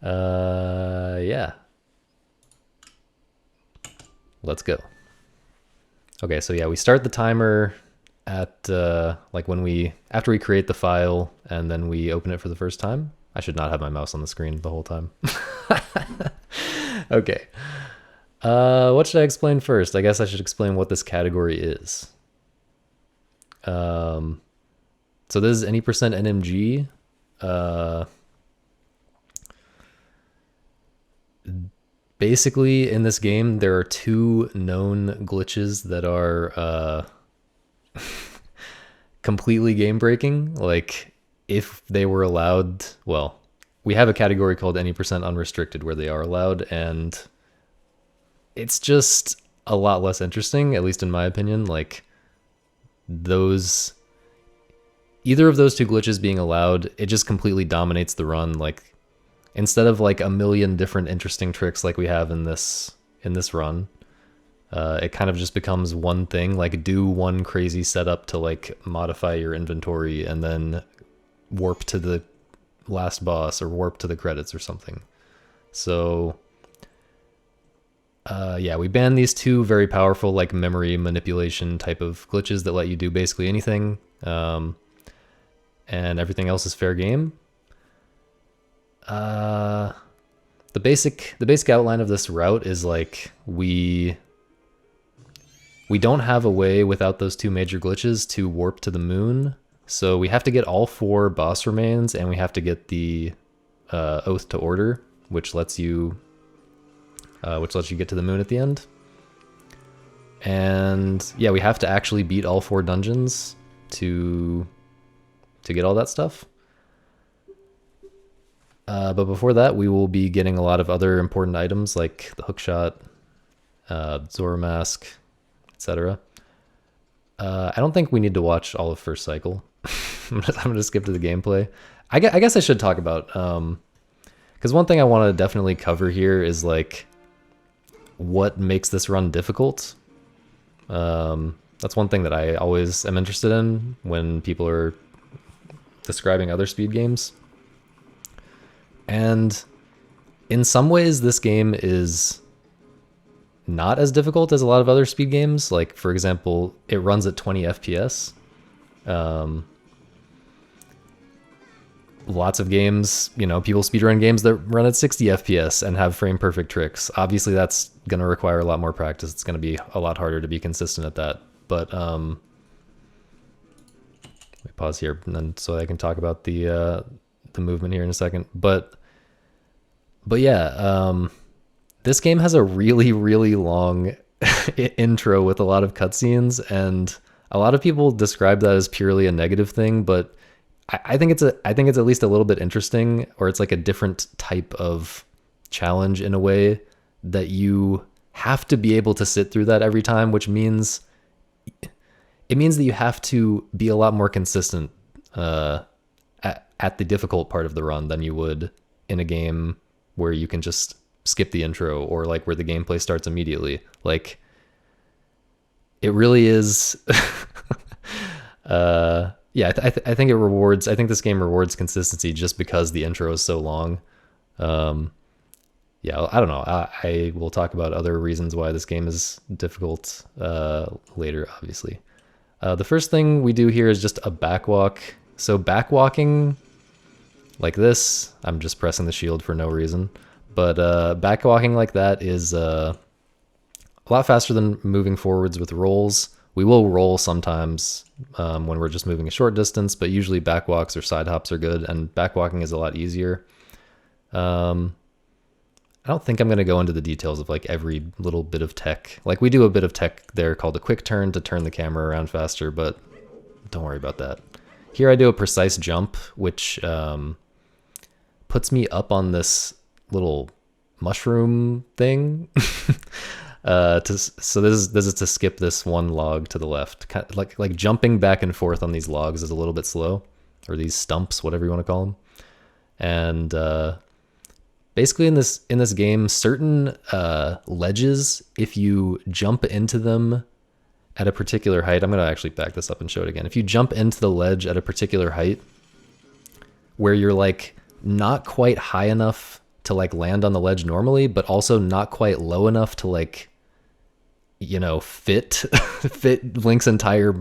Yeah. Let's go. Okay, so yeah, we start the timer at like after we create the file and then we open it for the first time. I should not have my mouse on the screen the whole time. Okay. What should I explain first? I guess I should explain what this category is. So this is any percent NMG. Basically, in this game, there are two known glitches that are completely game breaking. Like, if they were allowed, well, we have a category called any percent unrestricted where they are allowed, and it's just a lot less interesting, at least in my opinion. Like, either of those two glitches being allowed, it just completely dominates the run. Like, instead of like a million different interesting tricks like we have in this run, it kind of just becomes one thing. Like, do one crazy setup to like modify your inventory and then warp to the last boss or warp to the credits or something. So yeah, we banned these two very powerful like memory manipulation type of glitches that let you do basically anything, and everything else is fair game. The basic outline of this route is like we don't have a way without those two major glitches to warp to the moon. So we have to get all 4 boss remains, and we have to get the Oath to Order, which lets you get to the moon at the end. And yeah, we have to actually beat all 4 dungeons to get all that stuff. But before that, we will be getting a lot of other important items like the hookshot, Zora mask, etc. I don't think we need to watch all of first cycle. I'm gonna skip to the gameplay. I guess I should talk about, because one thing I want to definitely cover here is like what makes this run difficult. That's one thing that I always am interested in when people are describing other speed games. And in some ways, this game is not as difficult as a lot of other speed games. Like, for example, it runs at 20 FPS. Lots of games, people speedrun games that run at 60 FPS and have frame perfect tricks. Obviously, that's going to require a lot more practice. It's going to be a lot harder to be consistent at that. But let me pause here and then so I can talk about the movement here in a second. But yeah, this game has a really, really long intro with a lot of cutscenes, and a lot of people describe that as purely a negative thing, but I think it's at least a little bit interesting, or it's like a different type of challenge in a way that you have to be able to sit through that every time, which means that you have to be a lot more consistent at the difficult part of the run than you would in a game where you can just skip the intro, or like where the gameplay starts immediately. Like, it really is. Yeah, I think I think this game rewards consistency just because the intro is so long. Yeah, I don't know. I will talk about other reasons why this game is difficult later, obviously. The first thing we do here is just a backwalk. So backwalking like this, I'm just pressing the shield for no reason, but backwalking like that is a lot faster than moving forwards with rolls. We will roll sometimes when we're just moving a short distance, but usually backwalks or side hops are good, and backwalking is a lot easier. I don't think I'm going to go into the details of like every little bit of tech. Like, we do a bit of tech there called a quick turn to turn the camera around faster, but don't worry about that. Here I do a precise jump, which puts me up on this little mushroom thing. So this is to skip this one log to the left. Kind of like jumping back and forth on these logs is a little bit slow, or these stumps, whatever you want to call them. And basically in this game, certain ledges, if you jump into them at a particular height, I'm going to actually back this up and show it again. If you jump into the ledge at a particular height where you're like not quite high enough to like land on the ledge normally, but also not quite low enough to like, you know, fit fit Link's entire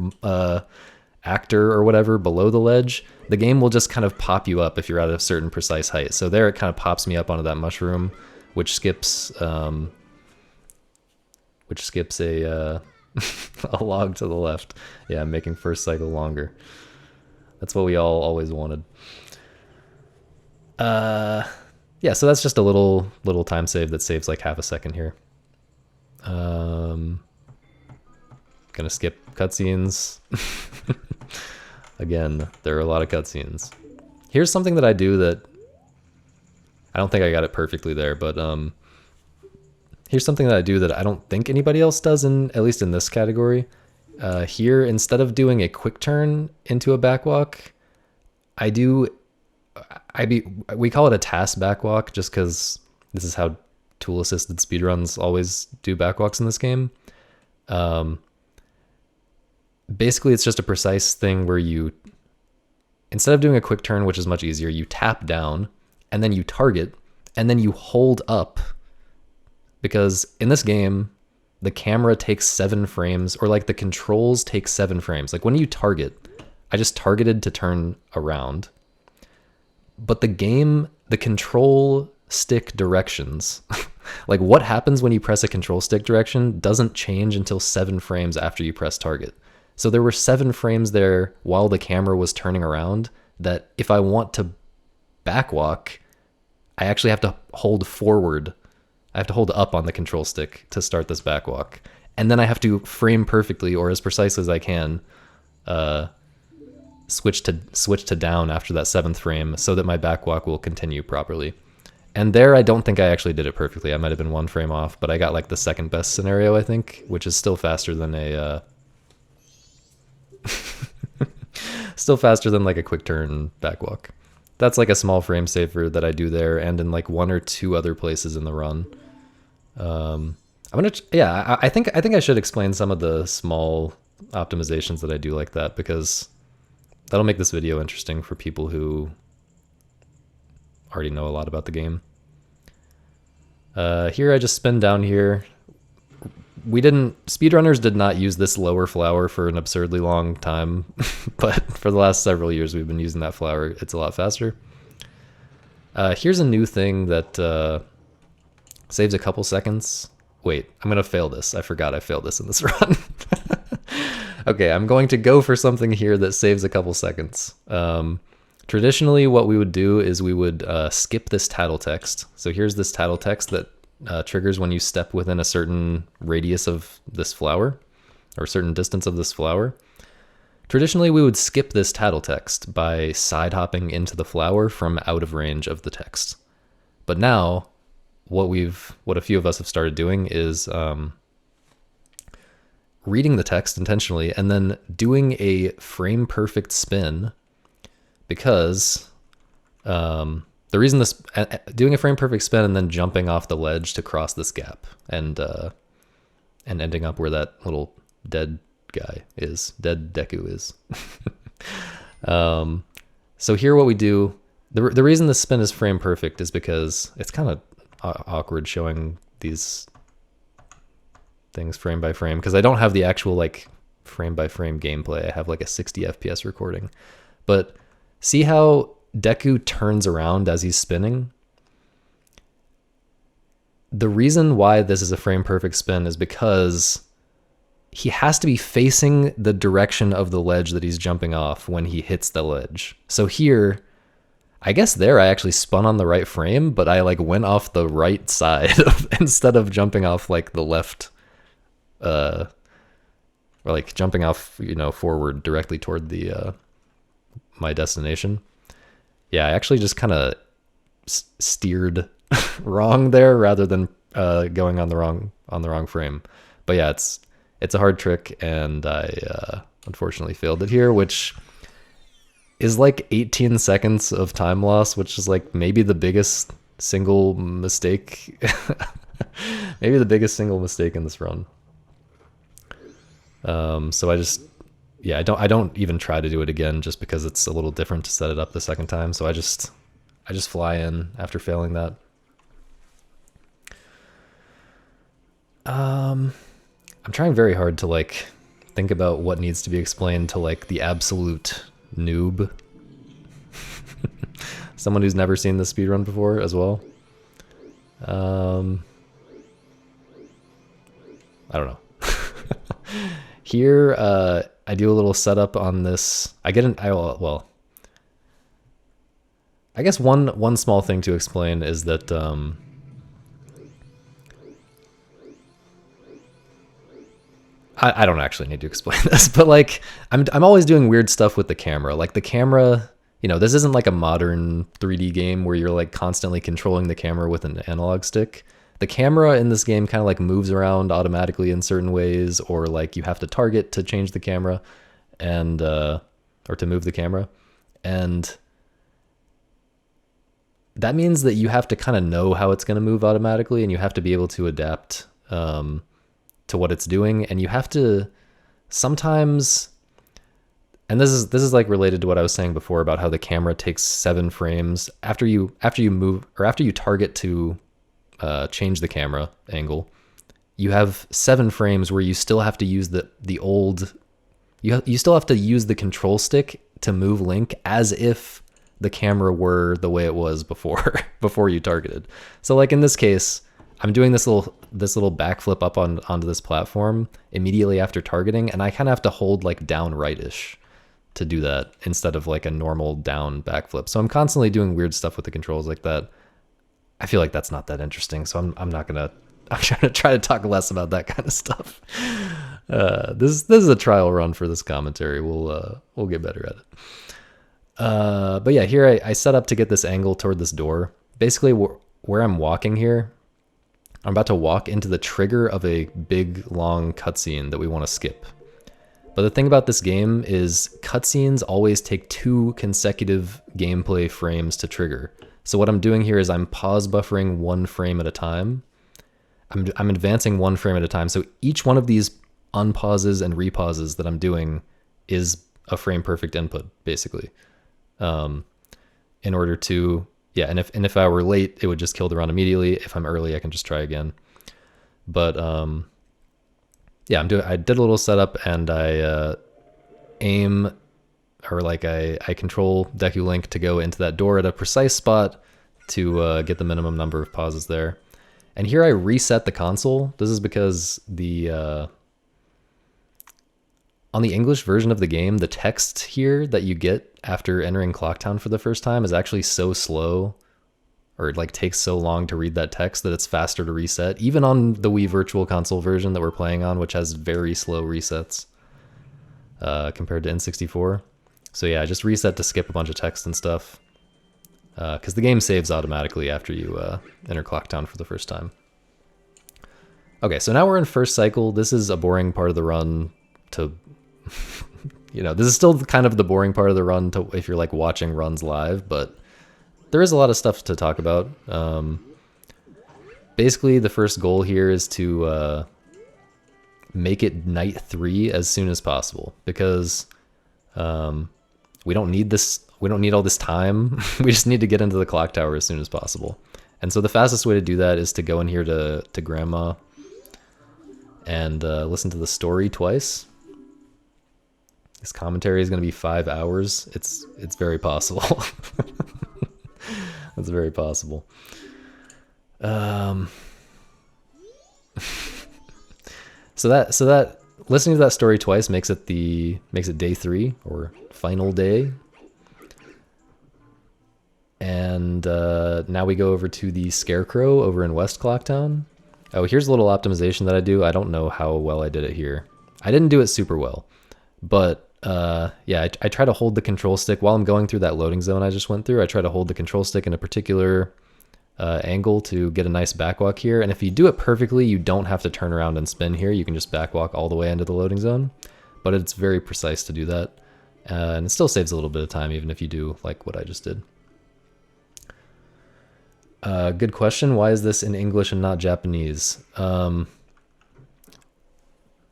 actor or whatever below the ledge. The game will just kind of pop you up if you're at a certain precise height. So there it kind of pops me up onto that mushroom, which skips a a log to the left. Yeah, making first cycle longer. That's what we all always wanted. Yeah, so that's just a little time save that saves like half a second here. Gonna skip cutscenes. Again, there are a lot of cutscenes. Here's something that I do that I don't think I got it perfectly there, but here's something that I do that I don't think anybody else does, at least in this category. Here, instead of doing a quick turn into a backwalk, we call it a task backwalk just because this is how tool assisted speedruns always do backwalks in this game. Basically, it's just a precise thing where you, instead of doing a quick turn, which is much easier, you tap down and then you target and then you hold up, because in this game, the camera takes 7 frames, or like the controls take 7 frames. Like when you target, I just targeted to turn around, but the control stick directions, like what happens when you press a control stick direction doesn't change until 7 frames after you press target. So there were 7 frames there while the camera was turning around that if I want to backwalk, I actually have to hold forward. I have to hold up on the control stick to start this backwalk. And then I have to frame perfectly, or as precisely as I can, switch to down after that 7th frame so that my backwalk will continue properly. And there, I don't think I actually did it perfectly. I might have been 1 frame off, but I got like the second best scenario, I think, which is still faster than a... still faster than like a quick turn backwalk. That's like a small frame saver that I do there, and in like 1 or 2 other places in the run. I think I should explain some of the small optimizations that I do like that, because that'll make this video interesting for people who already know a lot about the game. Here I just spin down here. Speedrunners did not use this lower flower for an absurdly long time, but for the last several years we've been using that flower. It's a lot faster. Here's a new thing that saves a couple seconds. Wait, I'm gonna fail this. I forgot I failed this in this run. Okay, I'm going to go for something here that saves a couple seconds. Traditionally, what we would do is we would skip this title text. So here's this title text that triggers when you step within a certain radius of this flower, or a certain distance of this flower. Traditionally, we would skip this title text by side hopping into the flower from out of range of the text. But now, what a few of us have started doing is reading the text intentionally and then doing a frame perfect spin, because the reason doing a frame perfect spin and then jumping off the ledge to cross this gap and ending up where that little dead deku is. So here what we do, the reason the spin is frame perfect is because it's kind of awkward showing these things frame by frame, because I don't have the actual like frame by frame gameplay. I have like a 60 FPS recording, but see how Deku turns around as he's spinning? The reason why this is a frame perfect spin is because he has to be facing the direction of the ledge that he's jumping off when he hits the ledge. So here, I guess there I actually spun on the right frame, but I like went off the right side instead of jumping off like the left, or like jumping off, forward directly toward the my destination. Yeah, I actually just kind of steered wrong there rather than going on the wrong frame. But yeah, it's a hard trick, and I unfortunately failed it here, which is like 18 seconds of time loss, which is like maybe the biggest single mistake, maybe the biggest single mistake in this run. So I don't even try to do it again, just because it's a little different to set it up the second time. So I just fly in after failing that. I'm trying very hard to like think about what needs to be explained to like the absolute noob. Someone who's never seen the speedrun before as well. I don't know. Here, I do a little setup on this. I guess one small thing to explain is that I don't actually need to explain this, but like I'm always doing weird stuff with the camera. Like the camera, you know, this isn't like a modern 3D game where you're like constantly controlling the camera with an analog stick. The camera in this game kind of like moves around automatically in certain ways, or like you have to target to change the camera and or to move the camera. And that means that you have to kind of know how it's going to move automatically, and you have to be able to adapt to what it's doing. And you have to sometimes, and this is like related to what I was saying before about how the camera takes 7 frames after you move, or after you target to change the camera angle. You have 7 frames where you still have to use the old, you still have to use the control stick to move Link as if the camera were the way it was before you targeted. So like in this case, I'm doing this little backflip up onto this platform immediately after targeting, and I kind of have to hold like down right-ish to do that instead of like a normal down backflip. So I'm constantly doing weird stuff with the controls like that. I feel like that's not that interesting, so I'm trying to talk less about that kind of stuff. This is a trial run for this commentary. We'll get better at it. But yeah, here I set up to get this angle toward this door. Basically, where I'm walking here, I'm about to walk into the trigger of a big, long cutscene that we want to skip. But the thing about this game is cutscenes always take 2 consecutive gameplay frames to trigger. So what I'm doing here is I'm pause buffering 1 frame at a time. I'm advancing 1 frame at a time. So each one of these unpauses and repauses that I'm doing is a frame perfect input, basically. In order to, yeah, and if I were late, it would just kill the run immediately. If I'm early, I can just try again. But yeah, I did a little setup, and I aim, or like I control Deku Link to go into that door at a precise spot to get the minimum number of pauses there. And here I reset the console. This is because on the English version of the game, the text here that you get after entering Clocktown for the first time is actually so slow, or it like takes so long to read that text, that it's faster to reset, even on the Wii Virtual Console version that we're playing on, which has very slow resets compared to N64. So yeah, I just reset to skip a bunch of text and stuff, because the game saves automatically after you enter Clocktown for the first time. Okay, so now we're in first cycle. This is a boring part of the run to, you know, this is still kind of the boring part of the run to if you're like watching runs live, but there is a lot of stuff to talk about. Basically, the first goal here is to make it night 3 as soon as possible, because we don't need all this time. We just need to get into the clock tower as soon as possible. And so the fastest way to do that is to go in here to Grandma and listen to the story twice. This commentary is going to be 5 hours. It's very possible. That's very possible. So that listening to that story twice makes it day 3, or final day. And now we go over to the Scarecrow over in West Clocktown. Oh, here's a little optimization that I do. I don't know how well I did it here. I didn't do it super well, but yeah, I try to hold the control stick while I'm going through that loading zone I just went through. I try to hold the control stick in a particular angle to get a nice backwalk here. And if you do it perfectly, you don't have to turn around and spin here. You can just backwalk all the way into the loading zone, but it's very precise to do that. And it still saves a little bit of time, even if you do like what I just did. Good question. Why is this in English and not Japanese?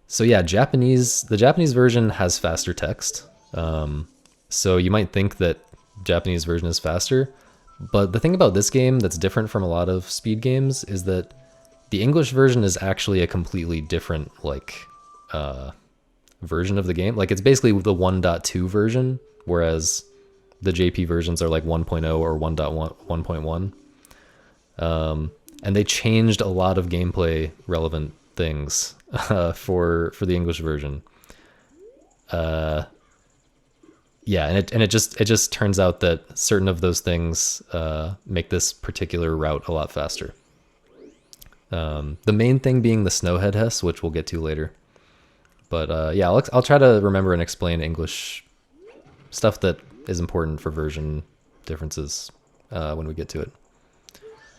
So yeah, the Japanese version has faster text. So you might think that Japanese version is faster, but the thing about this game that's different from a lot of speed games is that The English version is actually a completely different like version of the game. Like it's basically the 1.2 version, whereas the JP versions are like 1.0 or 1.1. And they changed a lot of gameplay relevant things for the English version. Yeah, and it just turns out that certain of those things make this particular route a lot faster. The main thing being the snowhead HESS, which we'll get to later. But yeah, I'll try to remember and explain English stuff that is important for version differences when we get to it.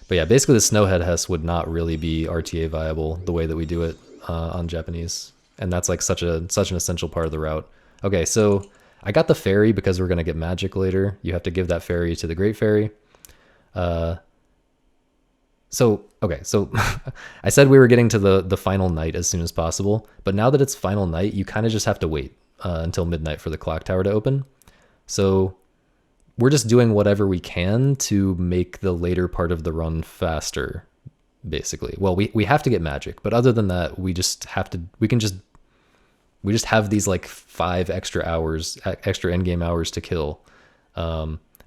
But yeah, basically the snowhead HESS would not really be RTA viable the way that we do it on Japanese. And that's like such an essential part of the route. Okay, so I got the fairy because we're going to get magic later. You have to give that fairy to the great fairy. So I said we were getting to the final night as soon as possible, but now that it's final night, you kind of just have to wait until midnight for the clock tower to open. So we're just doing whatever we can to make the later part of the run faster, basically. Well, we have to get magic, but other than that, we just have these like 5 extra endgame hours to kill.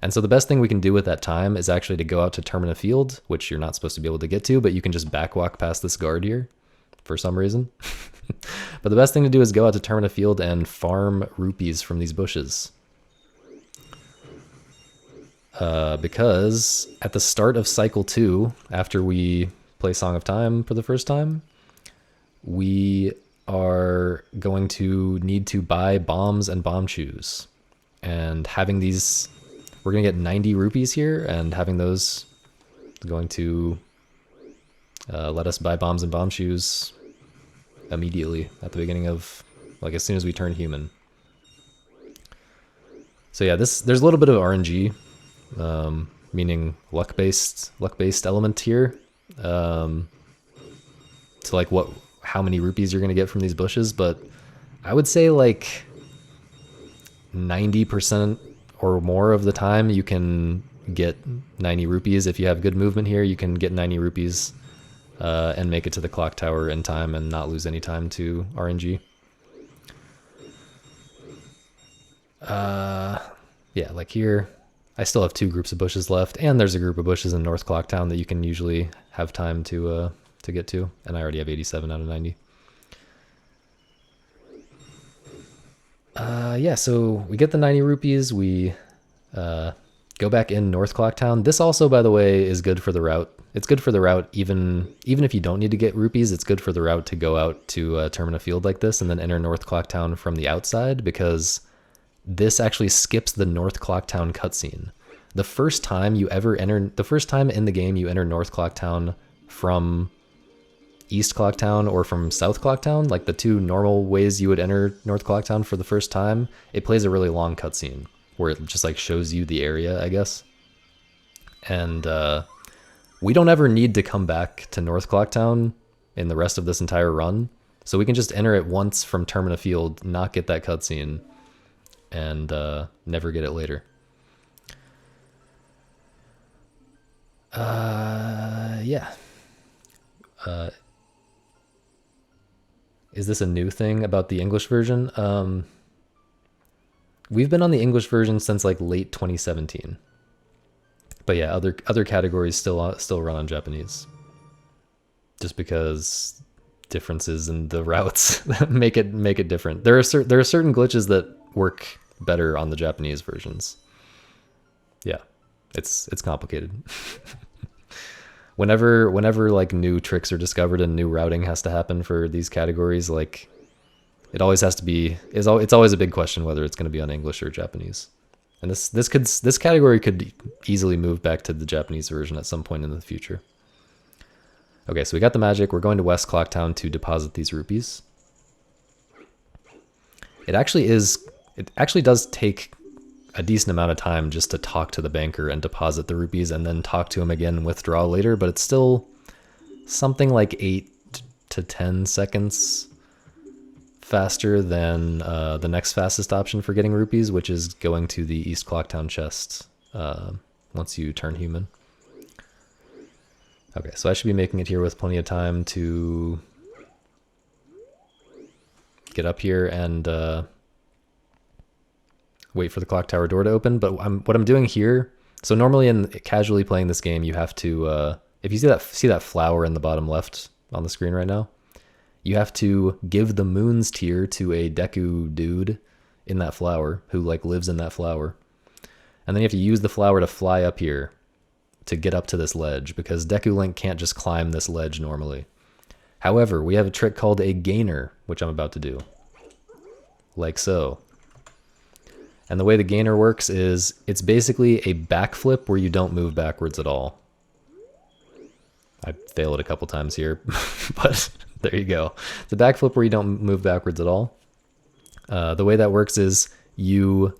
And so the best thing we can do with that time is actually to go out to Termina Field, which you're not supposed to be able to get to, but you can just backwalk past this guard here for some reason. But the best thing to do is go out to Termina Field and farm rupees from these bushes. Because at the start of cycle 2, after we play Song of Time for the first time, we are going to need to buy bombs and bomb shoes. And having these, we're going to get 90 rupees here, and having those is going to let us buy bombs and bomb shoes immediately at the beginning of, like, as soon as we turn human. So yeah, there's a little bit of RNG, meaning luck-based element here, to like how many rupees you're going to get from these bushes, but I would say like 90% or more of the time you can get 90 rupees. If you have good movement here, you can get 90 rupees and make it to the clock tower in time and not lose any time to RNG. Yeah, like here, I still have 2 groups of bushes left, and there's a group of bushes in North Clocktown that you can usually have time to get to, and I already have 87 out of 90. Yeah, so we get the 90 rupees, we go back in North Clocktown. This also, by the way, is good for the route. It's good for the route, even if you don't need to get rupees, it's good for the route to go out to Termina Field like this and then enter North Clocktown from the outside, because this actually skips the North Clocktown cutscene. The first time in the game you enter North Clocktown from East Clocktown or from South Clocktown, like the 2 normal ways you would enter North Clocktown for the first time, it plays a really long cutscene where it just like shows you the area, I guess. And we don't ever need to come back to North Clocktown in the rest of this entire run, so we can just enter it once from Termina Field, not get that cutscene, and never get it later. Yeah. Is this a new thing about the English version? We've been on the English version since like late 2017. But yeah, other categories still run on Japanese. Just because differences in the routes make it different. There are certain glitches that work better on the Japanese versions. Yeah, it's complicated. Whenever like new tricks are discovered and new routing has to happen for these categories, like it always has to be, it's always a big question whether it's going to be on English or Japanese. And this category could easily move back to the Japanese version at some point in the future. Okay, so we got the magic. We're going to West Clocktown to deposit these rupees. It actually does take a decent amount of time just to talk to the banker and deposit the rupees and then talk to him again and withdraw later, but it's still something like 8 to 10 seconds faster than the next fastest option for getting rupees, which is going to the East Clocktown chest once you turn human. Okay, so I should be making it here with plenty of time to get up here and wait for the clock tower door to open. But what I'm doing here, so normally in casually playing this game, you have to, if you see that flower in the bottom left on the screen right now, you have to give the moons tier to a deku dude in that flower who like lives in that flower. And then you have to use the flower to fly up here to get up to this ledge, because Deku Link can't just climb this ledge normally. However, we have a trick called a gainer, which I'm about to do. Like so. And the way the gainer works is it's basically a backflip where you don't move backwards at all. I fail it a couple times here, but there you go. It's a backflip where you don't move backwards at all. The way that works is you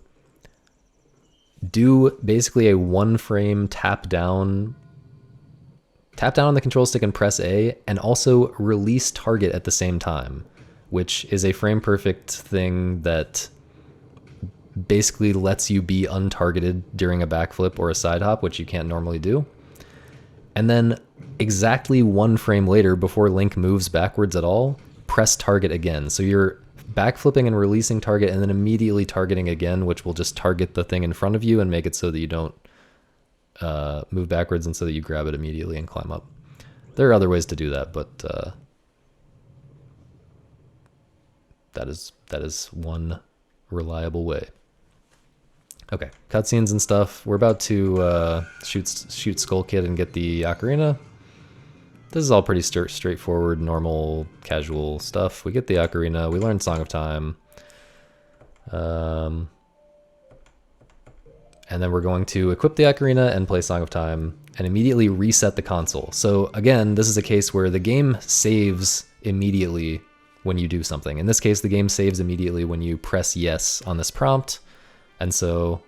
do basically a one frame tap down on the control stick and press A, and also release target at the same time, which is a frame perfect thing that basically lets you be untargeted during a backflip or a side hop, which you can't normally do. And then exactly one frame later, before Link moves backwards at all, press target again. So you're backflipping and releasing target and then immediately targeting again, which will just target the thing in front of you and make it so that you don't move backwards, and so that you grab it immediately and climb up. There are other ways to do that, but that is one reliable way. Okay, cutscenes and stuff. We're about to shoot Skull Kid and get the ocarina. This is all pretty straightforward, normal, casual stuff. We get the ocarina, we learn Song of Time. And then we're going to equip the ocarina and play Song of Time and immediately reset the console. So again, this is a case where the game saves immediately when you do something. In this case, the game saves immediately when you press yes on this prompt. And so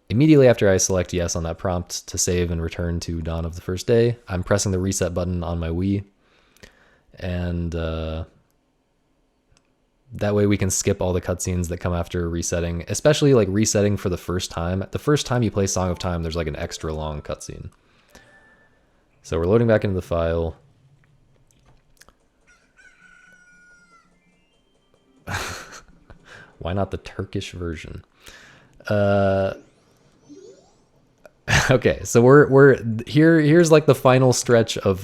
immediately after I select yes on that prompt to save and return to Dawn of the First Day, I'm pressing the reset button on my Wii. And that way we can skip all the cutscenes that come after resetting, especially like resetting for the first time. The first time you play Song of Time, there's like an extra long cutscene. So we're loading back into the file. Why not the Turkish version? Okay, so we're here's like the final stretch of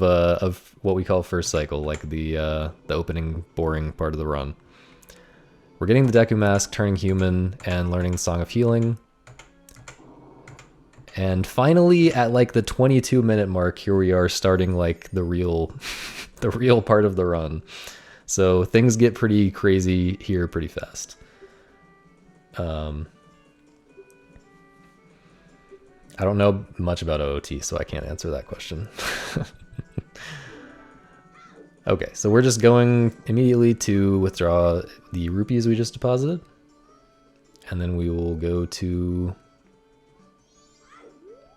what we call first cycle, like the opening boring part of the run. We're getting the Deku Mask, turning human, and learning the Song of Healing. And finally, at like the 22-minute mark, here we are starting like the real part of the run. So things get pretty crazy here pretty fast. I don't know much about OOT, so I can't answer that question. Okay, so we're just going immediately to withdraw the rupees we just deposited. And then we will go to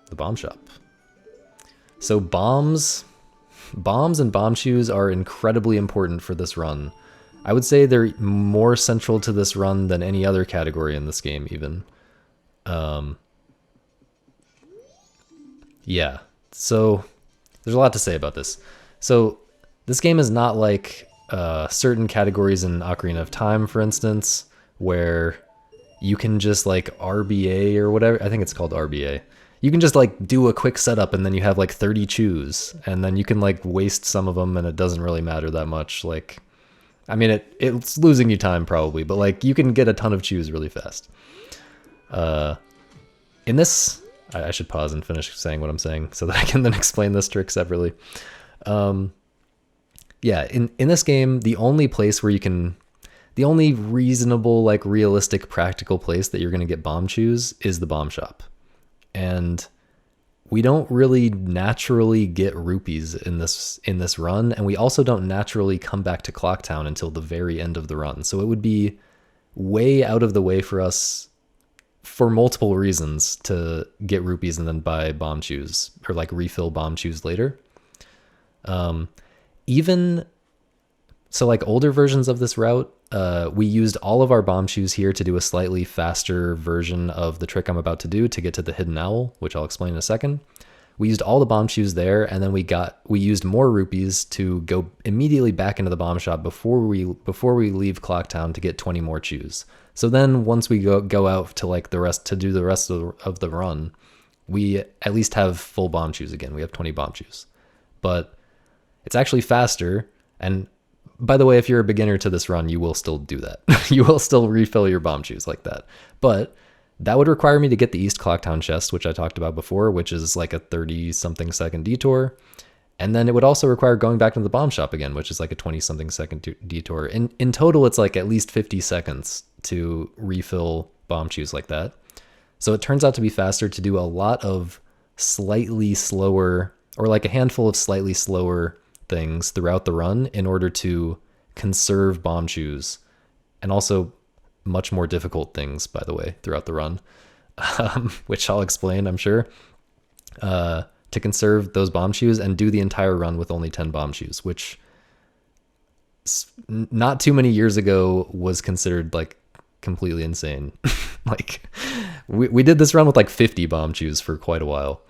the bomb shop. So bombs and bomb shoes are incredibly important for this run. I would say they're more central to this run than any other category in this game even. Yeah, so there's a lot to say about this. So this game is not like certain categories in Ocarina of Time, for instance, where you can just like RBA or whatever. I think it's called RBA. You can just like do a quick setup and then you have like 30 chews, and then you can like waste some of them and it doesn't really matter that much. Like, I mean, it's losing you time probably, but like you can get a ton of chews really fast. In this, I should pause and finish saying what I'm saying so that I can then explain this trick separately. Yeah, in this game, the only place where you can, the only reasonable, like realistic, practical place that you're going to get bomb chews is the bomb shop. And we don't really naturally get rupees in this run, and we also don't naturally come back to Clocktown until the very end of the run. So it would be way out of the way for us, for multiple reasons, to get rupees and then buy bomb chews or like refill bomb chews later. Even so, like older versions of this route, we used all of our bomb shoes here to do a slightly faster version of the trick I'm about to do to get to the hidden owl, which I'll explain in a second. We used all the bomb shoes there, and then we used more rupees to go immediately back into the bomb shop before we leave Clocktown to get 20 more chews. So then once we go out to like the rest of the run, we at least have full bomb shoes again. We have 20 bomb shoes. But it's actually faster, and by the way, if you're a beginner to this run, you will still do that. You will still refill your bomb shoes like that. But that would require me to get the East Clocktown chest, which I talked about before, which is like a 30-something second detour. And then it would also require going back to the bomb shop again, which is like a 20-something second detour. In total, it's like at least 50 seconds to refill bomb shoes like that. So it turns out to be faster to do a lot of slightly slower, or like a handful of slightly slower things throughout the run in order to conserve bomb shoes, and also much more difficult things, by the way, throughout the run, which I'll explain, I'm sure, to conserve those bomb shoes and do the entire run with only 10 bomb shoes, which not too many years ago was considered like completely insane. Like we did this run with like 50 bomb shoes for quite a while.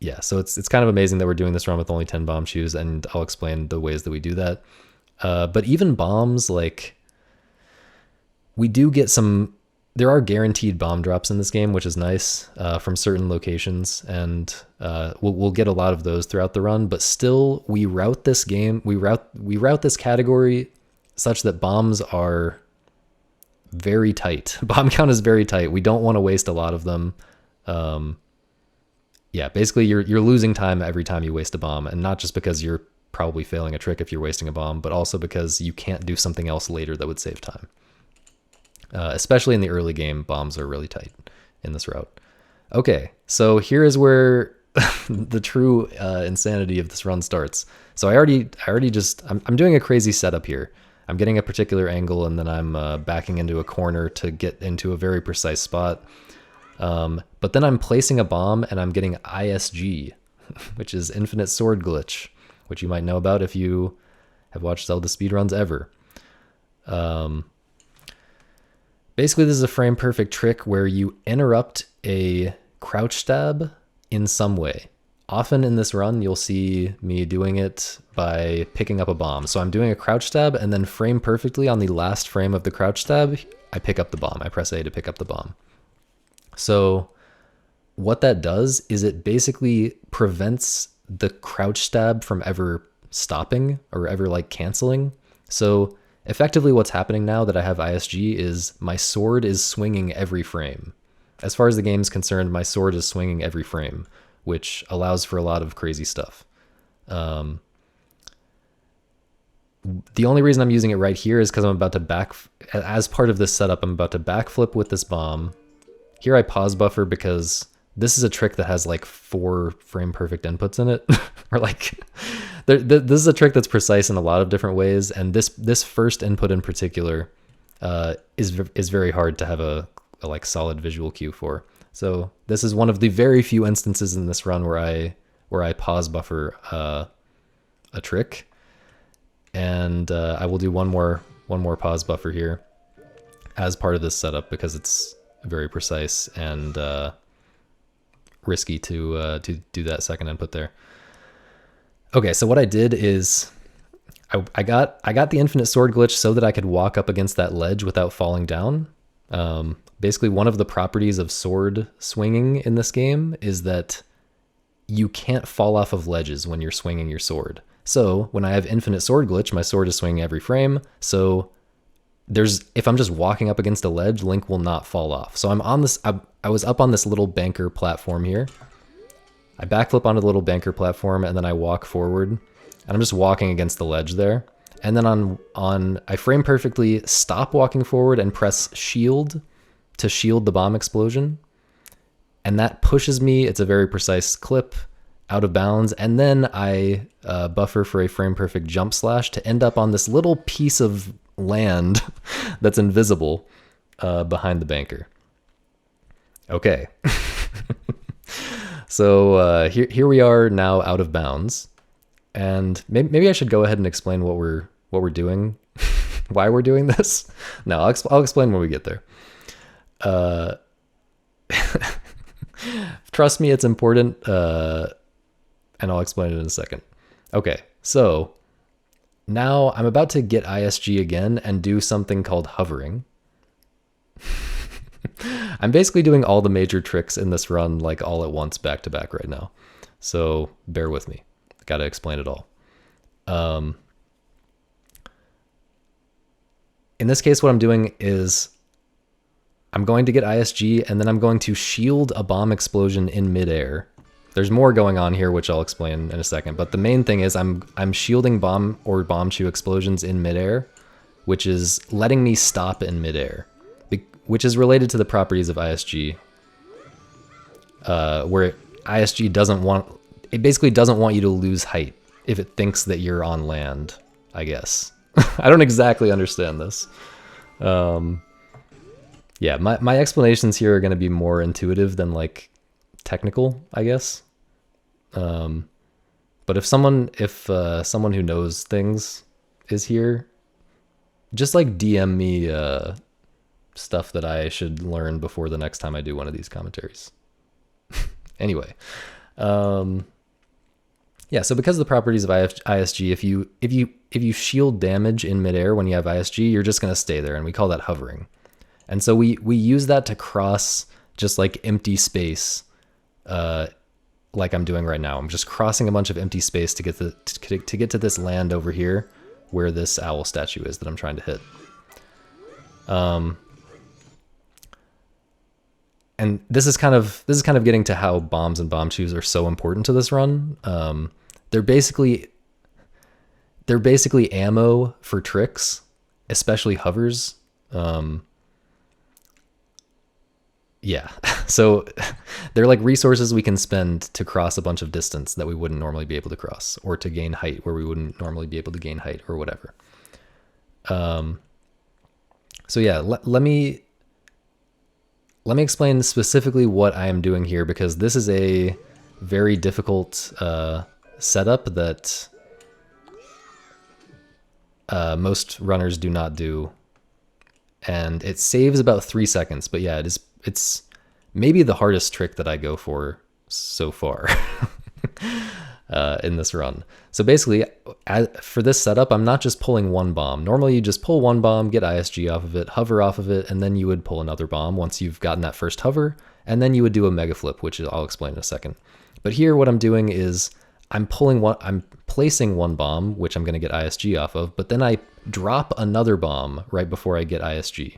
Yeah, so it's kind of amazing that we're doing this run with only 10 bomb shoes, and I'll explain the ways that we do that. But even bombs, like, we do get there are guaranteed bomb drops in this game, which is nice, from certain locations, and we'll get a lot of those throughout the run, but still, we route this category such that bombs are very tight. Bomb count is very tight. We don't want to waste a lot of them. Yeah, basically you're losing time every time you waste a bomb, and not just because you're probably failing a trick if you're wasting a bomb, but also because you can't do something else later that would save time. Especially in the early game, bombs are really tight in this route. Okay, so here is where the true insanity of this run starts. So I'm doing a crazy setup here. I'm getting a particular angle, and then I'm backing into a corner to get into a very precise spot. But then I'm placing a bomb, and I'm getting ISG, which is Infinite Sword Glitch, which you might know about if you have watched Zelda speedruns ever. Basically, this is a frame perfect trick where you interrupt a crouch stab in some way. Often in this run, you'll see me doing it by picking up a bomb. So I'm doing a crouch stab, and then frame perfectly on the last frame of the crouch stab, I pick up the bomb. I press A to pick up the bomb. So what that does is it basically prevents the crouch stab from ever stopping or ever like canceling. So effectively what's happening now that I have ISG is my sword is swinging every frame. As far as the game's concerned, my sword is swinging every frame, which allows for a lot of crazy stuff. The only reason I'm using it right here is because I'm about to as part of this setup, I'm about to backflip with this bomb. Here I pause buffer because this is a trick that has like 4 frame perfect inputs in it. Or like, this is a trick that's precise in a lot of different ways, and this first input in particular is very hard to have a like solid visual cue for. So this is one of the very few instances in this run where I pause buffer a trick, and I will do one more pause buffer here as part of this setup because it's very precise and risky to do that second input there. Okay, so what I did is I got the infinite sword glitch so that I could walk up against that ledge without falling down. Basically, one of the properties of sword swinging in this game is that you can't fall off of ledges when you're swinging your sword. So when I have infinite sword glitch, my sword is swinging every frame. So if I'm just walking up against a ledge, Link will not fall off. So I'm on this, I was up on this little banker platform here. I backflip onto the little banker platform, and then I walk forward, and I'm just walking against the ledge there. And then I frame perfectly stop walking forward and press shield to shield the bomb explosion. And that pushes me, it's a very precise clip, out of bounds. And then I buffer for a frame perfect jump slash to end up on this little piece of land that's invisible behind the banker. Okay. So here we are now out of bounds, and maybe I should go ahead and explain what we're doing, why we're doing this. No, I'll explain when we get there. Trust me, it's important, and I'll explain it in a second. Okay, so now I'm about to get ISG again and do something called hovering. I'm basically doing all the major tricks in this run like all at once back to back right now. So bear with me. Gotta explain it all. In this case, what I'm doing is I'm going to get ISG and then I'm going to shield a bomb explosion in midair. There's more going on here, which I'll explain in a second. But the main thing is I'm shielding bomb or bomb chew explosions in midair, which is letting me stop in midair, which is related to the properties of ISG, where ISG basically doesn't want you to lose height if it thinks that you're on land, I guess. I don't exactly understand this. Yeah, my explanations here are going to be more intuitive than like technical, I guess. But if someone who knows things is here, just like DM me stuff that I should learn before the next time I do one of these commentaries. Anyway, yeah. So because of the properties of ISG, if you shield damage in midair when you have ISG, you're just going to stay there, and we call that hovering. And so we use that to cross just like empty space, like I'm doing right now. I'm just crossing a bunch of empty space to get to this land over here, where this owl statue is that I'm trying to hit. And this is kind of getting to how bombs and bomb chews are so important to this run. They're basically ammo for tricks, especially hovers. Yeah, so they're like resources we can spend to cross a bunch of distance that we wouldn't normally be able to cross, or to gain height where we wouldn't normally be able to gain height, or whatever. So yeah, let me explain specifically what I am doing here, because this is a very difficult setup that most runners do not do, and it saves about 3 seconds. But yeah, it's maybe the hardest trick that I go for so far in this run. So basically, for this setup, I'm not just pulling one bomb. Normally you just pull one bomb, get ISG off of it, hover off of it, and then you would pull another bomb once you've gotten that first hover, and then you would do a mega flip, which I'll explain in a second. But here what I'm doing is I'm placing one bomb, which I'm going to get ISG off of, but then I drop another bomb right before I get ISG.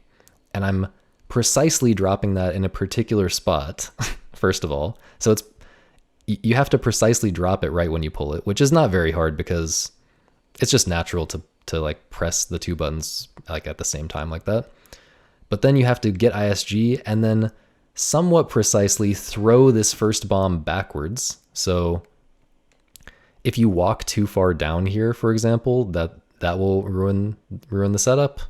And I'm precisely dropping that in a particular spot, first of all. So you have to precisely drop it right when you pull it, which is not very hard because it's just natural to like press the two buttons like at the same time like that. But then you have to get ISG and then somewhat precisely throw this first bomb backwards. So if you walk too far down here, for example, that will ruin the setup.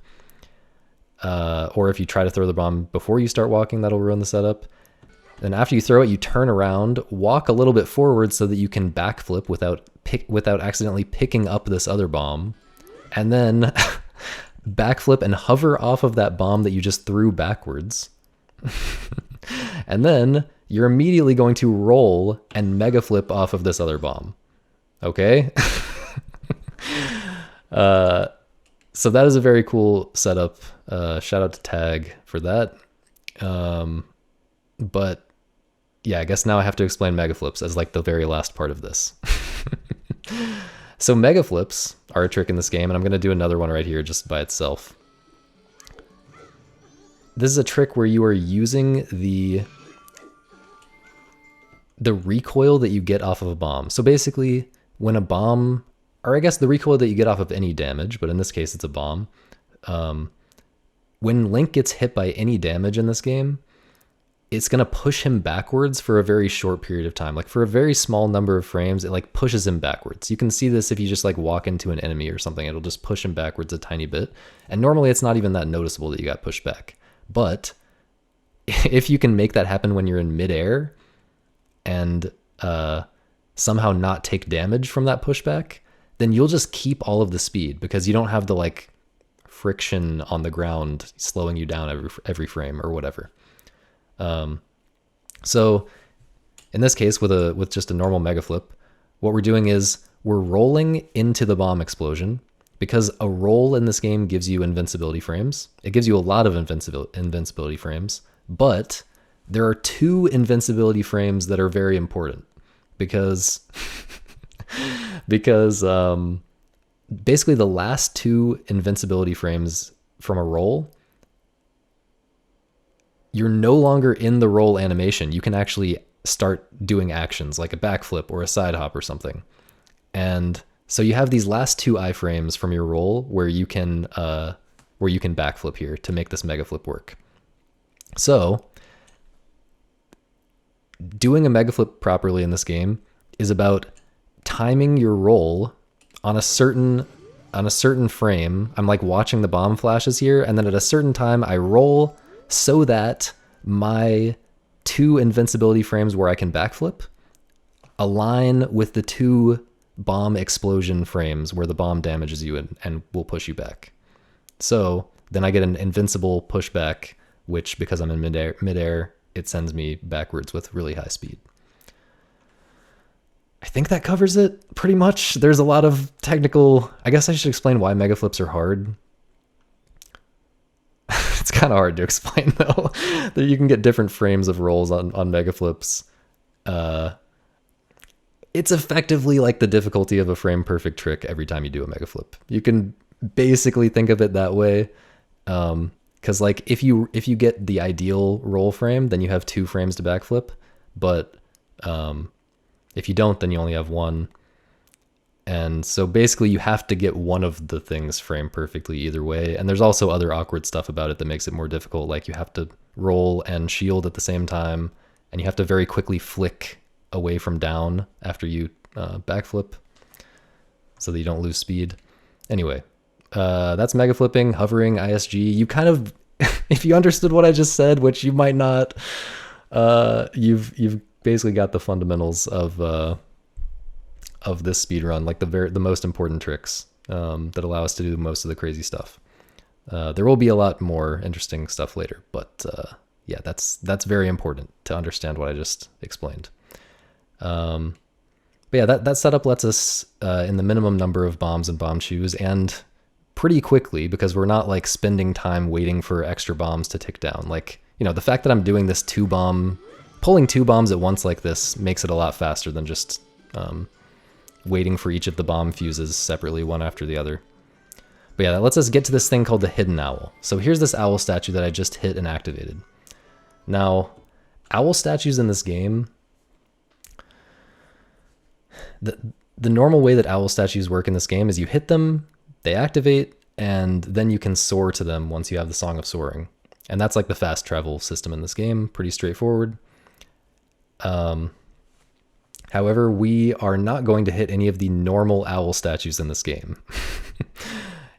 Or if you try to throw the bomb before you start walking, that'll ruin the setup. Then after you throw it, you turn around, walk a little bit forward so that you can backflip without accidentally picking up this other bomb, and then backflip and hover off of that bomb that you just threw backwards. And then you're immediately going to roll and mega flip off of this other bomb. Okay? So that is a very cool setup. Shout out to Tag for that. But yeah, I guess now I have to explain mega flips as like the very last part of this. So mega flips are a trick in this game, and I'm going to do another one right here just by itself. This is a trick where you are using the recoil that you get off of a bomb. So basically, when a bomb, or I guess the recoil that you get off of any damage, but in this case it's a bomb. When Link gets hit by any damage in this game, it's going to push him backwards for a very short period of time. Like for a very small number of frames, it like pushes him backwards. You can see this if you just like walk into an enemy or something, it'll just push him backwards a tiny bit. And normally it's not even that noticeable that you got pushed back. But if you can make that happen when you're in midair and somehow not take damage from that pushback, then you'll just keep all of the speed because you don't have the like friction on the ground slowing you down every frame or whatever. So In this case, with just a normal mega flip, what we're doing is we're rolling into the bomb explosion, because a roll in this game gives you invincibility frames. It gives you a lot of invincibility frames, but there are 2 invincibility frames that are very important because because basically the last 2 invincibility frames from a roll, you're no longer in the roll animation. You can actually start doing actions like a backflip or a side hop or something. And so you have these last 2 iframes from your roll where you can backflip here to make this mega flip work. So doing a mega flip properly in this game is about timing your roll on a certain frame. I'm like watching the bomb flashes here, and then at a certain time I roll so that my 2 invincibility frames where I can backflip align with the 2 bomb explosion frames where the bomb damages you and will push you back. So then I get an invincible pushback, which, because I'm in midair, it sends me backwards with really high speed. I think that covers it pretty much. There's a lot of technical... I guess I should explain why mega flips are hard. It's kind of hard to explain, though, that you can get different frames of rolls on mega flips. It's effectively like the difficulty of a frame perfect trick every time you do a mega flip. You can basically think of it that way. Because like if you get the ideal roll frame, then you have 2 frames to backflip. But if you don't, then you only have 1. And so basically you have to get one of the things framed perfectly either way. And there's also other awkward stuff about it that makes it more difficult. Like you have to roll and shield at the same time, and you have to very quickly flick away from down after you backflip so that you don't lose speed. Anyway, that's mega flipping, hovering, ISG. You kind of, if you understood what I just said, which you might not, you've basically got the fundamentals of this speedrun, like the most important tricks that allow us to do most of the crazy stuff. There will be a lot more interesting stuff later, but yeah, that's very important to understand what I just explained. But yeah, that setup lets us in the minimum number of bombs and bomb chews, and pretty quickly, because we're not like spending time waiting for extra bombs to tick down. Like, you know, the fact that I'm doing this pulling 2 bombs at once like this makes it a lot faster than just waiting for each of the bomb fuses separately, one after the other. But yeah, that lets us get to this thing called the hidden owl. So here's this owl statue that I just hit and activated. Now, owl statues in this game, the normal way that owl statues work in this game is you hit them, they activate, and then you can soar to them once you have the Song of Soaring. And that's like the fast travel system in this game, pretty straightforward. However, we are not going to hit any of the normal owl statues in this game.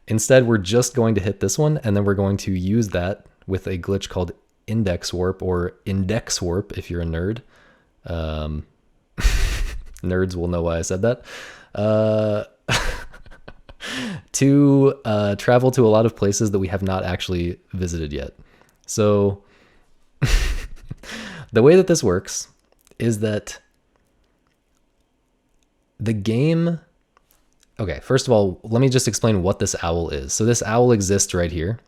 Instead, we're just going to hit this one, and then we're going to use that with a glitch called index warp, or index warp if you're a nerd. Nerds will know why I said that. To travel to a lot of places that we have not actually visited yet. So the way that this works is that the game... Okay, first of all, let me just explain what this owl is. So this owl exists right here.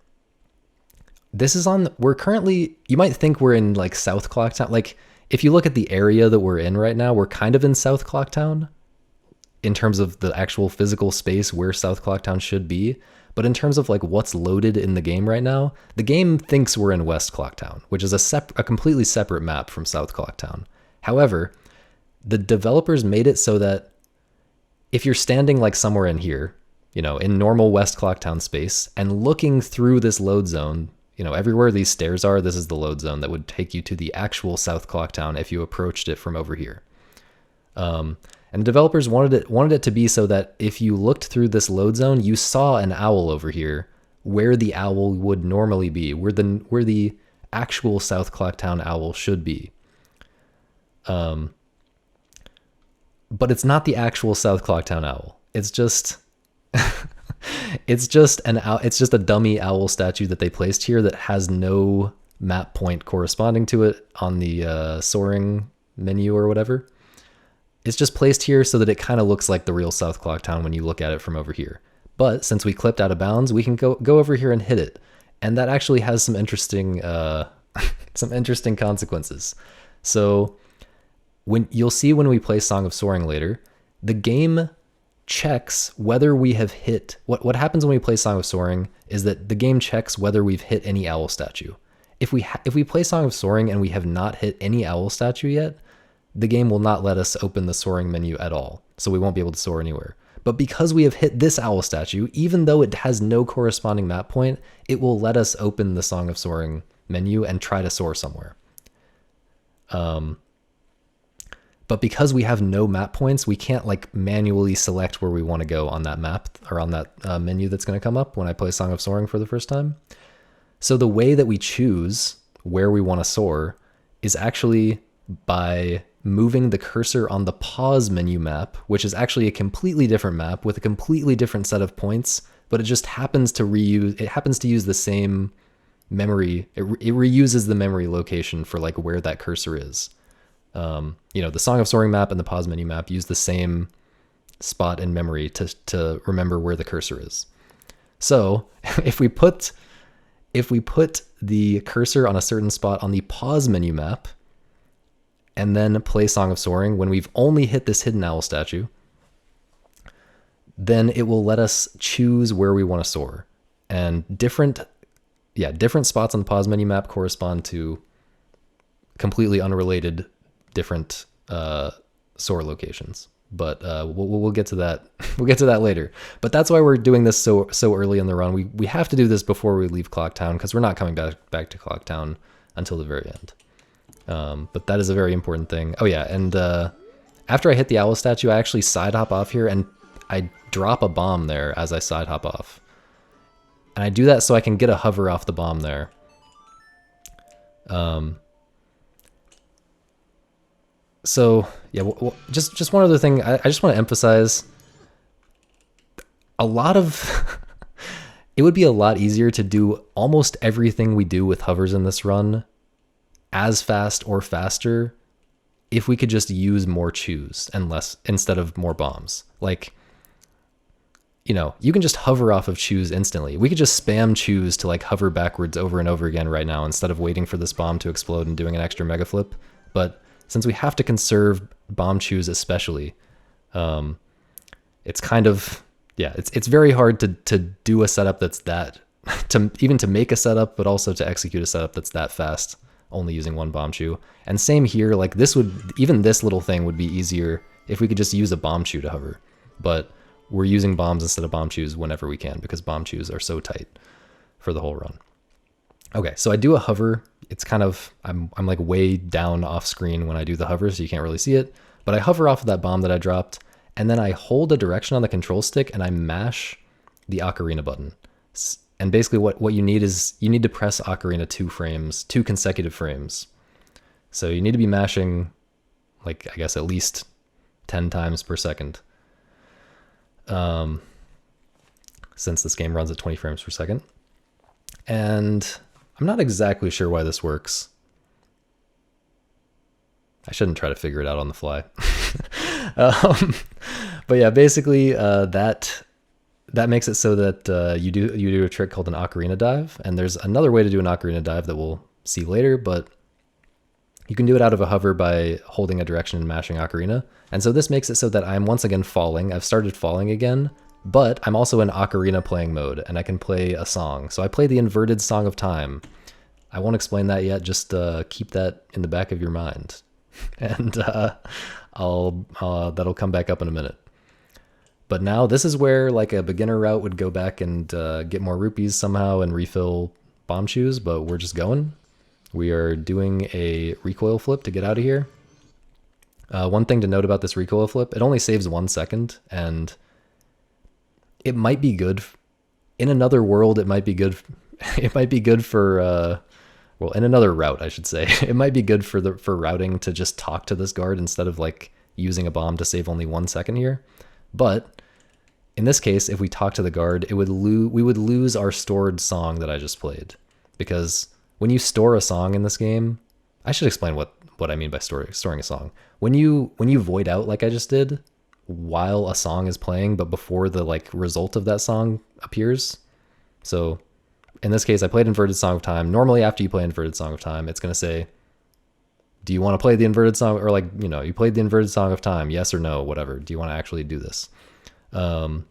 This is we're currently, you might think we're in like South Clocktown. Like if you look at the area that we're in right now, we're kind of in South Clocktown in terms of the actual physical space where South Clocktown should be. But in terms of like what's loaded in the game right now, the game thinks we're in West Clocktown, which is a completely separate map from South Clocktown. However, the developers made it so that if you're standing like somewhere in here, you know, in normal West Clocktown space and looking through this load zone, you know, everywhere these stairs are, this is the load zone that would take you to the actual South Clocktown if you approached it from over here. And developers wanted it to be so that if you looked through this load zone, you saw an owl over here where the owl would normally be, where the actual South Clocktown owl should be. But it's not the actual South Clocktown owl. It's just it's just a dummy owl statue that they placed here that has no map point corresponding to it on the soaring menu or whatever. It's just placed here so that it kind of looks like the real South Clocktown when you look at it from over here. But since we clipped out of bounds, we can go over here and hit it. And that actually has some interesting some interesting consequences. So when you'll see when we play Song of Soaring later, the game checks whether we have hit what happens when we play Song of Soaring is that the game checks whether we've hit any owl statue. If we play Song of Soaring and we have not hit any owl statue yet, the game will not let us open the soaring menu at all. So we won't be able to soar anywhere. But because we have hit this owl statue, even though it has no corresponding map point, it will let us open the Song of Soaring menu and try to soar somewhere. But because we have no map points, we can't like manually select where we want to go on that map or on that menu that's going to come up when I play Song of Soaring for the first time. So the way that we choose where we want to soar is actually by moving the cursor on the pause menu map, which is actually a completely different map with a completely different set of points, but it just happens to use the same memory. It reuses the memory location for like where that cursor is. The Song of Soaring map and the pause menu map use the same spot in memory to remember where the cursor is. So if we put the cursor on a certain spot on the pause menu map and then play Song of Soaring when we've only hit this hidden owl statue, then it will let us choose where we want to soar. And different spots on the pause menu map correspond to completely unrelated different soar locations. But we'll get to that. We'll get to that later. But that's why we're doing this so early in the run. We have to do this before we leave Clocktown because we're not coming back to Clocktown until the very end. But that is a very important thing. Oh yeah, and after I hit the owl statue, I actually side hop off here and I drop a bomb there as I side hop off. And I do that so I can get a hover off the bomb there. So yeah, just one other thing. I just want to emphasize a lot of it would be a lot easier to do almost everything we do with hovers in this run as fast or faster if we could just use more chews and less instead of more bombs. Like, you can just hover off of chews instantly. We could just spam chews to like hover backwards over and over again right now instead of waiting for this bomb to explode and doing an extra mega flip. But since we have to conserve bomb chews especially, it's kind of, it's very hard to do a setup that's that, to make a setup, but also to execute a setup that's that fast, only using one bomb chew. And same here, like even this little thing would be easier if we could just use a bomb chew to hover. But we're using bombs instead of bomb chews whenever we can because bomb chews are so tight for the whole run. Okay, so I do a hover. It's kind of, I'm like way down off screen when I do the hover, so you can't really see it. But I hover off of that bomb that I dropped, and then I hold a direction on the control stick and I mash the ocarina button. And basically what you need is, you need to press ocarina 2 consecutive frames. So you need to be mashing, like, I guess at least 10 times per second. Since this game runs at 20 frames per second. And I'm not exactly sure why this works. I shouldn't try to figure it out on the fly. But yeah, basically that makes it so that you do a trick called an ocarina dive, and there's another way to do an ocarina dive that we'll see later, but you can do it out of a hover by holding a direction and mashing ocarina. And so this makes it so that I'm once again falling. I've started falling again, but I'm also in ocarina playing mode and I can play a song. So I play the inverted Song of Time. I won't explain that yet. Just keep that in the back of your mind. And that'll come back up in a minute. But now this is where like a beginner route would go back and get more rupees somehow and refill bomb chews, but we're just going. We are doing a recoil flip to get out of here. One thing to note about this recoil flip, it only saves 1 second, and it might be good in another world. It might be good. It might be good for, well, in another route, I should say, it might be good for routing to just talk to this guard instead of like using a bomb to save only 1 second here. But in this case, if we talk to the guard, we would lose our stored song that I just played, because when you store a song in this game, I should explain what what I mean by storing a song. When you void out like I just did while a song is playing, but before the like result of that song appears. So in this case, I played Inverted Song of Time. Normally after you play Inverted Song of Time, it's going to say, do you want to play the inverted song, or like, you know, you played the Inverted Song of Time, yes or no, whatever. Do you want to actually do this? But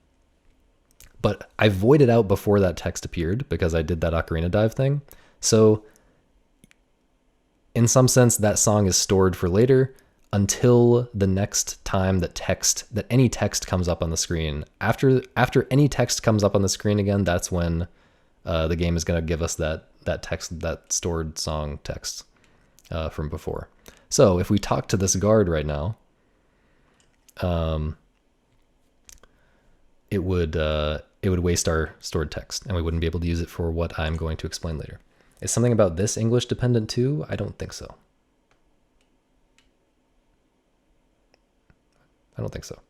I voided out before that text appeared because I did that ocarina dive thing. So in some sense, that song is stored for later until the next time that any text comes up on the screen. After any text comes up on the screen again, that's when the game is going to give us that text, that stored song text from before. So if we talk to this guard right now, it would waste our stored text, and we wouldn't be able to use it for what I'm going to explain later. Is something about this English dependent too? I don't think so. I don't think so.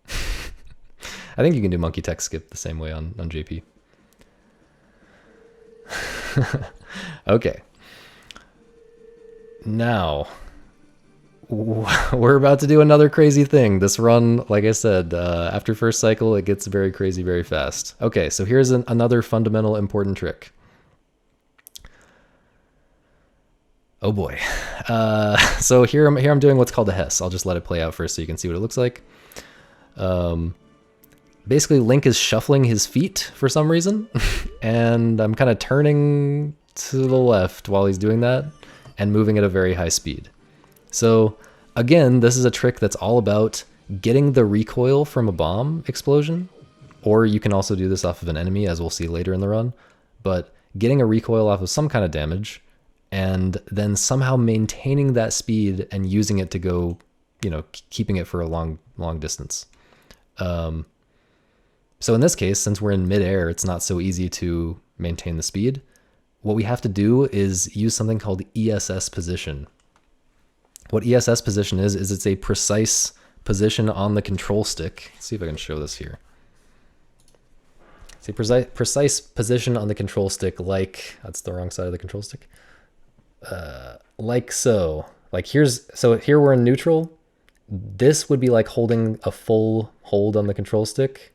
I think you can do monkey text skip the same way on JP. Okay. Now, we're about to do another crazy thing. This run, like I said, after first cycle, it gets very crazy very fast. Okay, so here's another fundamental important trick. Oh boy. So here I'm doing what's called a HESS. I'll just let it play out first so you can see what it looks like. Basically, Link is shuffling his feet for some reason, and I'm kind of turning to the left while he's doing that and moving at a very high speed. So again, this is a trick that's all about getting the recoil from a bomb explosion, or you can also do this off of an enemy, as we'll see later in the run, but getting a recoil off of some kind of damage and then somehow maintaining that speed and using it to go, you know, keeping it for a long distance. So in this case, since we're in midair, it's not so easy to maintain the speed. What we have to do is use something called ESS position. What ESS position is it's a precise position on the control stick. Let's see if I can show this here. It's a precise position on the control stick, like, that's the wrong side of the control stick. Like so. Like so here we're in neutral. This would be like holding a full hold on the control stick.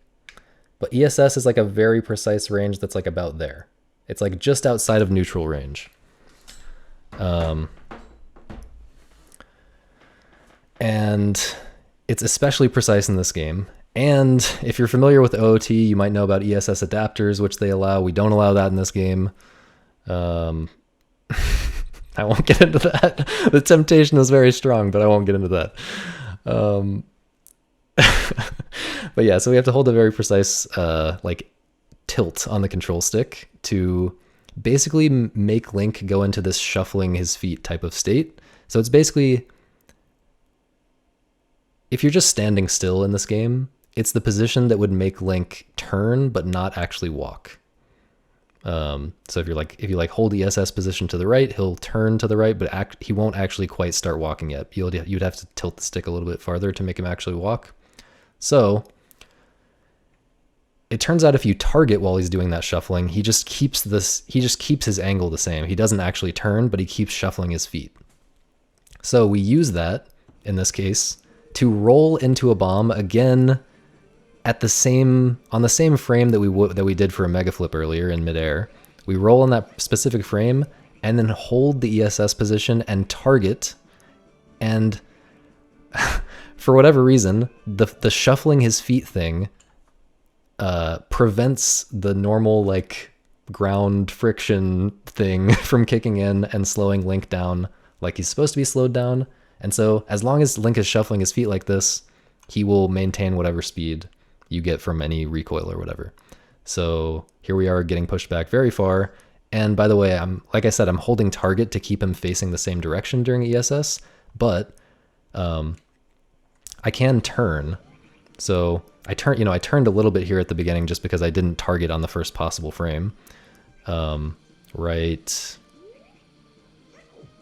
But ESS is like a very precise range that's like about there. It's like just outside of neutral range. And it's especially precise in this game. And if you're familiar with OOT, you might know about ESS adapters, which they allow. We don't allow that in this game. I won't get into that. The temptation is very strong, but I won't get into that. But yeah, so we have to hold a very precise like tilt on the control stick to basically make Link go into this shuffling his feet type of state. So it's basically, if you're just standing still in this game, it's the position that would make Link turn but not actually walk. So if you hold the ESS position to the right, he'll turn to the right, but he won't actually quite start walking yet. You'd have to tilt the stick a little bit farther to make him actually walk. So it turns out if you target while he's doing that shuffling, he just keeps his angle the same. He doesn't actually turn, but he keeps shuffling his feet. So we use that in this case to roll into a bomb again on the same frame that we did for a mega flip earlier in midair. We roll in that specific frame and then hold the ESS position and target, and for whatever reason, the shuffling his feet thing prevents the normal like ground friction thing from kicking in and slowing Link down like he's supposed to be slowed down. And so as long as Link is shuffling his feet like this, he will maintain whatever speed you get from any recoil or whatever. So here we are getting pushed back very far. And by the way, like I said, I'm holding target to keep him facing the same direction during ESS, but I can turn. So I turned a little bit here at the beginning just because I didn't target on the first possible frame. Right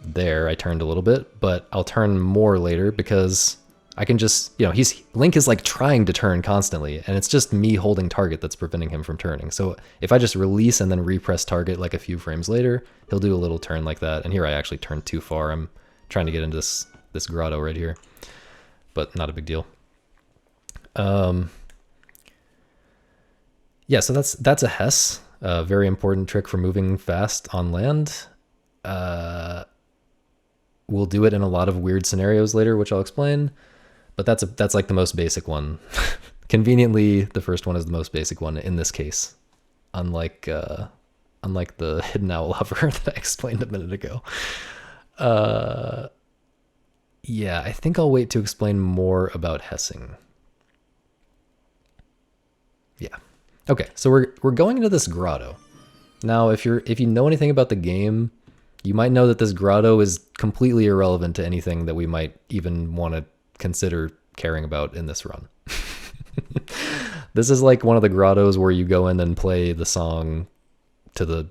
there, I turned a little bit, but I'll turn more later because I can just, Link is like trying to turn constantly, and it's just me holding target that's preventing him from turning. So if I just release and then repress target like a few frames later, he'll do a little turn like that. And here I actually turned too far. I'm trying to get into this grotto right here, but not a big deal. Yeah, so that's a HESS, a very important trick for moving fast on land. We'll do it in a lot of weird scenarios later, which I'll explain, but that's like the most basic one. Conveniently, the first one is the most basic one in this case, unlike the hidden owl hover that I explained a minute ago. Yeah, I think I'll wait to explain more about hessing. Yeah. Okay, so we're going into this grotto. Now, if you know anything about the game, you might know that this grotto is completely irrelevant to anything that we might even want to consider caring about in this run. This is like one of the grottos where you go in and play the song to the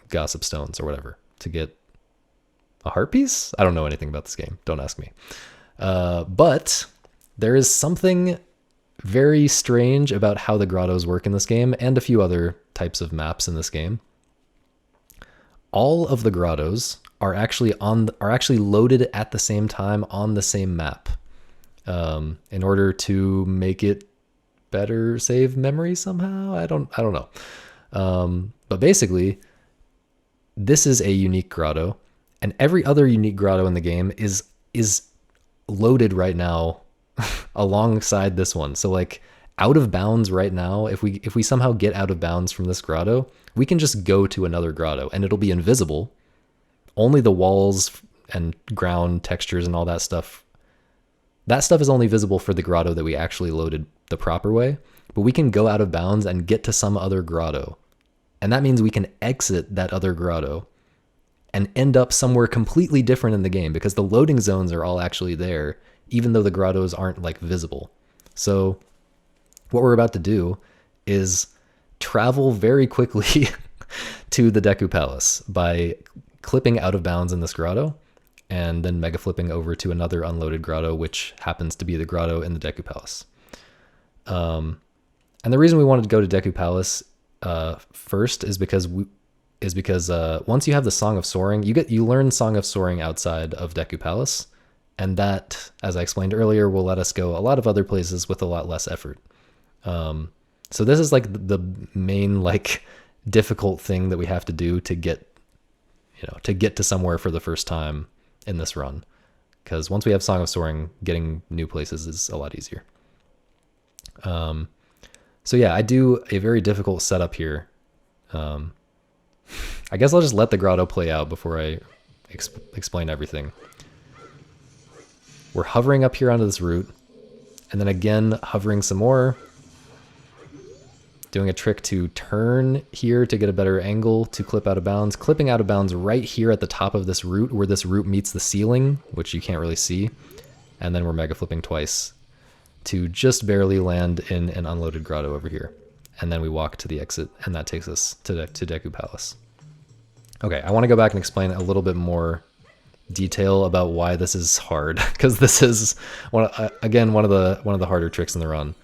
gossip stones or whatever to get a heart piece. I don't know anything about this game. Don't ask me. But there is something very strange about how the grottos work in this game and a few other types of maps in this game. All of the grottos are actually loaded at the same time on the same map, in order to make it better save memory somehow. I don't know. But basically, this is a unique grotto, and every other unique grotto in the game is loaded right now alongside this one. So like out of bounds right now, if we somehow get out of bounds from this grotto, we can just go to another grotto and it'll be invisible. Only the walls and ground textures and all that stuff is only visible for the grotto that we actually loaded the proper way. But we can go out of bounds and get to some other grotto. And that means we can exit that other grotto and end up somewhere completely different in the game, because the loading zones are all actually there, even though the grottos aren't like visible. So what we're about to do is travel very quickly to the Deku Palace by clipping out of bounds in this grotto and then mega flipping over to another unloaded grotto, which happens to be the grotto in the Deku Palace. And the reason we wanted to go to Deku Palace first is because once you have the Song of Soaring, you learn Song of Soaring outside of Deku Palace, and that, as I explained earlier, will let us go a lot of other places with a lot less effort. So this is like the main like difficult thing that we have to do to get to somewhere for the first time in this run, because once we have Song of Soaring, getting new places is a lot easier. So yeah, I do a very difficult setup here. I guess I'll just let the grotto play out before I explain everything. We're hovering up here onto this root, and then again hovering some more, doing a trick to turn here to get a better angle to clip out of bounds, clipping out of bounds right here at the top of this root where this root meets the ceiling, which you can't really see, and then we're mega flipping twice to just barely land in an unloaded grotto over here. And then we walk to the exit, and that takes us to Deku Palace. Okay, I want to go back and explain a little bit more detail about why this is hard, because this is one of the harder tricks in the run.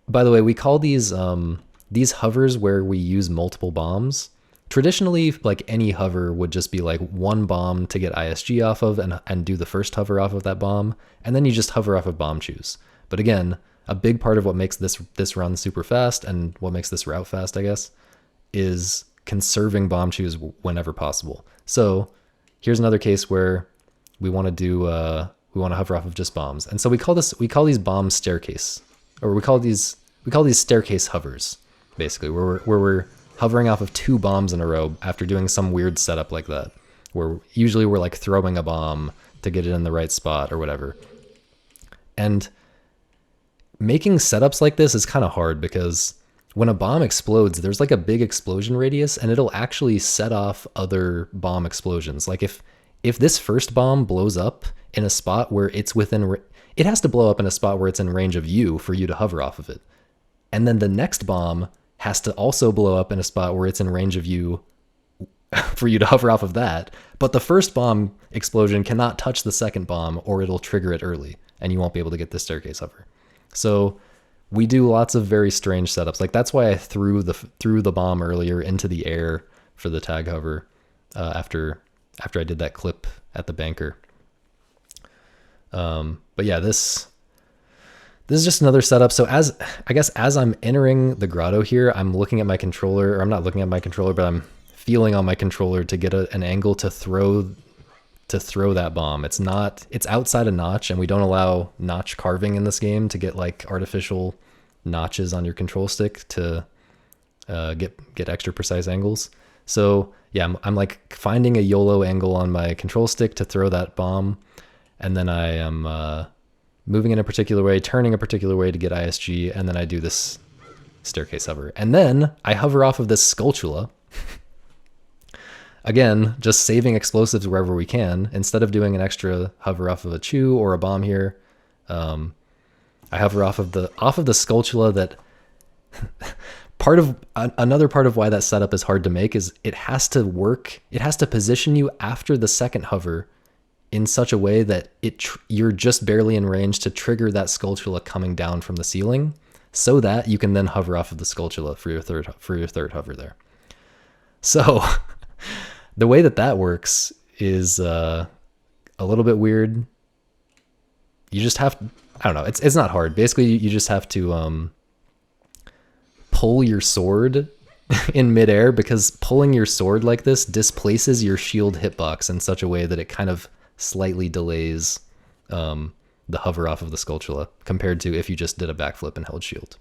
By the way, we call these hovers where we use multiple bombs. Traditionally, like any hover would just be like one bomb to get ISG off of and do the first hover off of that bomb, and then you just hover off of bomb choose. But again, a big part of what makes this run super fast and what makes this route fast, I guess, is conserving bomb choose whenever possible. So here's another case where we want to hover off of just bombs, and so we call these bombs staircase, or we call these staircase hovers, basically, where we're hovering off of two bombs in a row after doing some weird setup like that, where usually we're like throwing a bomb to get it in the right spot or whatever. And making setups like this is kind of hard, because when a bomb explodes, there's like a big explosion radius, and it'll actually set off other bomb explosions. Like if this first bomb blows up in a spot where it's it has to blow up in a spot where it's in range of you for you to hover off of it. And then the next bomb has to also blow up in a spot where it's in range of you for you to hover off of that. But the first bomb explosion cannot touch the second bomb, or it'll trigger it early, and you won't be able to get the staircase hover. So we do lots of very strange setups. Like that's why I threw the bomb earlier into the air for the tag hover after I did that clip at the banker. But yeah, this is just another setup. So I guess as I'm entering the grotto here, I'm looking at my controller, or I'm not looking at my controller, but I'm feeling on my controller to get an angle to throw that bomb. It's outside a notch, and we don't allow notch carving in this game to get like artificial notches on your control stick to get extra precise angles. So yeah, I'm like finding a YOLO angle on my control stick to throw that bomb, and then I am moving in a particular way, turning a particular way to get ISG, and then I do this staircase hover. And then I hover off of this sculptula. Again, just saving explosives wherever we can. Instead of doing an extra hover off of a chew or a bomb here, I hover off of the sculptula. That another part of why that setup is hard to make is it has to work. It has to position you after the second hover in such a way that you're just barely in range to trigger that sculptula coming down from the ceiling, so that you can then hover off of the sculptula for your third hover there. So the way that works is a little bit weird. You just have to, I don't know, it's not hard. Basically, you just have to pull your sword in midair, because pulling your sword like this displaces your shield hitbox in such a way that it kind of slightly delays the hover off of the sculptula compared to if you just did a backflip and held shield.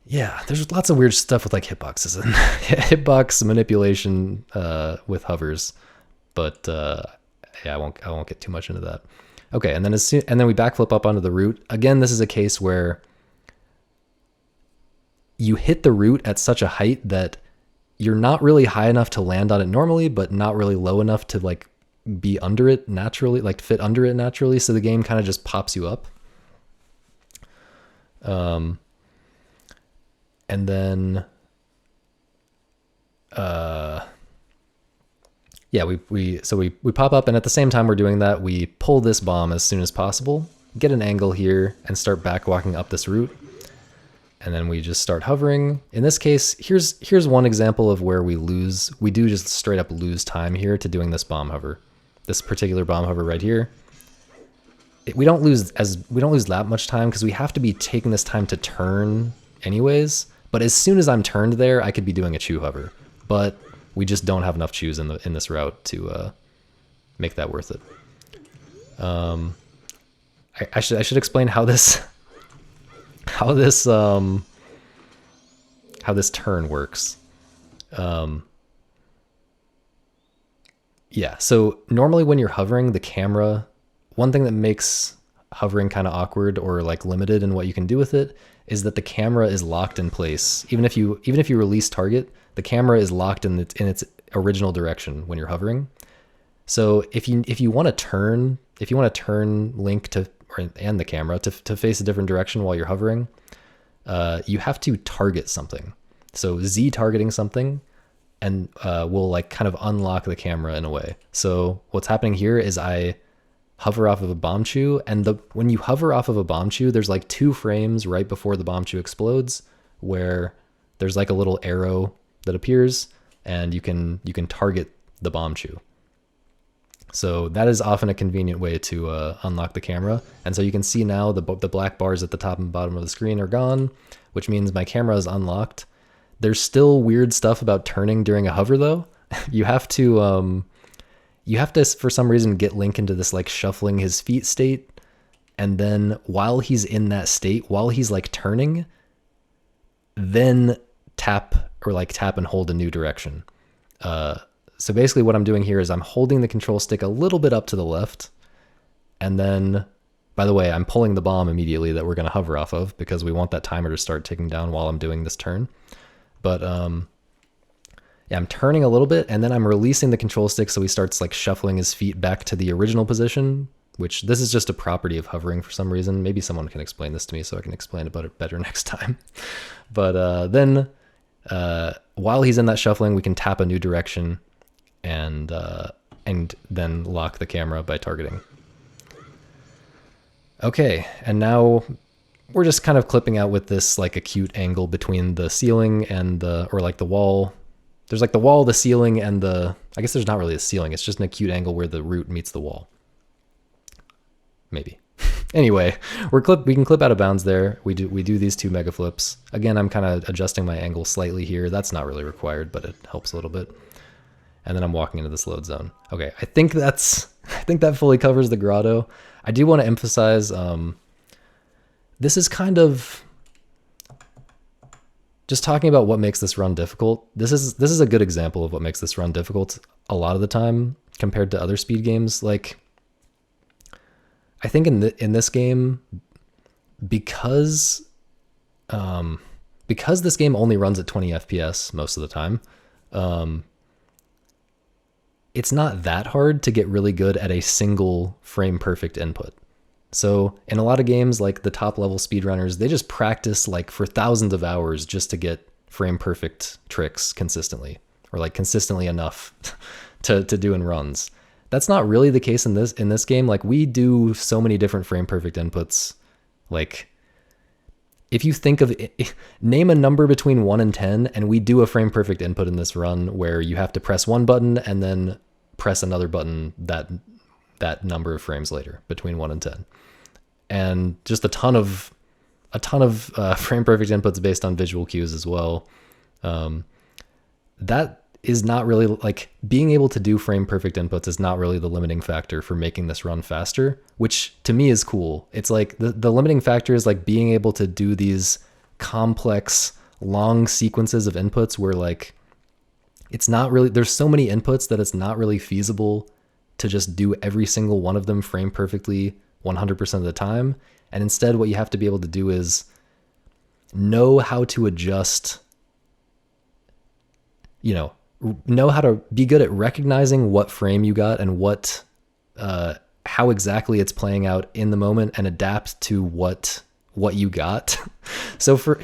Yeah, there's lots of weird stuff with like hitboxes and hitbox manipulation with hovers, but yeah, I won't get too much into that. Okay, and then then we backflip up onto the root. Again, this is a case where you hit the root at such a height that you're not really high enough to land on it normally, but not really low enough to like be under it naturally, like fit under it naturally. So the game kind of just pops you up. And then, yeah, we pop up, and at the same time we're doing that, we pull this bomb as soon as possible, get an angle here, and start back walking up this route. And then we just start hovering. In this case, here's one example of where we do just straight up lose time here to doing this bomb hover. This particular bomb hover right here. We don't lose that much time because we have to be taking this time to turn anyways. But as soon as I'm turned there, I could be doing a chew hover. But we just don't have enough chews in this route to make that worth it. I should explain how this turn works. Yeah, so normally when you're hovering, the camera, one thing that makes hovering kind of awkward or like limited in what you can do with it is that the camera is locked in place. Even if you release target, the camera is locked in its original direction when you're hovering. So if you want to turn Link and the camera to face a different direction while you're hovering, you have to target something. So Z targeting something and will like kind of unlock the camera in a way. So what's happening here is I hover off of a bomb chew, and when you hover off of a bomb chew, there's like 2 frames right before the bomb chew explodes where there's like a little arrow that appears, and you can target the bomb chew. So that is often a convenient way to unlock the camera. And so you can see now the black bars at the top and bottom of the screen are gone, which means my camera is unlocked. There's still weird stuff about turning during a hover though. You have to for some reason get Link into this like shuffling his feet state, and then while he's in that state, while he's like turning, then tap and hold a new direction. So basically what I'm doing here is I'm holding the control stick a little bit up to the left, and then, by the way, I'm pulling the bomb immediately that we're going to hover off of because we want that timer to start ticking down while I'm doing this turn. But yeah, I'm turning a little bit, and then I'm releasing the control stick so he starts like shuffling his feet back to the original position, which this is just a property of hovering for some reason. Maybe someone can explain this to me so I can explain about it better next time. But then while he's in that shuffling, we can tap a new direction and then lock the camera by targeting. Okay, and now we're just kind of clipping out with this like acute angle between the ceiling and the wall there's like the wall, the ceiling, and I guess there's not really a ceiling. It's just an acute angle where the root meets the wall. Maybe. Anyway, we can clip out of bounds there. We do these 2 mega flips. Again, I'm kind of adjusting my angle slightly here. That's not really required, but it helps a little bit. And then I'm walking into this load zone. Okay, I think that fully covers the grotto. I do want to emphasize, this is kind of just talking about what makes this run difficult. This is a good example of what makes this run difficult a lot of the time compared to other speed games. Like, I think in this game, because this game only runs at 20 FPS most of the time, it's not that hard to get really good at a single frame perfect input. So in a lot of games, like the top level speedrunners, they just practice like for thousands of hours just to get frame perfect tricks consistently, or like consistently enough to do in runs. That's not really the case in this game. Like, we do so many different frame perfect inputs. Like, if you think of it, name a number between 1 and 10, and we do a frame perfect input in this run where you have to press one button and then press another button that number of frames later between 1 and 10. And just a ton of frame perfect inputs based on visual cues as well. That is not really, like, being able to do frame perfect inputs is not really the limiting factor for making this run faster, which to me is cool. It's like the limiting factor is like being able to do these complex long sequences of inputs where, like, it's not really, there's so many inputs that it's not really feasible to just do every single one of them frame perfectly 100% of the time. And instead, what you have to be able to do is know how to adjust, know how to be good at recognizing what frame you got and how exactly it's playing out in the moment, and adapt to what you got. So for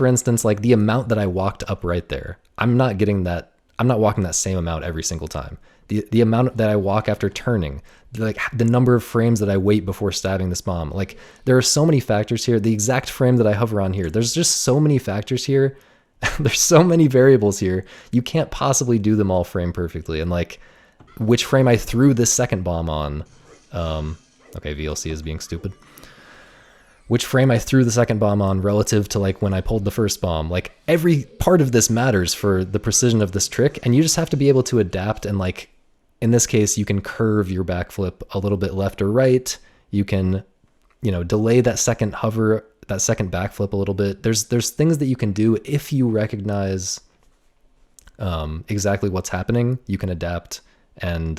instance, like the amount that I walked up right there, I'm not walking that same amount every single time. The amount that I walk after turning, like the number of frames that I wait before stabbing this bomb. Like, there are so many factors here. The exact frame that I hover on here. There's just so many factors here. There's so many variables here. You can't possibly do them all frame perfectly. And like, which frame I threw this second bomb on. Okay, VLC is being stupid. Which frame I threw the second bomb on relative to like when I pulled the first bomb. Like, every part of this matters for the precision of this trick. And you just have to be able to adapt. And like, in this case, you can curve your backflip a little bit left or right. You can, delay that second hover, that second backflip a little bit. There's things that you can do if you recognize exactly what's happening. You can adapt and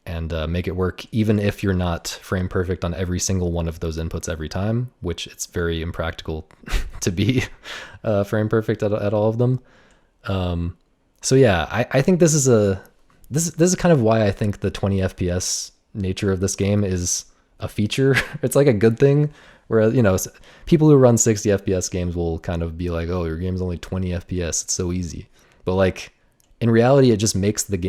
make it work, even if you're not frame perfect on every single one of those inputs every time, which it's very impractical to be frame perfect at all of them. So yeah, I think this is kind of why I think the 20 FPS nature of this game is a feature. It's like a good thing, where people who run 60 FPS games will kind of be like, oh, your game's only 20 FPS, it's so easy. But like, in reality, it just makes it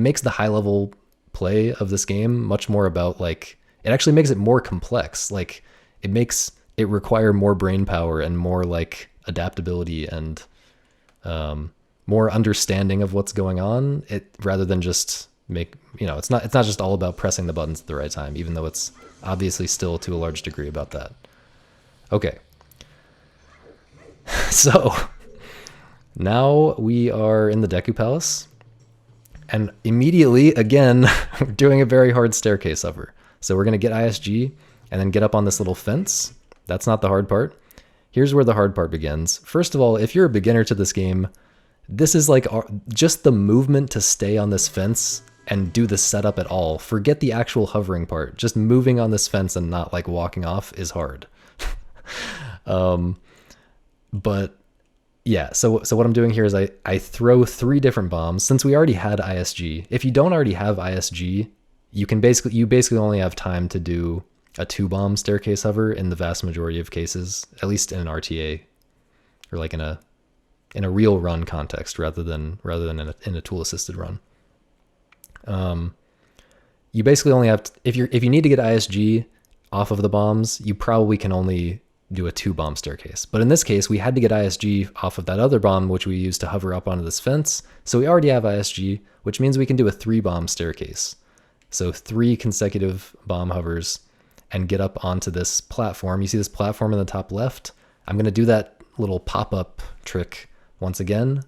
makes the high level play of this game much more about, like, it actually makes it more complex. Like, it makes it require more brain power and more like adaptability and more understanding of what's going on, rather than just it's not just all about pressing the buttons at the right time, even though it's obviously still to a large degree about that. Okay. So now we are in the Deku Palace, and immediately, again, we're doing a very hard staircase hover. So we're going to get ISG and then get up on this little fence. That's not the hard part. Here's where the hard part begins. First of all, if you're a beginner to this game, this is like just the movement to stay on this fence and do the setup at all. Forget the actual hovering part. Just moving on this fence and not like walking off is hard. But yeah, so what I'm doing here is I throw 3 different bombs. Since we already had ISG, if you don't already have ISG, you basically only have time to do a 2-bomb staircase hover in the vast majority of cases, at least in an RTA, or like in a real run context rather than in a tool assisted run. You basically only have if you need to get ISG off of the bombs, you probably can only do a 2-bomb staircase. But in this case, we had to get ISG off of that other bomb, which we used to hover up onto this fence. So we already have ISG, which means we can do a 3-bomb staircase. So 3 consecutive bomb hovers and get up onto this platform. You see this platform in the top left? I'm going to do that little pop-up trick once again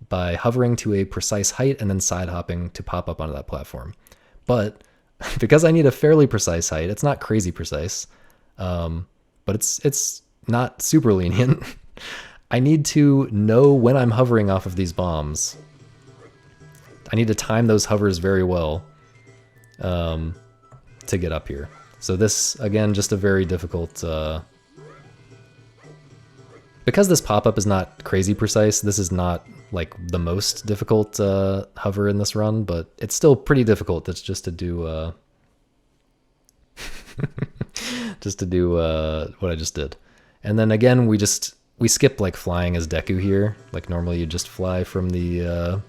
by hovering to a precise height and then side hopping to pop up onto that platform. But because I need a fairly precise height, it's not crazy precise, but it's not super lenient. I need to know when I'm hovering off of these bombs. I need to time those hovers very well to get up here. So this, again, just a very difficult... because this pop-up is not crazy precise, this is not like the most difficult hover in this run, but it's still pretty difficult. That's just to do what I just did. And then again, we skip like flying as Deku here. Like normally you just fly from the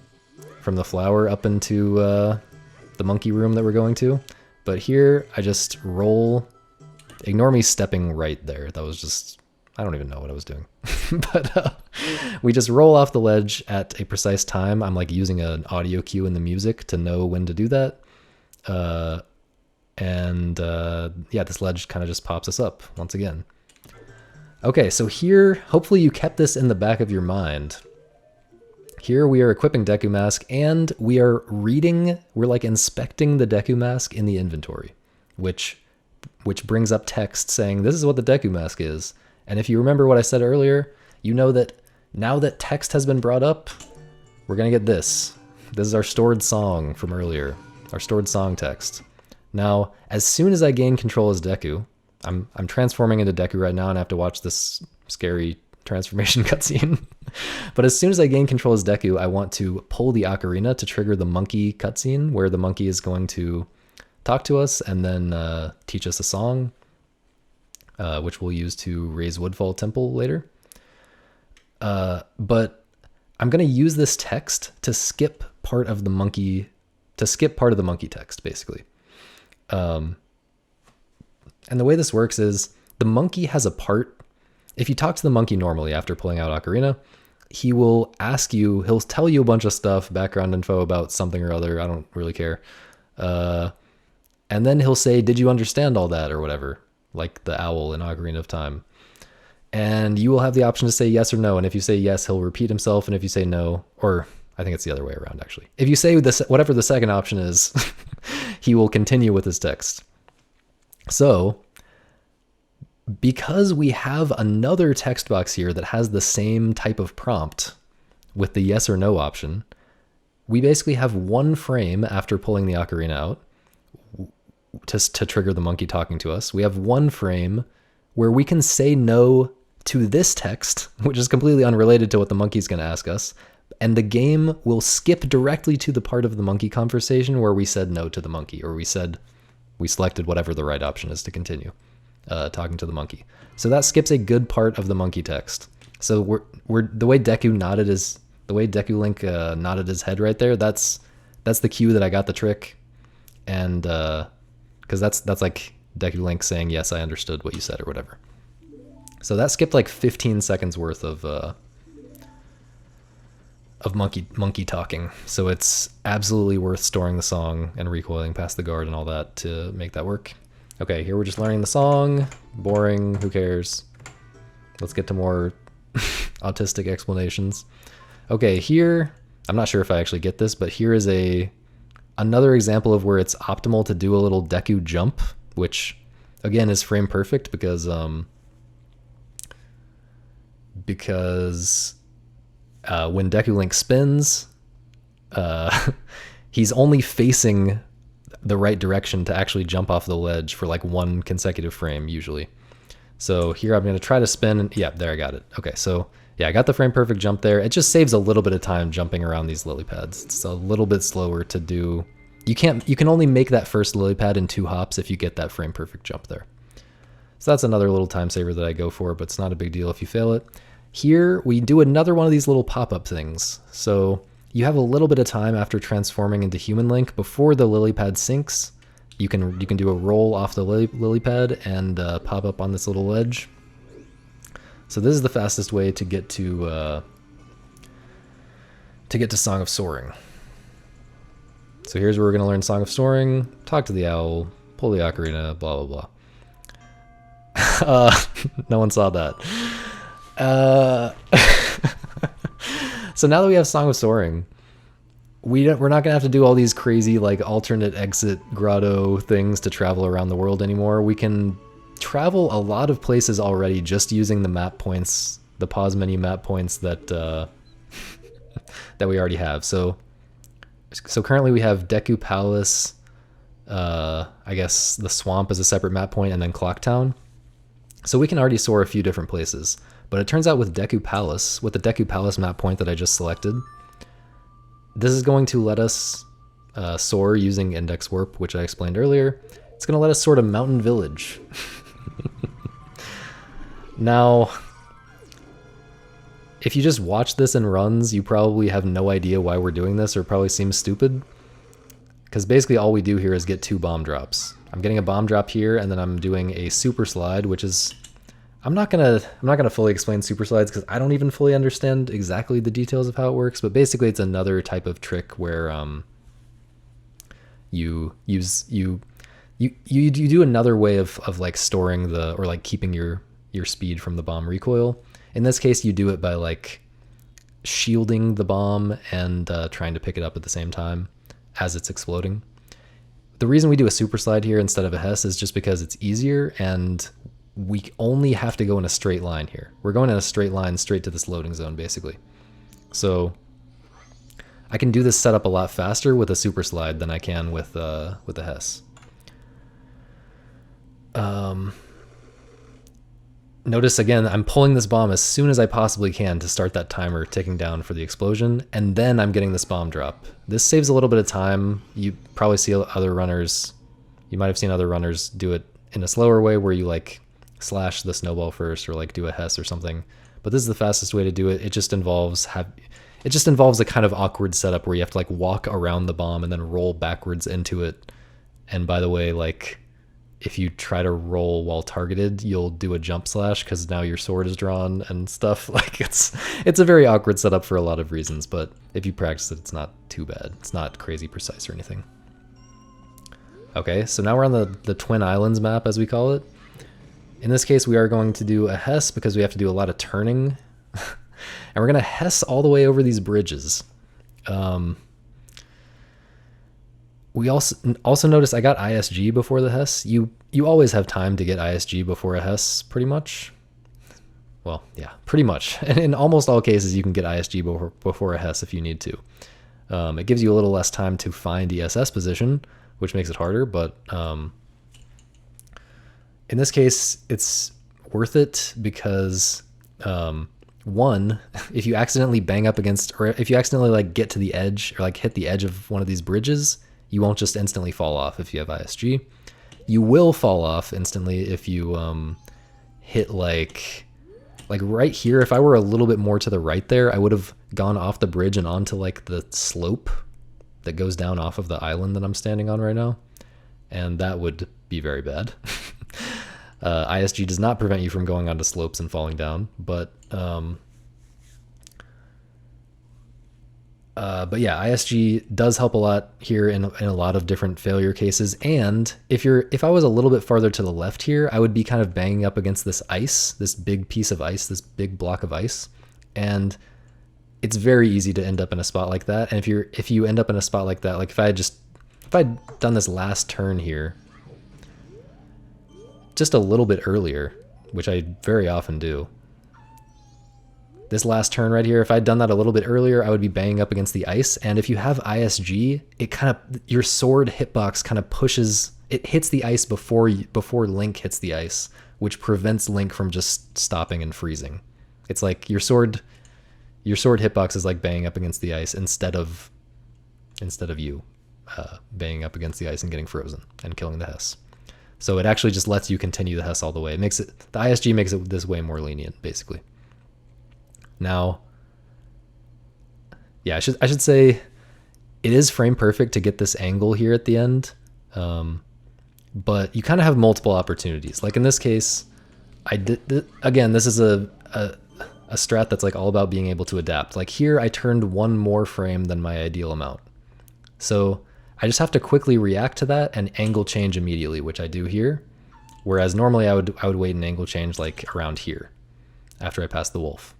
flower up into the monkey room that we're going to. But here I just roll. Ignore me stepping right there. That was just, I don't even know what I was doing. But we just roll off the ledge at a precise time. I'm like using an audio cue in the music to know when to do that. Yeah, this ledge kind of just pops us up once again. Okay, so here, hopefully you kept this in the back of your mind. Here we are equipping Deku Mask, and we are we're like inspecting the Deku Mask in the inventory, which brings up text saying this is what the Deku Mask is. And if you remember what I said earlier, you know that now that text has been brought up, we're gonna get this. This is our stored song from earlier, our stored song text. Now, as soon as I gain control as Deku, I'm transforming into Deku right now and I have to watch this scary transformation cutscene. But as soon as I gain control as Deku, I want to pull the ocarina to trigger the monkey cutscene where the monkey is going to talk to us and then teach us a song, which we'll use to raise Woodfall Temple later. But I'm going to use this text to skip part of the monkey text, basically. And the way this works is the monkey has a part. If you talk to the monkey normally after pulling out Ocarina, he will ask you, he'll tell you a bunch of stuff, background info about something or other. I don't really care. And then he'll say, did you understand all that or whatever? Like the owl in Ocarina of Time. And you will have the option to say yes or no. And if you say yes, he'll repeat himself. And if you say no, or I think it's the other way around, actually. If you say this, whatever the second option is, he will continue with his text. So, because we have another text box here that has the same type of prompt with the yes or no option, we basically have one frame after pulling the ocarina out to trigger the monkey talking to us. We have one frame where we can say no to this text, which is completely unrelated to what the monkey's going to ask us. And the game will skip directly to the part of the monkey conversation where we said no to the monkey, or we selected whatever the right option is to continue talking to the monkey. So that skips a good part of the monkey text. So the way Deku Link nodded his head right there, that's the cue that I got the trick. And because that's like Deku Link saying, yes, I understood what you said or whatever. So that skipped like 15 seconds worth of monkey talking. So it's absolutely worth storing the song and recoiling past the guard and all that to make that work. Okay, here we're just learning the song. Boring, who cares? Let's get to more autistic explanations. Okay, here, I'm not sure if I actually get this, but here is another example of where it's optimal to do a little Deku jump, which again is frame perfect because when Deku Link spins, he's only facing the right direction to actually jump off the ledge for like one consecutive frame usually. So here I'm going to try to spin, and yeah, there I got it. Okay, so yeah, I got the frame perfect jump there. It just saves a little bit of time jumping around these lily pads. It's a little bit slower to do. You can only make that first lily pad in 2 hops if you get that frame perfect jump there. So that's another little time saver that I go for, but it's not a big deal if you fail it. Here we do another one of these little pop-up things. So you have a little bit of time after transforming into Human Link before the lily pad sinks. You can do a roll off the lily pad and pop up on this little ledge. So this is the fastest way to get to Song of Soaring. So here's where we're gonna learn Song of Soaring, talk to the owl, pull the ocarina, blah blah blah. No one saw that. So now that we have Song of Soaring, we're not gonna have to do all these crazy like alternate exit grotto things to travel around the world anymore. We can travel a lot of places already just using the map points, the pause menu map points that that we already have. So currently we have Deku Palace, I guess the swamp is a separate map point, and then Clock Town. So we can already soar a few different places. But it turns out with Deku Palace, with the Deku Palace map point that I just selected, this is going to let us soar using index warp, which I explained earlier. It's going to let us soar to Mountain Village. Now, if you just watch this in runs, you probably have no idea why we're doing this, or it probably seems stupid. Because basically all we do here is get 2 bomb drops. I'm getting a bomb drop here, and then I'm doing a super slide, which is... I'm not gonna fully explain super slides because I don't even fully understand exactly the details of how it works, but basically it's another type of trick where you do another way of like storing or like keeping your speed from the bomb recoil. In this case, you do it by like shielding the bomb and trying to pick it up at the same time as it's exploding. The reason we do a super slide here instead of a HESS is just because it's easier, and we only have to go in a straight line here. We're going in a straight line straight to this loading zone, basically. So I can do this setup a lot faster with a super slide than I can with a HESS. Notice again, I'm pulling this bomb as soon as I possibly can to start that timer ticking down for the explosion, and then I'm getting this bomb drop. This saves a little bit of time. You probably see other runners, you might have seen other runners do it in a slower way where you like slash the snowball first or like do a HESS or something. But this is the fastest way to do it. It just involves a kind of awkward setup where you have to like walk around the bomb and then roll backwards into it. And by the way, like if you try to roll while targeted, you'll do a jump slash because now your sword is drawn and stuff. Like it's a very awkward setup for a lot of reasons, but if you practice it, it's not too bad. It's not crazy precise or anything. Okay, so now we're on the Twin Islands map, as we call it. In this case, we are going to do a HESS because we have to do a lot of turning. And we're going to HESS all the way over these bridges. We also notice I got ISG before the HESS. You always have time to get ISG before a HESS, pretty much. Well, yeah, pretty much. And in almost all cases, you can get ISG before a HESS if you need to. It gives you a little less time to find ESS position, which makes it harder, but in this case, it's worth it because, one, if you accidentally bang up against, or if you accidentally like get to the edge or like hit the edge of one of these bridges, you won't just instantly fall off if you have ISG. You will fall off instantly if you hit like right here. If I were a little bit more to the right there, I would have gone off the bridge and onto like the slope that goes down off of the island that I'm standing on right now. And that would be very bad. ISG does not prevent you from going onto slopes and falling down, but yeah, ISG does help a lot here in a lot of different failure cases. And if I was a little bit farther to the left here, I would be kind of banging up against this ice, this big piece of ice, this big block of ice. And it's very easy to end up in a spot like that. And if you end up in a spot like that, like if I'd done this last turn here just a little bit earlier, which I very often do, this last turn right here, if I'd done that a little bit earlier, I would be banging up against the ice. And if you have ISG, it kind of, your sword hitbox kind of pushes, it hits the ice before Link hits the ice, which prevents Link from just stopping and freezing. It's like your sword hitbox is like banging up against the ice instead of you banging up against the ice and getting frozen and killing the HESS. So it actually just lets you continue the HESS all the way. The ISG makes it this way more lenient, basically. Now, yeah, I should say it is frame perfect to get this angle here at the end, but you kind of have multiple opportunities. Like in this case, again, this is a a strat that's like all about being able to adapt. Like here, I turned one more frame than my ideal amount. So I just have to quickly react to that and angle change immediately, which I do here. Whereas normally I would wait and angle change like around here after I pass the wolf.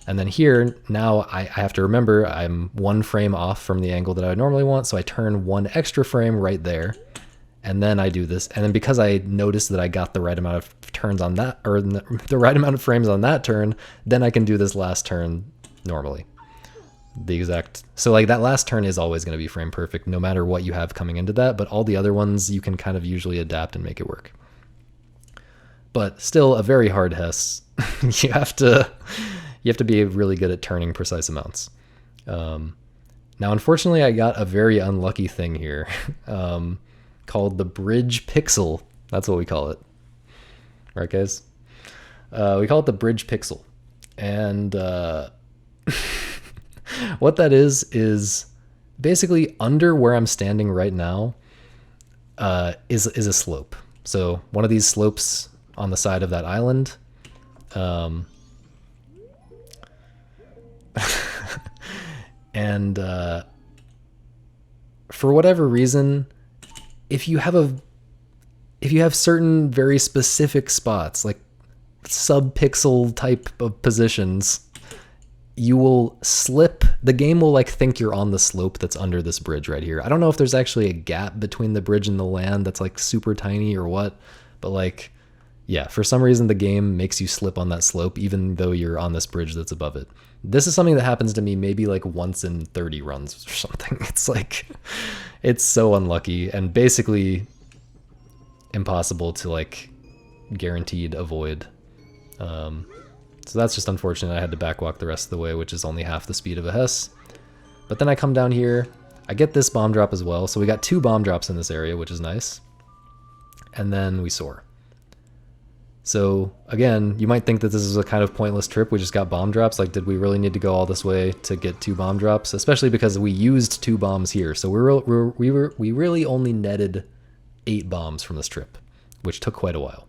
And then here, now I have to remember I'm one frame off from the angle that I would normally want. So I turn one extra frame right there. And then I do this. And then because I noticed that I got the right amount of turns on that, or the right amount of frames on that turn, then I can do this last turn normally. So like that last turn is always going to be frame perfect no matter what you have coming into that. But all the other ones you can kind of usually adapt and make it work. But still a very hard HESS. you have to be really good at turning precise amounts. Now, unfortunately, I got a very unlucky thing here. Called the bridge pixel. That's what we call it. Right, guys? We call it the bridge pixel. And what that is basically under where I'm standing right now is a slope. So one of these slopes on the side of that island. And for whatever reason, if you have certain very specific spots, like sub-pixel type of positions, you will slip. The game will like think you're on the slope that's under this bridge right here. I don't know if there's actually a gap between the bridge and the land that's like super tiny or what, but like, yeah, for some reason the game makes you slip on that slope even though you're on this bridge that's above it. This is something that happens to me maybe like once in 30 runs or something. It's like, it's so unlucky and basically impossible to like guaranteed avoid. So that's just unfortunate. I had to backwalk the rest of the way, which is only half the speed of a HESS. But then I come down here, I get this bomb drop as well. So we got 2 bomb drops in this area, which is nice. And then we soar. So again, you might think that this is a kind of pointless trip. We just got bomb drops. Like, did we really need to go all this way to get 2 bomb drops? Especially because we used 2 bombs here. So we really only netted 8 bombs from this trip, which took quite a while.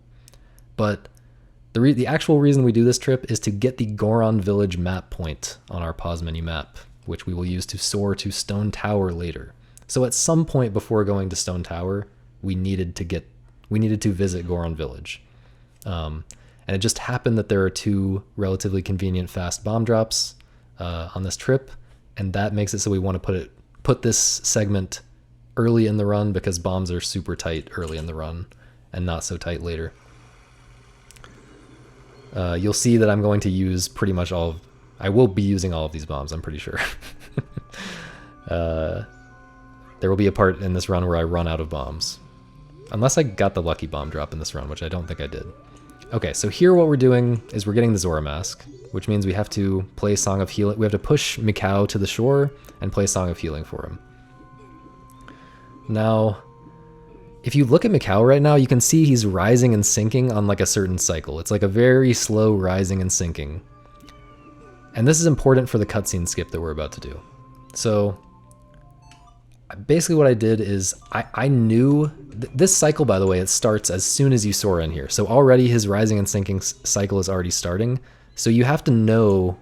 But the actual reason we do this trip is to get the Goron Village map point on our pause menu map, which we will use to soar to Stone Tower later. So at some point before going to Stone Tower, we needed to visit Goron Village. And it just happened that there are 2 relatively convenient fast bomb drops on this trip, and that makes it so we want to put this segment early in the run because bombs are super tight early in the run and not so tight later. You'll see that I'm going to use pretty much I will be using all of these bombs, I'm pretty sure. There will be a part in this run where I run out of bombs. Unless I got the lucky bomb drop in this run, which I don't think I did. Okay, so here what we're doing is we're getting the Zora mask, which means we have to play Song of Healing. We have to push Mikau to the shore and play Song of Healing for him. Now, if you look at Mikau right now, you can see he's rising and sinking on like a certain cycle. It's like a very slow rising and sinking. And this is important for the cutscene skip that we're about to do. So basically what I did is I knew this cycle, by the way, it starts as soon as you soar in here. So already his rising and sinking cycle is already starting. So you have to know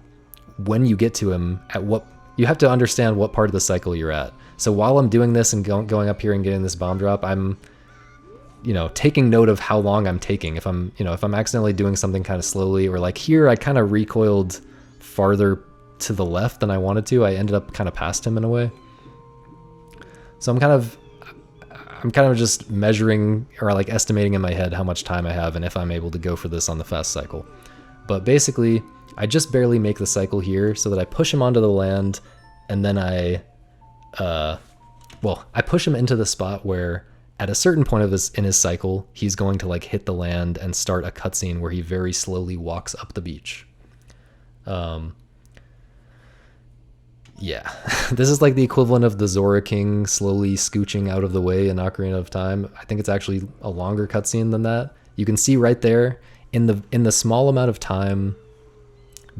when you get to him you have to understand what part of the cycle you're at. So while I'm doing this and going up here and getting this bomb drop, I'm, taking note of how long I'm taking. If I'm accidentally doing something kind of slowly, or like here, I kind of recoiled farther to the left than I wanted to. I ended up kind of past him in a way. So I'm kind of just measuring or like estimating in my head how much time I have and if I'm able to go for this on the fast cycle. But basically, I just barely make the cycle here so that I push him onto the land, and then I push him into the spot where at a certain point in his cycle, he's going to like hit the land and start a cutscene where he very slowly walks up the beach. Yeah, this is like the equivalent of the Zora King slowly scooching out of the way in Ocarina of Time. I think it's actually a longer cutscene than that. You can see right there in the small amount of time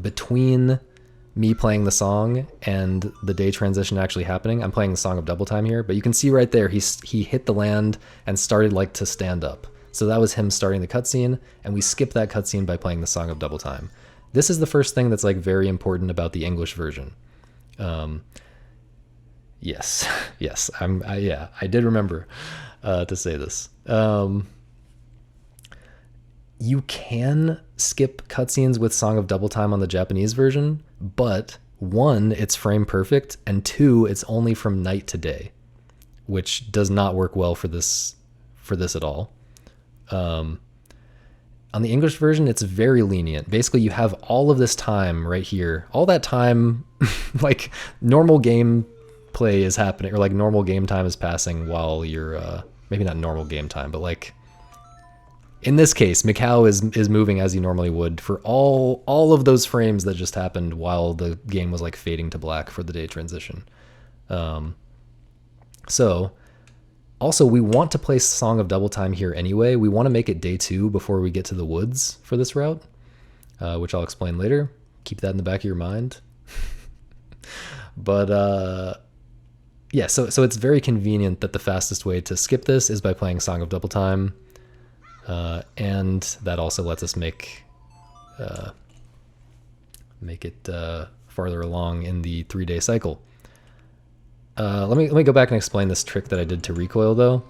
between me playing the song and the day transition actually happening. I'm playing the Song of Double Time here, but you can see right there he hit the land and started like to stand up. So that was him starting the cutscene, and we skipped that cutscene by playing the Song of Double Time. This is the first thing that's like very important about the English version. Yes, yes, yeah, I did remember to say this. You can skip cutscenes with Song of Double Time on the Japanese version, but one, it's frame perfect, and two, it's only from night to day, which does not work well for this at all. On the English version, it's very lenient. Basically, you have all of this time right here. All that time, like normal game play is happening, or like normal game time is passing while you're, maybe not normal game time, but like, in this case, mikau is moving as he normally would for all of those frames that just happened while the game was like fading to black for the day transition. So, also, we want to play Song of Double Time here anyway. We want to make it day 2 before we get to the woods for this route, which I'll explain later. Keep that in the back of your mind. But yeah, so it's very convenient that the fastest way to skip this is by playing Song of Double Time. And that also lets us make it farther along in the 3-day cycle. Let me go back and explain this trick that I did to recoil though.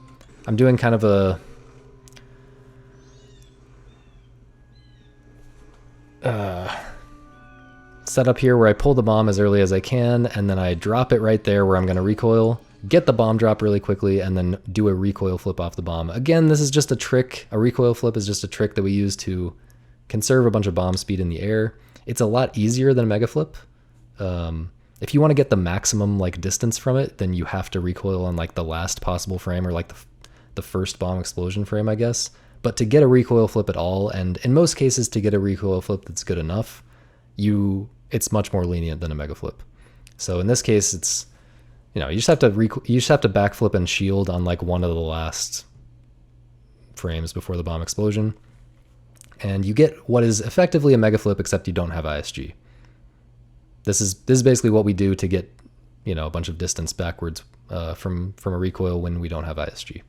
I'm doing kind of a setup here where I pull the bomb as early as I can, and then I drop it right there where I'm going to recoil, get the bomb drop really quickly, and then do a recoil flip off the bomb. Again, this is just a trick. A recoil flip is just a trick that we use to conserve a bunch of bomb speed in the air. It's a lot easier than a mega flip. If you want to get the maximum like distance from it, then you have to recoil on like the last possible frame, or like the first bomb explosion frame, I guess. But to get a recoil flip at all, and in most cases to get a recoil flip that's good enough, it's much more lenient than a mega flip. So in this case, it's, you just have to backflip and shield on like one of the last frames before the bomb explosion, and you get what is effectively a mega flip, except you don't have ISG. This is basically what we do to get a bunch of distance backwards from a recoil when we don't have ISG.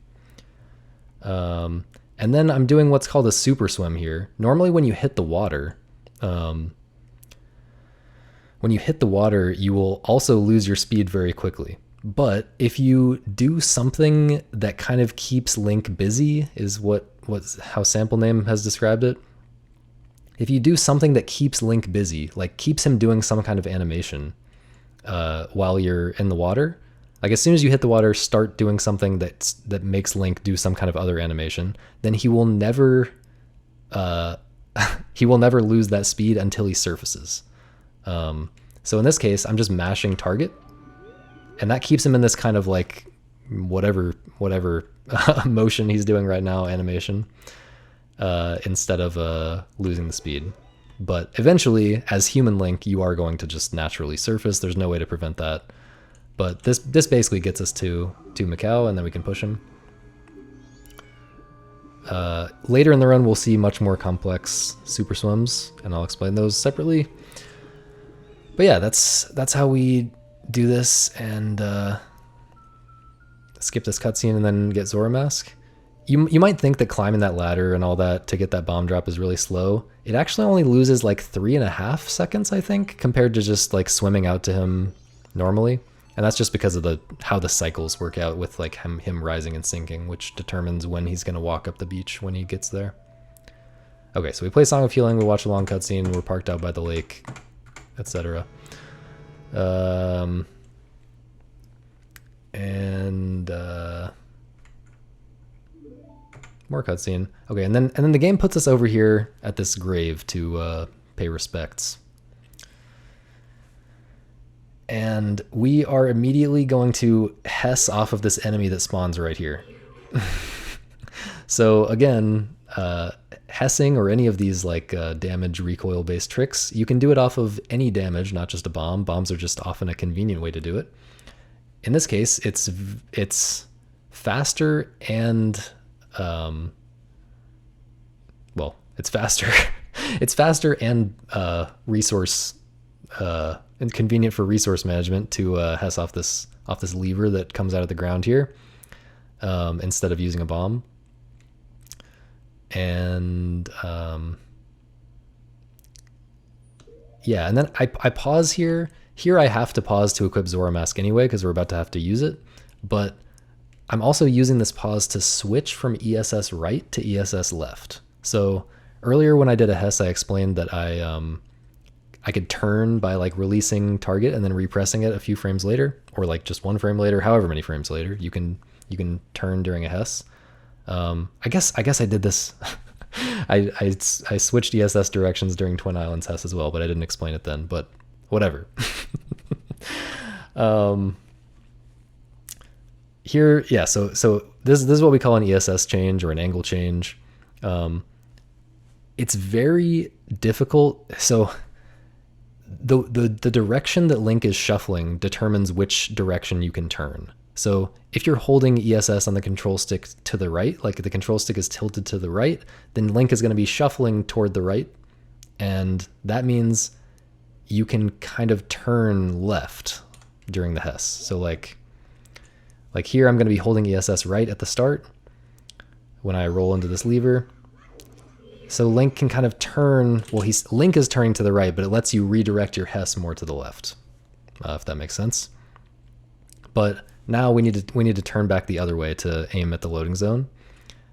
And then I'm doing what's called a super swim here. Normally, when you hit the water, you will also lose your speed very quickly. But if you do something that kind of keeps Link busy, is how Sample Name has described it. If you do something that keeps Link busy, like keeps him doing some kind of animation while you're in the water, like as soon as you hit the water, start doing something that makes Link do some kind of other animation, then he will never lose that speed until he surfaces. So in this case, I'm just mashing target, and that keeps him in this kind of like whatever motion he's doing right now, animation, instead of losing the speed. But eventually, as human Link, you are going to just naturally surface. There's no way to prevent that. But this basically gets us to mikau, and then we can push him. Later in the run, we'll see much more complex super swims, and I'll explain those separately. But yeah, that's how we do this, and skip this cutscene and then get Zora Mask. You might think that climbing that ladder and all that to get that bomb drop is really slow. It actually only loses like 3.5 seconds, I think, compared to just like swimming out to him normally. And that's just because of how the cycles work out with like him rising and sinking, which determines when he's going to walk up the beach when he gets there. Okay, so we play Song of Healing, we watch a long cutscene, we're parked out by the lake, etc. More cutscene. Okay, and then the game puts us over here at this grave to pay respects. And we are immediately going to HESS off of this enemy that spawns right here. So again, HESSing or any of these like damage recoil based tricks, you can do it off of any damage, not just a bomb. Bombs are just often a convenient way to do it. In this case, it's faster and well, it's faster. It's faster and resource and convenient for resource management to HESS off this lever that comes out of the ground here, instead of using a bomb. And Yeah, and then I pause here. Here I have to pause to equip Zora Mask anyway, because we're about to have to use it. But I'm also using this pause to switch from ESS right to ESS left. So earlier when I did a HESS, I explained that I could turn by like releasing target and then repressing it a few frames later, or like just 1 frame later, however many frames later you can turn during a HESS. I guess I did this. I switched ESS directions during Twin Islands HESS as well, but I didn't explain it then. But whatever. Here, yeah. So this is what we call an ESS change or an angle change. It's very difficult. So the direction that Link is shuffling determines which direction you can turn. So if you're holding ESS on the control stick to the right, like the control stick is tilted to the right, then Link is going to be shuffling toward the right. And that means you can kind of turn left during the HESS. So like here, I'm going to be holding ESS right at the start when I roll into this lever. So Link can kind of turn, well, Link is turning to the right, but it lets you redirect your HESS more to the left, if that makes sense. But now we need to turn back the other way to aim at the loading zone.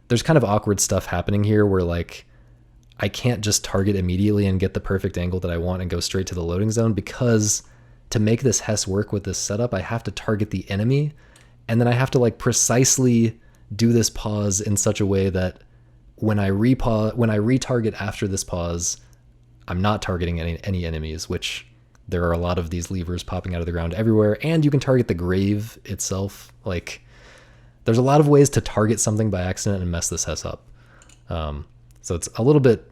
There's kind of awkward stuff happening here where like I can't just target immediately and get the perfect angle that I want and go straight to the loading zone, because to make this HESS work with this setup, I have to target the enemy, and then I have to like precisely do this pause in such a way that when I retarget after this pause, I'm not targeting any enemies, which there are a lot of these levers popping out of the ground everywhere, and you can target the grave itself. Like, there's a lot of ways to target something by accident and mess this HESS up. So it's a little bit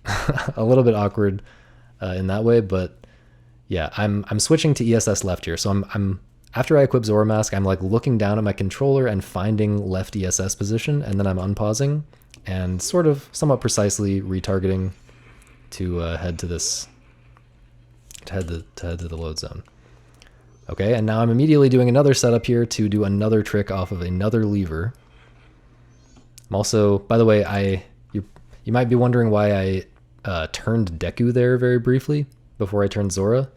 awkward in that way, but yeah, I'm switching to ESS left here. So I'm after I equip Zora Mask, I'm like looking down at my controller and finding left ESS position, and then I'm unpausing and sort of somewhat precisely retargeting to head to this, to head to the load zone. Okay, and now I'm immediately doing another setup here to do another trick off of another lever. I'm also, by the way, you might be wondering why I turned Deku there very briefly before I turned Zora.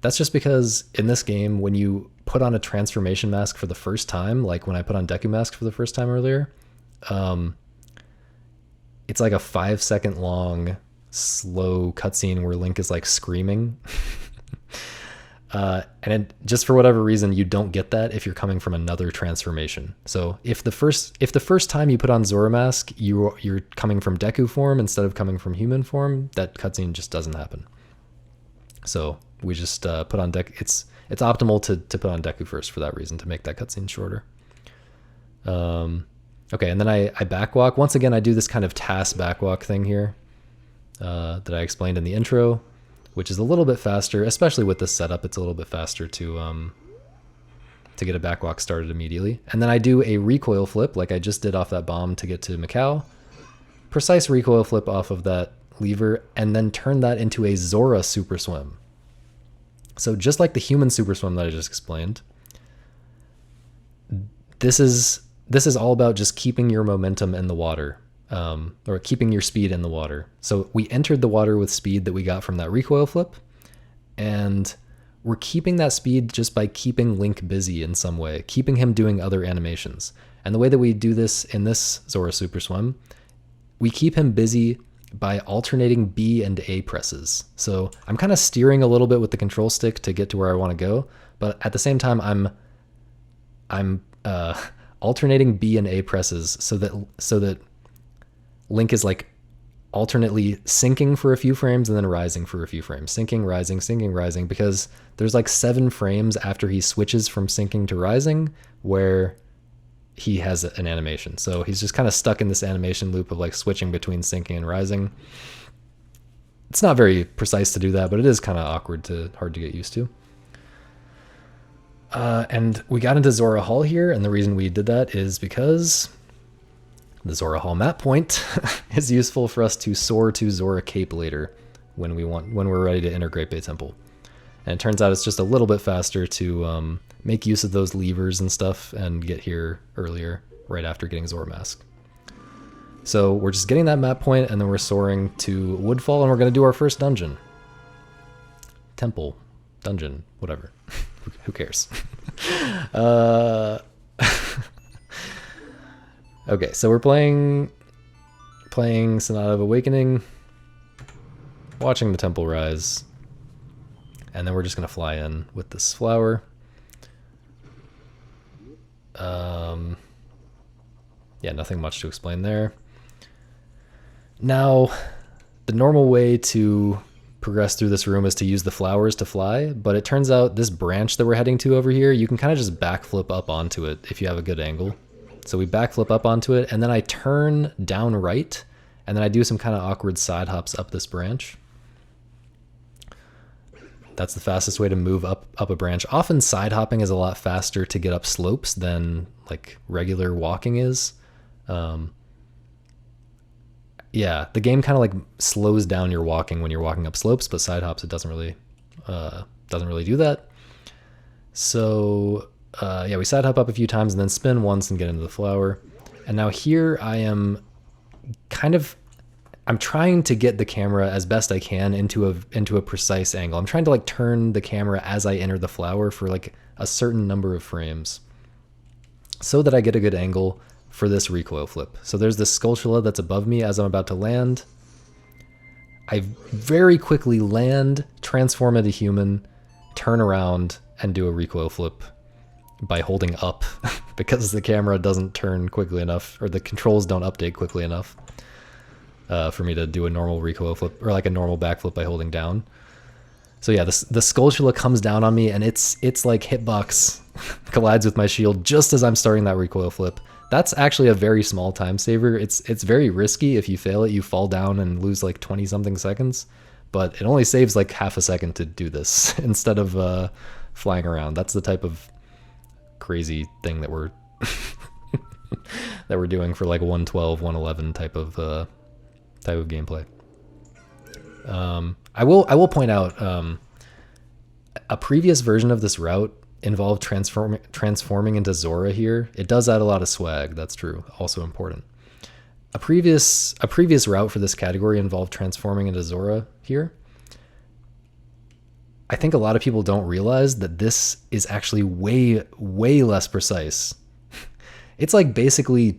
That's just because in this game, when you put on a transformation mask for the first time, like when I put on Deku Mask for the first time earlier, it's like a 5-second long slow cutscene where Link is like screaming. And just for whatever reason, you don't get that if you're coming from another transformation. So if the first time you put on Zora Mask, you're coming from Deku form instead of coming from human form, that cutscene just doesn't happen. So we just put on Deku. It's optimal to put on Deku first for that reason, to make that cutscene shorter. Okay, and then I backwalk. Once again, I do this kind of TAS backwalk thing here that I explained in the intro, which is a little bit faster, especially with this setup. It's a little bit faster to get a backwalk started immediately. And then I do a recoil flip like I just did off that bomb to get to Mikau. Precise recoil flip off of that lever, and then turn that into a Zora superswim. So just like the human superswim that I just explained, this is all about just keeping your momentum in the water. Or keeping your speed in the water. So we entered the water with speed that we got from that recoil flip, and we're keeping that speed just by keeping Link busy in some way, keeping him doing other animations. And the way that we do this in this Zora Super Swim, we keep him busy by alternating B and A presses. So I'm kind of steering a little bit with the control stick to get to where I want to go, but at the same time I'm alternating B and A presses so that Link is like alternately sinking for a few frames and then rising for a few frames. Sinking, rising, because there's like 7 frames after he switches from sinking to rising where he has an animation. So he's just kind of stuck in this animation loop of like switching between sinking and rising. It's not very precise to do that, but it is kind of hard to get used to. And we got into Zora Hall here, and the reason we did that is because the Zora Hall map point is useful for us to soar to Zora Cape later when we're ready to enter Great Bay Temple. And it turns out it's just a little bit faster to make use of those levers and stuff and get here earlier, right after getting Zora Mask. So we're just getting that map point, and then we're soaring to Woodfall, and we're going to do our first dungeon. temple, dungeon, whatever. Who cares? Okay, so we're playing Sonata of Awakening, watching the temple rise, and then we're just gonna fly in with this flower. Yeah, nothing much to explain there. Now, the normal way to progress through this room is to use the flowers to fly, but it turns out this branch that we're heading to over here, you can kind of just backflip up onto it if you have a good angle. So we backflip up onto it, and then I turn down right, and then I do some kind of awkward side hops up this branch. That's the fastest way to move up a branch. Often side hopping is a lot faster to get up slopes than like regular walking is. Yeah, the game kind of like slows down your walking when you're walking up slopes, but side hops it doesn't really do that. So yeah, we side hop up a few times and then spin once and get into the flower. And now here I am I'm trying to get the camera as best I can into a precise angle. I'm trying to like turn the camera as I enter the flower for like a certain number of frames so that I get a good angle for this recoil flip. So there's this Skulltula that's above me as I'm about to land. I very quickly land, transform into human, turn around, and do a recoil flip by holding up because the camera doesn't turn quickly enough, or the controls don't update quickly enough for me to do a normal recoil flip, or like a normal backflip by holding down. So yeah, the Skulltula comes down on me, and it's like hitbox collides with my shield just as I'm starting that recoil flip. That's actually a very small time saver. It's very risky. If you fail it, you fall down and lose like 20 something seconds, but it only saves like half a second to do this instead of flying around. That's the type of crazy thing that we're that we're doing for like 112, 111 type of gameplay. I will point out a previous version of this route involved transforming into Zora here. It does add a lot of swag, that's true, also important. A previous route for this category involved transforming into Zora here. I think a lot of people don't realize that this is actually way less precise. It's like basically,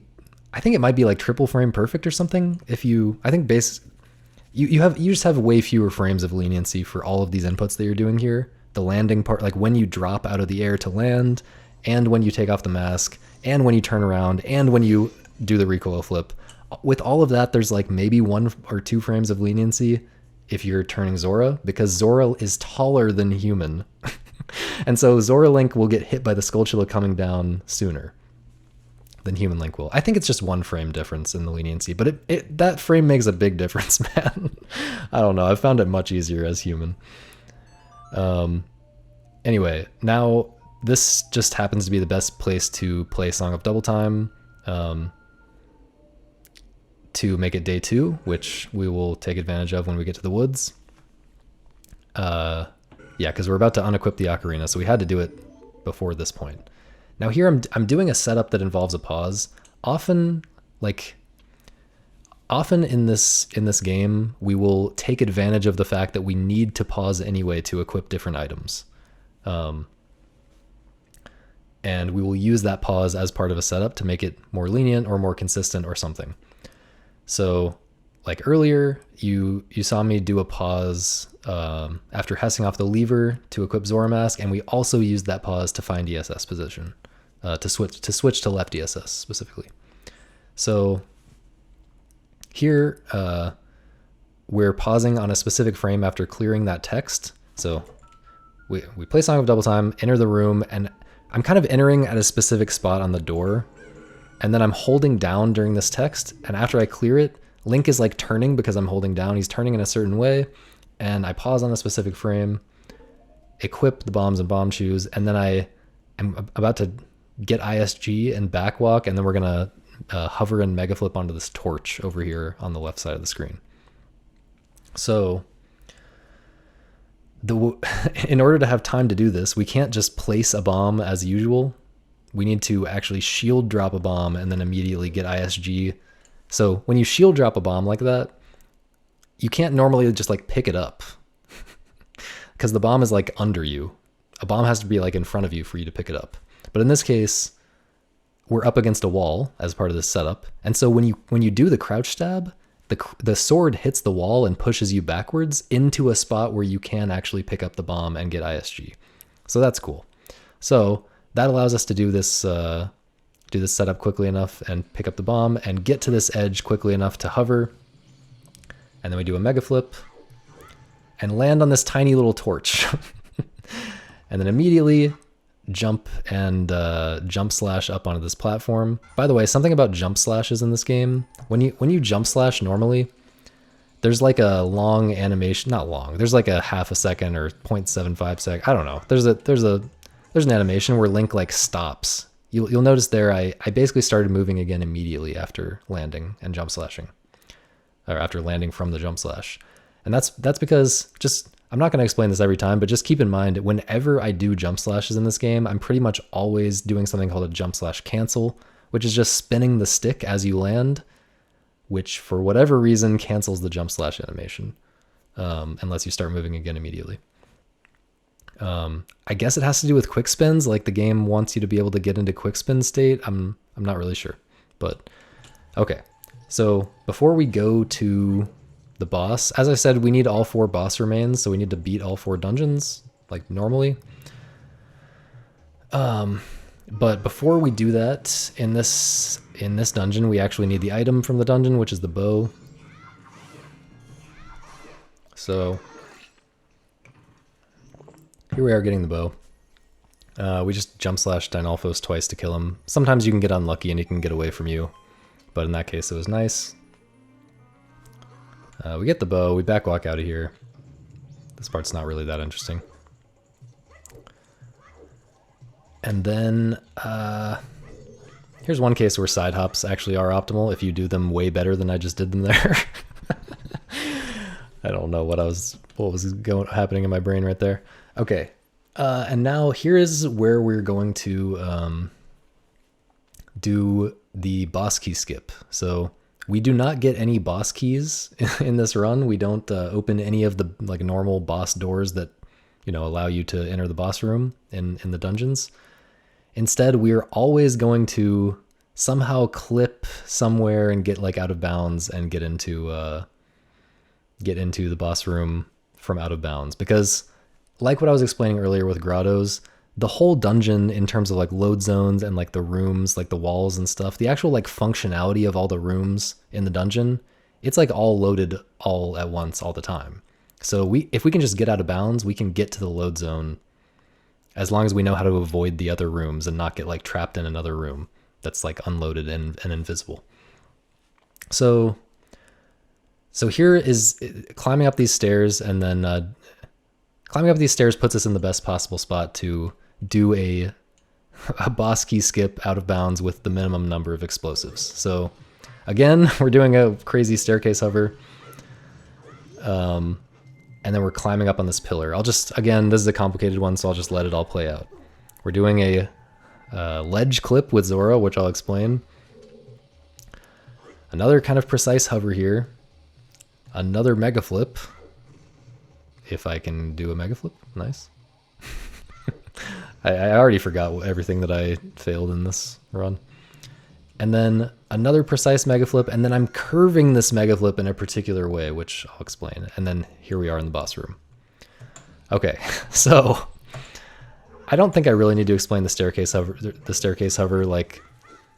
I think it might be like triple frame perfect or something. You just have way fewer frames of leniency for all of these inputs that you're doing here. The landing part, like when you drop out of the air to land, and when you take off the mask, and when you turn around, and when you do the recoil flip. With all of that, there's like maybe 1 or 2 frames of leniency if you're turning Zora, because Zora is taller than human. And so Zora Link will get hit by the Skulltula coming down sooner than human Link will. I think it's just 1 frame difference in the leniency, but that frame makes a big difference, man. I don't know. I've found it much easier as human. Anyway, now this just happens to be the best place to play Song of Double Time, to make it day 2, which we will take advantage of when we get to the woods. Yeah, because we're about to unequip the ocarina, so we had to do it before this point. Now here I'm doing a setup that involves a pause. Often in this game, we will take advantage of the fact that we need to pause anyway to equip different items. And we will use that pause as part of a setup to make it more lenient or more consistent or something. So like earlier, you saw me do a pause after hessing off the lever to equip Zora Mask, and we also used that pause to find ESS position, to switch to left ESS specifically. So here, we're pausing on a specific frame after clearing that text. So we play Song of Double Time, enter the room, and I'm kind of entering at a specific spot on the door, and then I'm holding down during this text, and after I clear it, Link is like turning because I'm holding down. He's turning in a certain way, and I pause on a specific frame, equip the bombs and bomb shoes, and then I am about to get ISG and backwalk, and then we're gonna hover and mega flip onto this torch over here on the left side of the screen. So in order to have time to do this, we can't just place a bomb as usual. We need to actually shield drop a bomb and then immediately get ISG. So when you shield drop a bomb like that, you can't normally just like pick it up because the bomb is like under you. A bomb has to be like in front of you for you to pick it up. But in this case, we're up against a wall as part of this setup. And so when you do the crouch stab, the sword hits the wall and pushes you backwards into a spot where you can actually pick up the bomb and get ISG. So that's cool. So that allows us to do this setup quickly enough and pick up the bomb and get to this edge quickly enough to hover. And then we do a mega flip and land on this tiny little torch. And then immediately jump and jump slash up onto this platform. By the way, something about jump slashes in this game, when you jump slash normally, there's like a long animation, not long, there's like a half a second or 0.75 sec, I don't know. There's an animation where Link like stops. You'll notice there I basically started moving again immediately after landing and jump slashing. Or after landing from the jump slash. And that's because I'm not going to explain this every time, but just keep in mind, whenever I do jump slashes in this game, I'm pretty much always doing something called a jump slash cancel, which is just spinning the stick as you land, which for whatever reason cancels the jump slash animation, unless you start moving again immediately. I guess it has to do with quick spins, like the game wants you to be able to get into quick spin state. I'm not really sure, but okay. So before we go to the boss, as I said, we need all 4 boss remains, so we need to beat all 4 dungeons like normally. But before we do that, in this dungeon, we actually need the item from the dungeon, which is the bow. So here we are getting the bow. We just jump slash Dynalphos twice to kill him. Sometimes you can get unlucky and he can get away from you, but in that case it was nice. We get the bow, we back walk out of here. This part's not really that interesting. And then, here's one case where side hops actually are optimal if you do them way better than I just did them there. I don't know what was happening in my brain right there. Okay, and now here is where we're going to do the boss key skip. So we do not get any boss keys in this run. We don't open any of the like normal boss doors that, you know, allow you to enter the boss room in the dungeons. Instead, we're always going to somehow clip somewhere and get like out of bounds and get into the boss room from out of bounds. Because like what I was explaining earlier with grottos, the whole dungeon in terms of like load zones and like the rooms, like the walls and stuff, the actual like functionality of all the rooms in the dungeon, it's like all loaded all at once all the time. So if we can just get out of bounds, we can get to the load zone as long as we know how to avoid the other rooms and not get like trapped in another room that's like unloaded and invisible. So here is climbing up these stairs, and then climbing up these stairs puts us in the best possible spot to do a boss key skip out of bounds with the minimum number of explosives. So again, we're doing a crazy staircase hover. And then we're climbing up on this pillar. Again, this is a complicated one, so I'll just let it all play out. We're doing a ledge clip with Zora, which I'll explain. Another kind of precise hover here. Another mega flip. If I can do a mega flip, nice. I already forgot everything that I failed in this run. And then another precise mega flip, and then I'm curving this mega flip in a particular way, which I'll explain. And then here we are in the boss room. Okay, so I don't think I really need to explain the staircase hover. Like,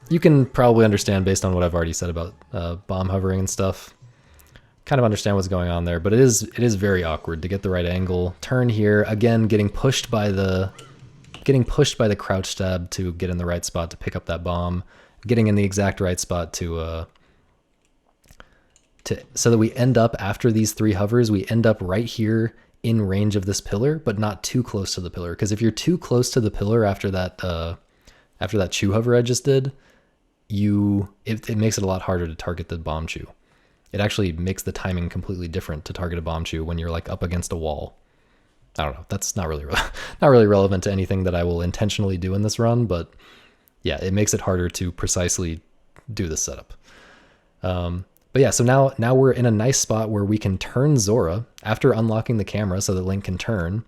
you can probably understand based on what I've already said about bomb hovering and stuff. Kind of understand what's going on there, but it is very awkward to get the right angle. Turn here again, getting pushed by the crouch stab to get in the right spot to pick up that bomb. Getting in the exact right spot so that we end up, after these 3 hovers, we end up right here in range of this pillar, but not too close to the pillar. Because if you're too close to the pillar after that chew hover I just did, it makes it a lot harder to target the bomb chew. It actually makes the timing completely different to target a bomb chew when you're like up against a wall. I don't know. That's not really relevant to anything that I will intentionally do in this run, but yeah, it makes it harder to precisely do this setup. But yeah, so now we're in a nice spot where we can turn Zora after unlocking the camera so that Link can turn.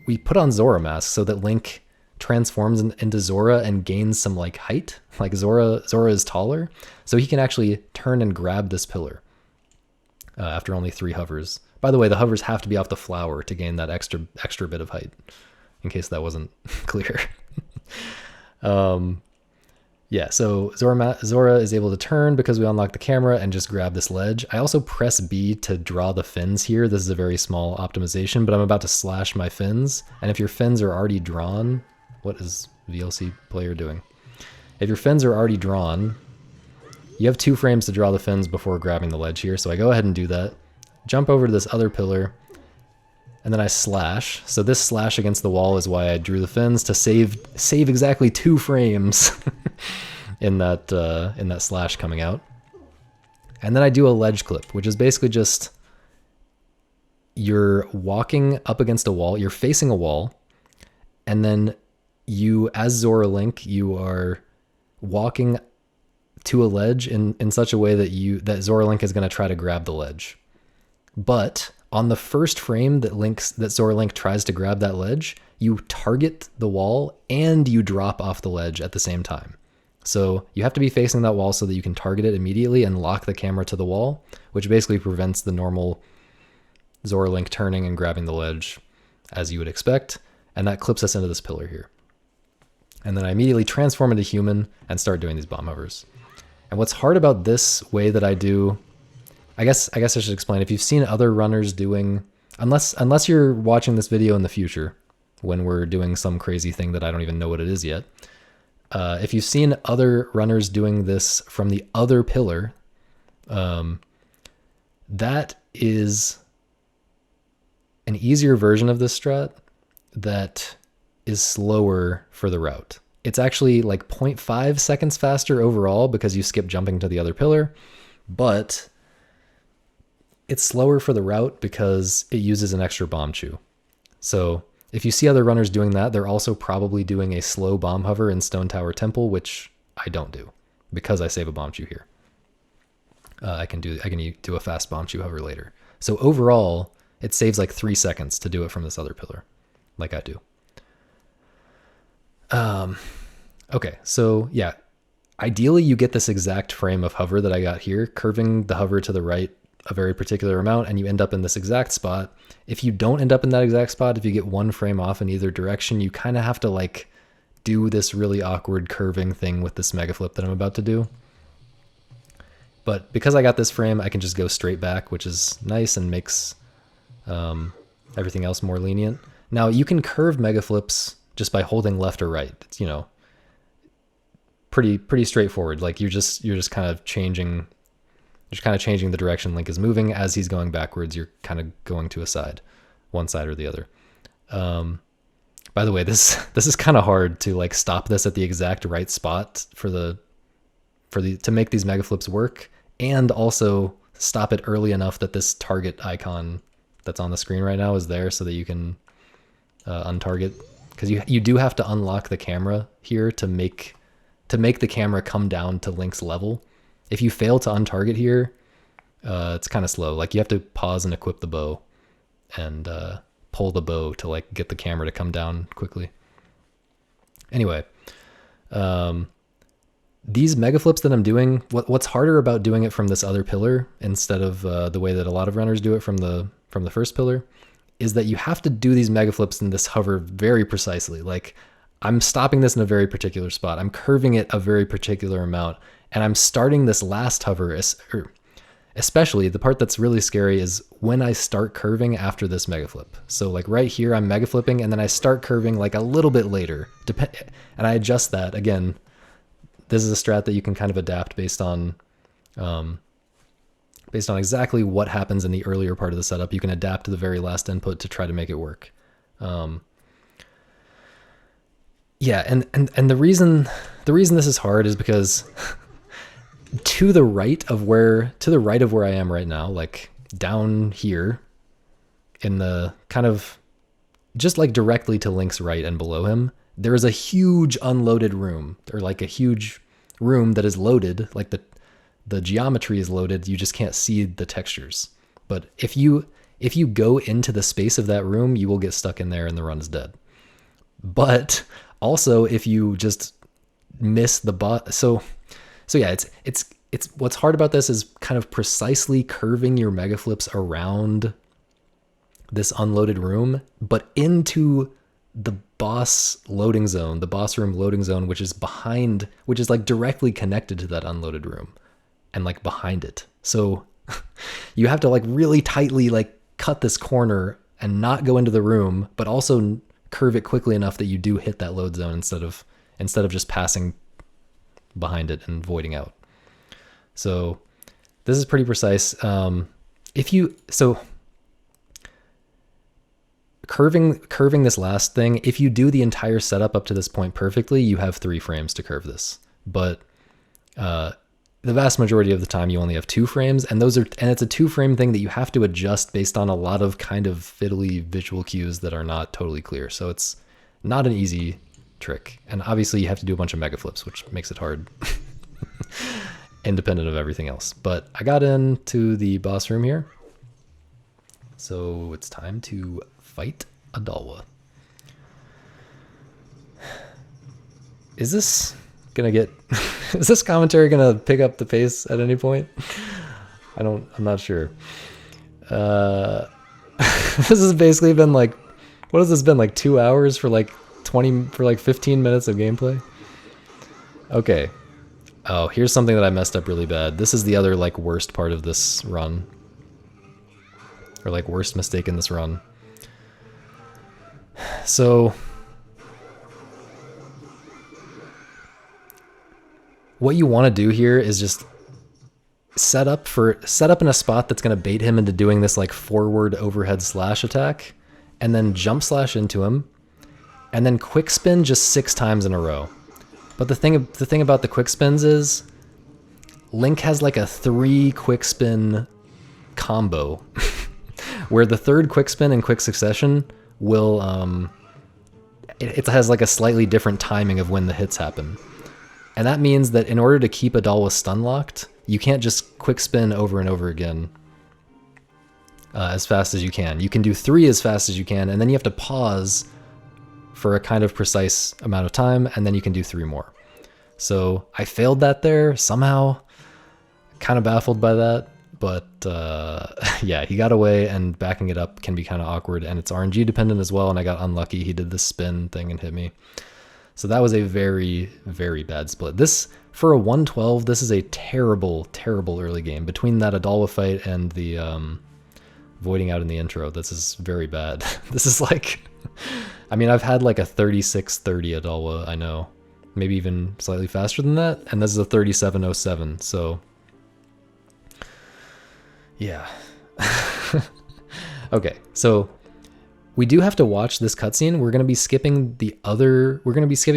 we put on Zora mask so that Link transforms into Zora and gains some like height. Like Zora is taller, so he can actually turn and grab this pillar after only 3 hovers. By the way, the hovers have to be off the flower to gain that extra bit of height, in case that wasn't clear. Yeah, so Zora is able to turn because we unlock the camera and just grab this ledge. I also press B to draw the fins here. This is a very small optimization, but I'm about to slash my fins. And if your fins are already drawn, what is VLC player doing? If your fins are already drawn, you have 2 frames to draw the fins before grabbing the ledge here. So I go ahead and do that. Jump over to this other pillar, and then I slash. So this slash against the wall is why I drew the fins, to save exactly 2 frames in that slash coming out. And then I do a ledge clip, which is basically just you're walking up against a wall, you're facing a wall, and then you, as Zora Link, you are walking to a ledge in such a way that Zora Link is going to try to grab the ledge. But on the first frame that Zora Link tries to grab that ledge, you target the wall and you drop off the ledge at the same time. So you have to be facing that wall so that you can target it immediately and lock the camera to the wall, which basically prevents the normal Zora Link turning and grabbing the ledge as you would expect. And that clips us into this pillar here. And then I immediately transform into human and start doing these bomb hovers. And what's hard about this way that I do, I guess I should explain. If you've seen other runners doing, unless you're watching this video in the future when we're doing some crazy thing that I don't even know what it is yet. If you've seen other runners doing this from the other pillar, that is an easier version of this strat that is slower for the route. It's actually like 0.5 seconds faster overall because you skip jumping to the other pillar, but it's slower for the route because it uses an extra bomb chew. So if you see other runners doing that, they're also probably doing a slow bomb hover in Stone Tower Temple, which I don't do because I save a bomb chew here. I can do a fast bomb chew hover later. So overall, it saves like 3 seconds to do it from this other pillar, like I do. Okay, so yeah, ideally you get this exact frame of hover that I got here, curving the hover to the right a very particular amount, and you end up in this exact spot. If you don't end up in that exact spot, if you get 1 frame off in either direction, you kind of have to like do this really awkward curving thing with this mega flip that I'm about to do. But because I got this frame, I can just go straight back, which is nice and makes everything else more lenient. Now you can curve mega flips just by holding left or right. It's, you know, pretty straightforward. Like you're just kind of changing the direction Link is moving. As he's going backwards, you're kind of going to one side or the other. By the way, this is kind of hard to like stop this at the exact right spot to make these mega flips work, and also stop it early enough that this target icon that's on the screen right now is there so that you can untarget, because you do have to unlock the camera here to make the camera come down to Link's level. If you fail to untarget here, it's kind of slow. Like you have to pause and equip the bow and pull the bow to like get the camera to come down quickly. Anyway, these mega flips that I'm doing, what's harder about doing it from this other pillar instead of the way that a lot of runners do it from the first pillar, is that you have to do these mega flips in this hover very precisely. Like I'm stopping this in a very particular spot. I'm curving it a very particular amount. And I'm starting this last hover, especially the part that's really scary is when I start curving after this mega flip. So like right here, I'm mega flipping and then I start curving like a little bit later. And I adjust that. Again, this is a strat that you can kind of adapt based on exactly what happens in the earlier part of the setup. You can adapt to the very last input to try to make it work. Yeah, and the reason this is hard is because to the right of where I am right now, like down here in the kind of just like directly to Link's right and below him, there is a huge unloaded room, or like a huge room that is loaded. Like the geometry is loaded. You just can't see the textures. But if you if you go into the space of that room, you will get stuck in there and the run is dead. But also if you just miss the boss, so yeah, it's what's hard about this is kind of precisely curving your mega flips around this unloaded room, but into the boss loading zone, the boss room loading zone, which is like directly connected to that unloaded room and like behind it. So you have to like really tightly like cut this corner and not go into the room, but also curve it quickly enough that you do hit that load zone instead of just passing behind it and voiding out. So this is pretty precise. Curving this last thing, if you do the entire setup up to this point perfectly, you have 3 frames to curve this. But the vast majority of the time you only have 2 frames, and it's a 2-frame thing that you have to adjust based on a lot of kind of fiddly visual cues that are not totally clear. So it's not an easy trick. And obviously you have to do a bunch of mega flips, which makes it hard independent of everything else. But I got into the boss room here. So it's time to fight Odolwa. Is this commentary gonna pick up the pace at any point? I'm not sure. This has basically been like, what has this been, like 2 hours for like 15 minutes of gameplay? Okay. Oh, here's something that I messed up really bad. This is the other like worst part of this run. Or like worst mistake in this run. So what you want to do here is just set up in a spot that's going to bait him into doing this like forward overhead slash attack, and then jump slash into him, and then quick spin just 6 times in a row. But the thing about the quick spins is Link has like a 3 quick spin combo where the 3rd quick spin in quick succession will it has like a slightly different timing of when the hits happen. And that means that in order to keep Odolwa stun locked, you can't just quick spin over and over again as fast as you can. You can do 3 as fast as you can, and then you have to pause for a kind of precise amount of time, and then you can do 3 more. So I failed that there somehow, kind of baffled by that, but yeah, he got away, and backing it up can be kind of awkward, and it's RNG dependent as well, and I got unlucky. He did this spin thing and hit me. So that was a very, very bad split. This, for a 112, this is a terrible, terrible early game. Between that Odolwa fight and the voiding out in the intro, this is very bad. This is like, I mean, I've had like a 36:30 Odolwa, I know. Maybe even slightly faster than that, and this is a 37:07, so yeah. Okay, so we do have to watch this cutscene. We're going to be skipping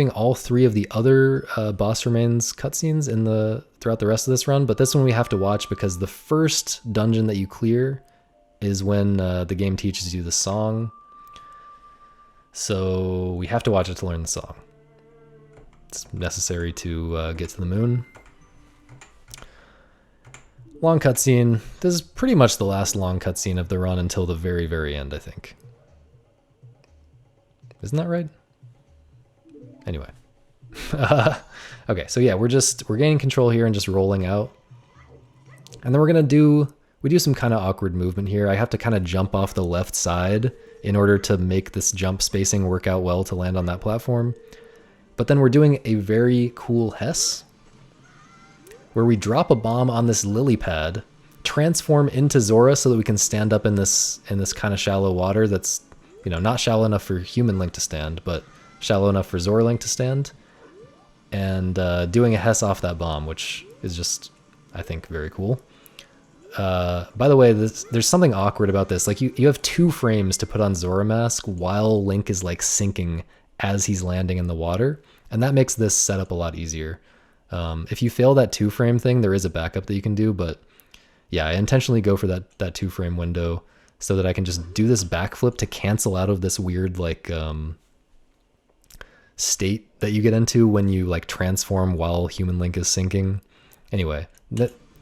all 3 of the other boss remains cutscenes throughout the rest of this run, but this one we have to watch because the first dungeon that you clear is when the game teaches you the song. So we have to watch it to learn the song. It's necessary to get to the moon. Long cutscene. This is pretty much the last long cutscene of the run until the very, very end, I think. Isn't that right? Anyway. Okay, so yeah, we're gaining control here and just rolling out. And then we do some kind of awkward movement here. I have to kind of jump off the left side in order to make this jump spacing work out well to land on that platform. But then we're doing a very cool HESS, where we drop a bomb on this lily pad, transform into Zora so that we can stand up in this kind of shallow water that's, you know, not shallow enough for human Link to stand, but shallow enough for Zora Link to stand, and doing a HESS off that bomb, which is just, I think, very cool. By the way, there's something awkward about this. Like, you have 2 frames to put on Zora Mask while Link is like sinking as he's landing in the water, and that makes this setup a lot easier. If you fail that 2-frame thing, there is a backup that you can do, but yeah, I intentionally go for that 2-frame window so that I can just do this backflip to cancel out of this weird like state that you get into when you like transform while human Link is sinking. Anyway,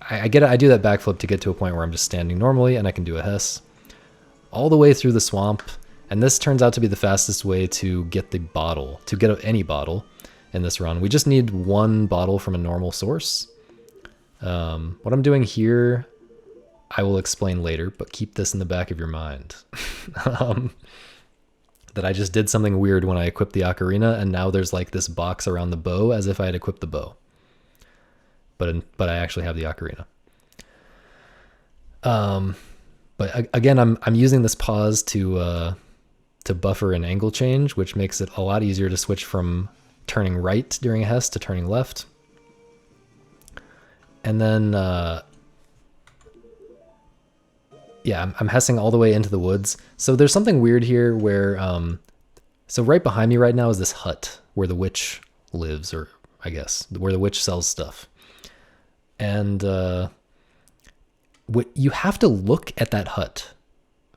I do that backflip to get to a point where I'm just standing normally and I can do a HESS. all the way through the swamp. And this turns out to be the fastest way to get the bottle, to get any bottle in this run. We just need one bottle from a normal source. What I'm doing here, I will explain later, but keep this in the back of your mind. That I just did something weird when I equipped the ocarina, and now there's like this box around the bow as if I had equipped the bow. But I actually have the ocarina. But again, I'm using this pause to buffer an angle change, which makes it a lot easier to switch from turning right during a HESS to turning left. And then, yeah, I'm HESSing all the way into the woods. So there's something weird here where, so right behind me right now is this hut where the witch lives, or I guess where the witch sells stuff. And you have to look at that hut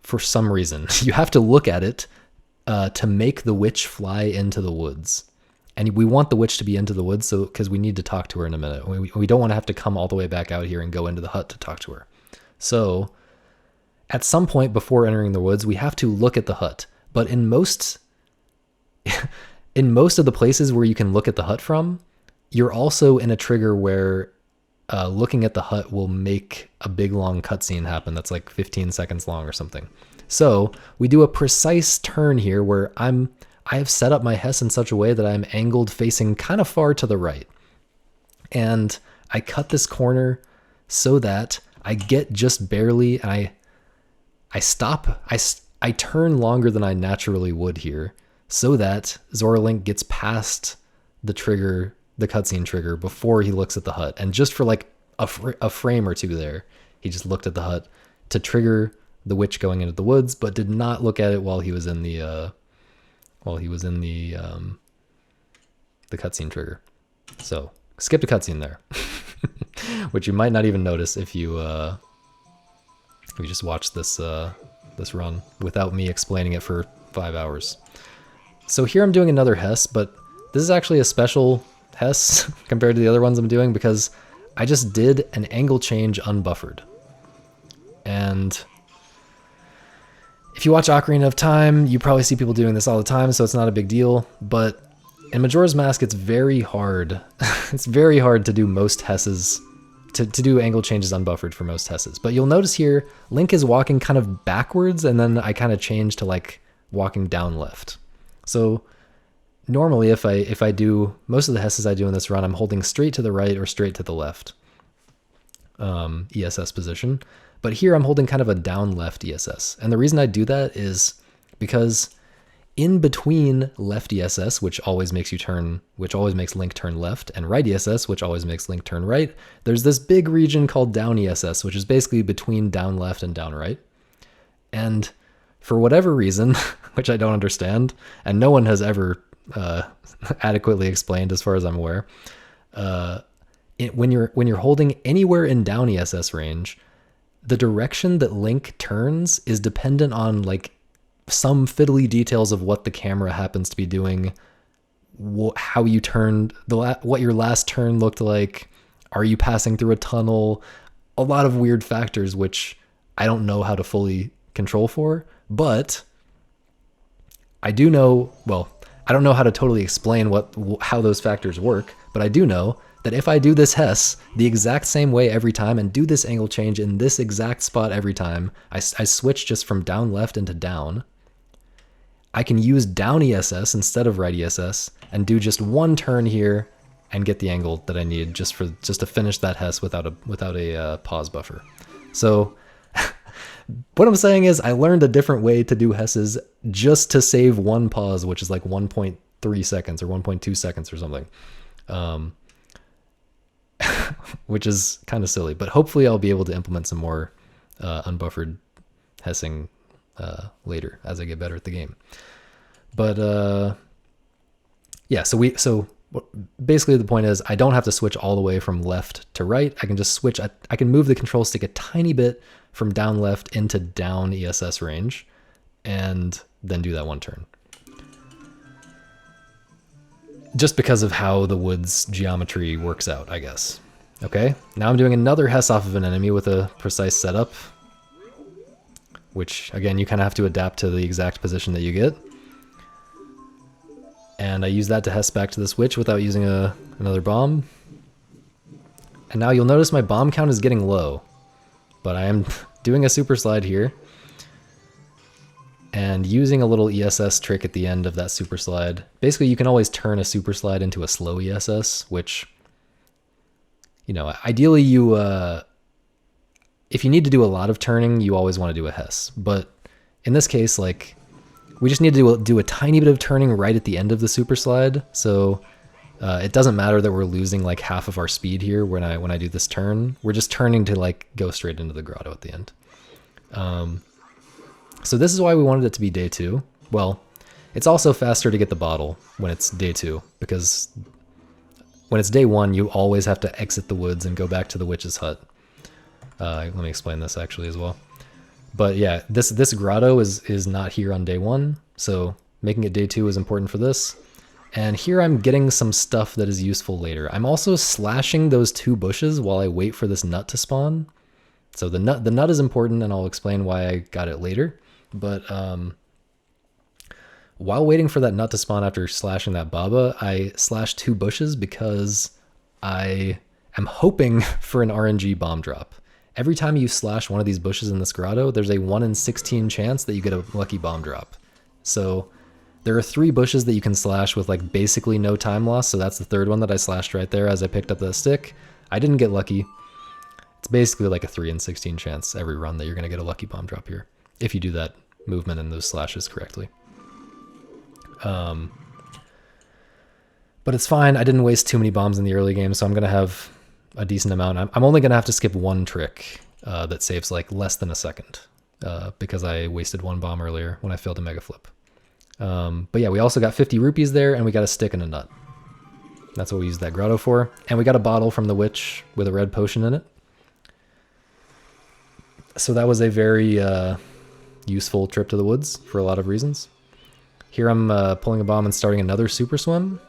for some reason. You have to look at it to make the witch fly into the woods. And we want the witch to be into the woods, so because we need to talk to her in a minute. We don't want to have to come all the way back out here and go into the hut to talk to her. So at some point before entering the woods, we have to look at the hut. But in most of the places where you can look at the hut from, you're also in a trigger where looking at the hut will make a big long cutscene happen that's like 15 seconds long or something. So we do a precise turn here where I have set up my HESS in such a way that I'm angled facing kind of far to the right. And I cut this corner so that I get just barely, and I stop, I turn longer than I naturally would here so that Zora Link gets past the trigger, the cutscene trigger, before he looks at the hut. And just for like a frame or two there, he just looked at the hut to trigger the witch going into the woods, but did not look at it while he was in the cutscene trigger. So skipped a cutscene there, which you might not even notice if you just watch this run without me explaining it for 5 hours. So here I'm doing another HESS, but this is actually a special HESS compared to the other ones I'm doing because I just did an angle change unbuffered. And if you watch Ocarina of Time, you probably see people doing this all the time, so it's not a big deal. But in Majora's Mask, it's very hard. It's very hard to do most HESSes, to do angle changes unbuffered for most HESSes. But you'll notice here, Link is walking kind of backwards, and then I kind of change to like walking down left. So normally if I do, most of the HESSes I do in this run, I'm holding straight to the right or straight to the left ESS position. But here I'm holding kind of a down left ESS. And the reason I do that is because in between left ESS, which always makes Link turn left, and right ESS, which always makes Link turn right, there's this big region called down ESS, which is basically between down left and down right. And for whatever reason, which I don't understand, and no one has ever adequately explained as far as I'm aware, when you're holding anywhere in down ESS range, the direction that Link turns is dependent on like some fiddly details of what the camera happens to be doing, how you turned, what your last turn looked like, are you passing through a tunnel, a lot of weird factors which I don't know how to fully control for, but I do know, well, I don't know how to totally explain how those factors work, but I do know that if I do this HESS the exact same way every time and do this angle change in this exact spot every time, I switch just from down left into down, I can use down ESS instead of right ESS and do just one turn here and get the angle that I need just to finish that HESS without a pause buffer. So what I'm saying is I learned a different way to do HESSes just to save one pause, which is like 1.3 seconds or 1.2 seconds or something. Which is kind of silly, but hopefully I'll be able to implement some more unbuffered HESSing later as I get better at the game. But yeah, so basically the point is I don't have to switch all the way from left to right. I can just switch. I can move the control stick a tiny bit from down left into down ESS range and then do that one turn. Just because of how the woods geometry works out, I guess. Okay, now I'm doing another HESS off of an enemy with a precise setup. which again, you kind of have to adapt to the exact position that you get. And I use that to HESS back to this witch without using another bomb. And now you'll notice my bomb count is getting low, but I am doing a super slide here and using a little ESS trick at the end of that super slide. Basically, you can always turn a super slide into a slow ESS, which, you know, ideally you, if you need to do a lot of turning, you always want to do a HESS. But in this case, like, we just need to do a tiny bit of turning right at the end of the super slide. So it doesn't matter that we're losing like half of our speed here when I do this turn. We're just turning to like go straight into the grotto at the end. So this is why we wanted it to be day 2. Well, it's also faster to get the bottle when it's day 2, because when it's day 1, you always have to exit the woods and go back to the witch's hut. Let me explain this actually as well. But yeah, this grotto is not here on day 1, so making it day 2 is important for this. And here I'm getting some stuff that is useful later. I'm also slashing those 2 bushes while I wait for this nut to spawn. So the nut is important, and I'll explain why I got it later. But while waiting for that nut to spawn after slashing that baba, I slashed 2 bushes because I am hoping for an RNG bomb drop. Every time you slash one of these bushes in this grotto, there's a 1 in 16 chance that you get a lucky bomb drop. So there are 3 bushes that you can slash with like basically no time loss. So that's the 3rd one that I slashed right there as I picked up the stick. I didn't get lucky. It's basically like a 3 in 16 chance every run that you're going to get a lucky bomb drop here, if you do that movement and those slashes correctly. But it's fine. I didn't waste too many bombs in the early game, so I'm going to have a decent amount. I'm only going to have to skip 1 trick that saves like less than a second because I wasted 1 bomb earlier when I failed a mega flip. But yeah, we also got 50 rupees there, and we got a stick and a nut. That's what we used that grotto for. And we got a bottle from the witch with a red potion in it. So that was a very useful trip to the woods for a lot of reasons. Here I'm pulling a bomb and starting another super swim.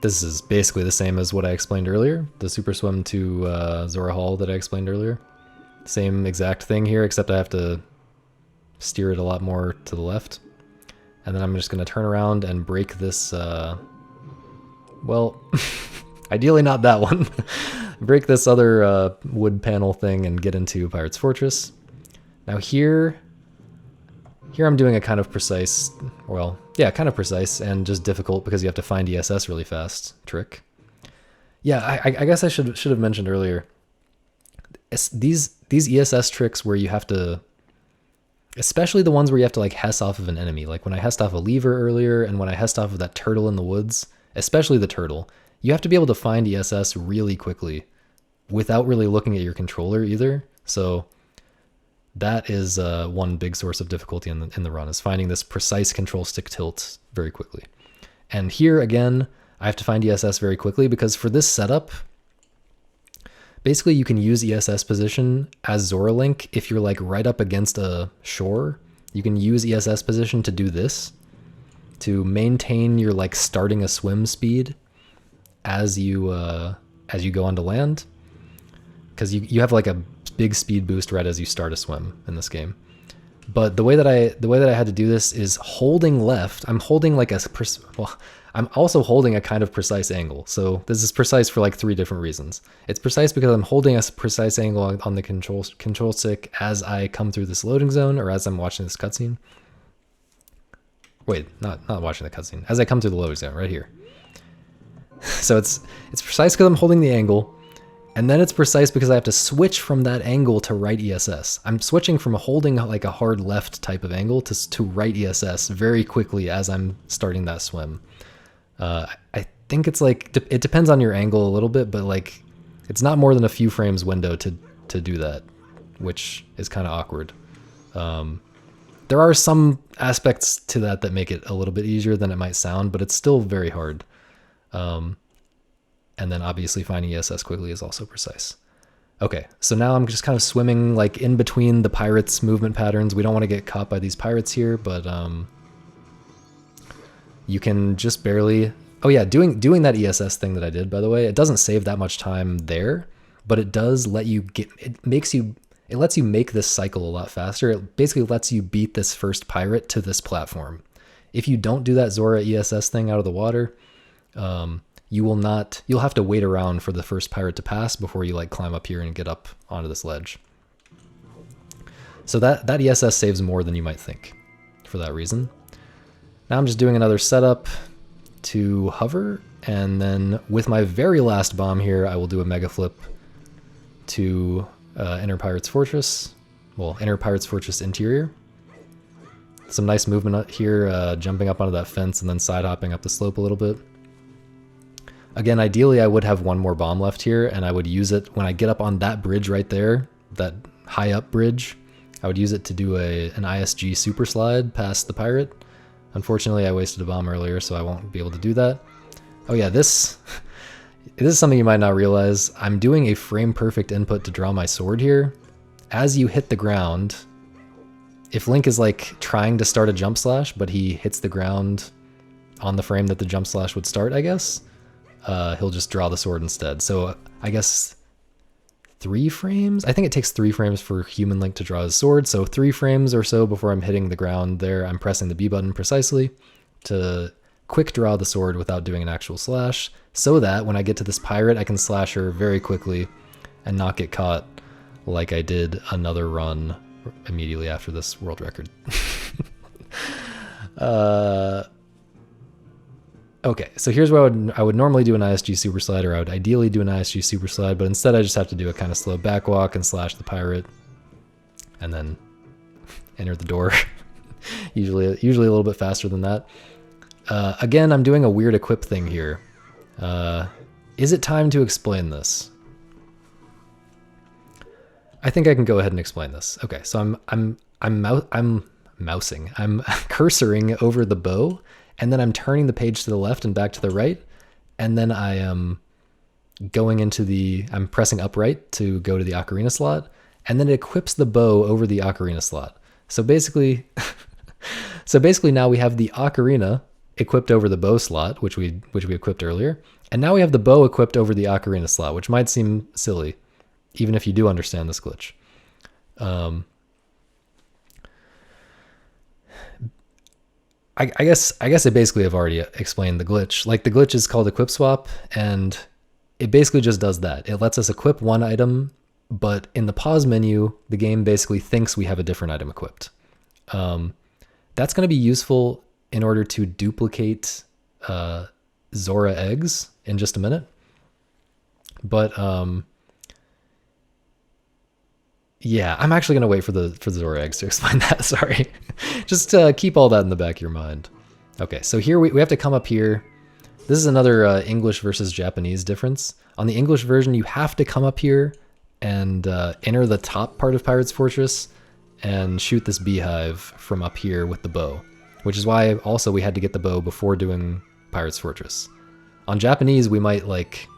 This is basically the same as what I explained earlier, the super swim to Zora Hall that I explained earlier. Same exact thing here, except I have to steer it a lot more to the left. And then I'm just going to turn around and break this, well, ideally not that one. Break this other wood panel thing and get into Pirate's Fortress. Now here I'm doing a kind of precise, well, yeah, kind of precise and just difficult because you have to find ESS really fast trick. Yeah, I guess I should have mentioned earlier, these ESS tricks where you have to, especially the ones where you have to like HESS off of an enemy, like when I HESSed off a lever earlier and when I HESSed off of that turtle in the woods, especially the turtle, you have to be able to find ESS really quickly without really looking at your controller either. So that is one big source of difficulty in the run, is finding this precise control stick tilt very quickly. And here again, I have to find ESS very quickly because for this setup, basically you can use ESS position as Zora Link if you're like right up against a shore. You can use ESS position to do this, to maintain your like starting a swim speed as you go onto land, because you have like a big speed boost right as you start a swim in this game. But the way that I had to do this is holding left. I'm holding like I'm also holding a kind of precise angle. So this is precise for like 3 different reasons. It's precise because I'm holding a precise angle on the control stick as I come through this loading zone, or as I'm watching this cutscene. Wait, not watching the cutscene. As I come through the loading zone right here. So it's precise because I'm holding the angle, and then it's precise because I have to switch from that angle to right ESS. I'm switching from holding like a hard left type of angle to right ESS very quickly as I'm starting that swim. I think it's like, it depends on your angle a little bit, but like it's not more than a few frames window to do that, which is kind of awkward. There are some aspects to that make it a little bit easier than it might sound, but it's still very hard. And then obviously finding ESS quickly is also precise. Okay, so now I'm just kind of swimming like in between the pirates' movement patterns. We don't want to get caught by these pirates here, but you can just barely... Oh yeah, doing that ESS thing that I did, by the way, it doesn't save that much time there, but it does let you get... It makes you it lets you make this cycle a lot faster. It basically lets you beat this first pirate to this platform. If you don't do that Zora ESS thing out of the water, you'll have to wait around for the first pirate to pass before you like climb up here and get up onto this ledge. So that ESS saves more than you might think for that reason. Now I'm just doing another setup to hover, and then with my very last bomb here, I will do a mega flip to Inner Pirate's Fortress. Well, Inner Pirate's Fortress interior. Some nice movement here, jumping up onto that fence and then side hopping up the slope a little bit. Again, ideally I would have one more bomb left here, and I would use it when I get up on that bridge right there, that high up bridge. I would use it to do an ISG super slide past the pirate. Unfortunately, I wasted a bomb earlier, so I won't be able to do that. Oh yeah, this is something you might not realize. I'm doing a frame perfect input to draw my sword here. As you hit the ground, if Link is like trying to start a jump slash, but he hits the ground on the frame that the jump slash would start, I guess, he'll just draw the sword instead. So I guess 3 frames? I think it takes 3 frames for human Link to draw his sword. So 3 frames or so before I'm hitting the ground there, I'm pressing the B button precisely to quick draw the sword without doing an actual slash, so that when I get to this pirate, I can slash her very quickly and not get caught like I did another run immediately after this world record. Okay, so here's where I would normally do an ISG super slide, or I would ideally do an ISG super slide, but instead I just have to do a kind of slow back walk and slash the pirate, and then enter the door. usually a little bit faster than that. Again, I'm doing a weird equip thing here. Is it time to explain this? I think I can go ahead and explain this. Okay, so I'm mousing. I'm cursoring over the bow, and then I'm turning the page to the left and back to the right, and then I am going into I'm pressing upright to go to the ocarina slot, and then it equips the bow over the ocarina slot. So basically, now we have the ocarina equipped over the bow slot, which we equipped earlier, and now we have the bow equipped over the ocarina slot, which might seem silly, even if you do understand this glitch. I guess I basically have already explained the glitch. Like, the glitch is called equip swap, and it basically just does that. It lets us equip one item, but in the pause menu, the game basically thinks we have a different item equipped. That's going to be useful in order to duplicate Zora eggs in just a minute. But yeah, I'm actually going to wait for the Zora eggs to explain that. Sorry. Just keep all that in the back of your mind. Okay, so here we have to come up here. This is another English versus Japanese difference. On the English version, you have to come up here and enter the top part of Pirate's Fortress and shoot this beehive from up here with the bow, which is why also we had to get the bow before doing Pirate's Fortress. On Japanese, we might like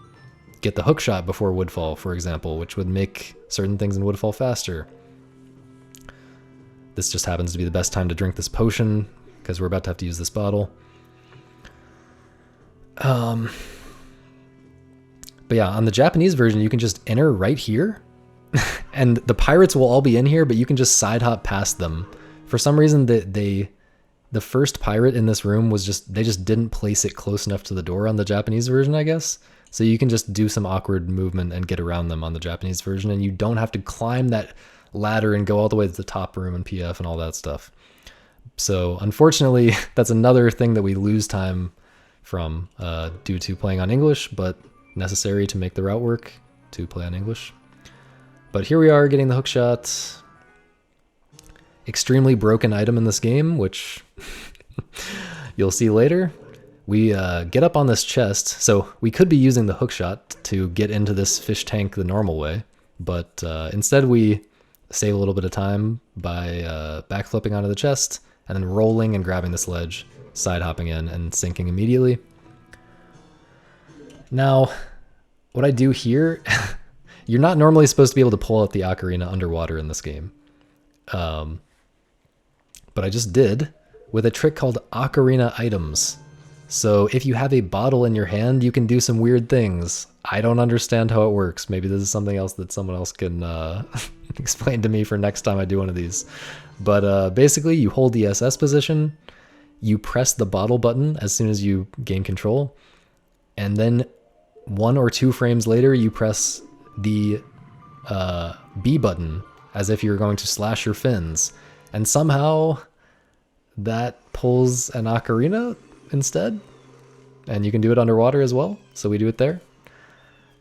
get the hookshot before woodfall, for example, which would make certain things in woodfall faster. This just happens to be the best time to drink this potion because we're about to have to use this bottle. But yeah, on the Japanese version, you can just enter right here and the pirates will all be in here, but you can just side hop past them. For some reason, the first pirate in this room they just didn't place it close enough to the door on the Japanese version, I guess. So you can just do some awkward movement and get around them on the Japanese version, and you don't have to climb that ladder and go all the way to the top room and PF and all that stuff. So unfortunately, that's another thing that we lose time from due to playing on English, but necessary to make the route work to play on English. But here we are getting the hookshot. Extremely broken item in this game, which you'll see later. We get up on this chest, so we could be using the hookshot to get into this fish tank the normal way, but instead we save a little bit of time by backflipping onto the chest and then rolling and grabbing this ledge, side hopping in and sinking immediately. Now, what I do here, you're not normally supposed to be able to pull out the ocarina underwater in this game, but I just did with a trick called ocarina items. So if you have a bottle in your hand, you can do some weird things. I don't understand how it works. Maybe this is something else that someone else can explain to me for next time I do one of these. But basically, you hold the SS position, you press the bottle button as soon as you gain control, and then 1 or 2 frames later, you press the B button as if you're going to slash your fins. And somehow that pulls an ocarina instead. And you can do it underwater as well. So we do it there.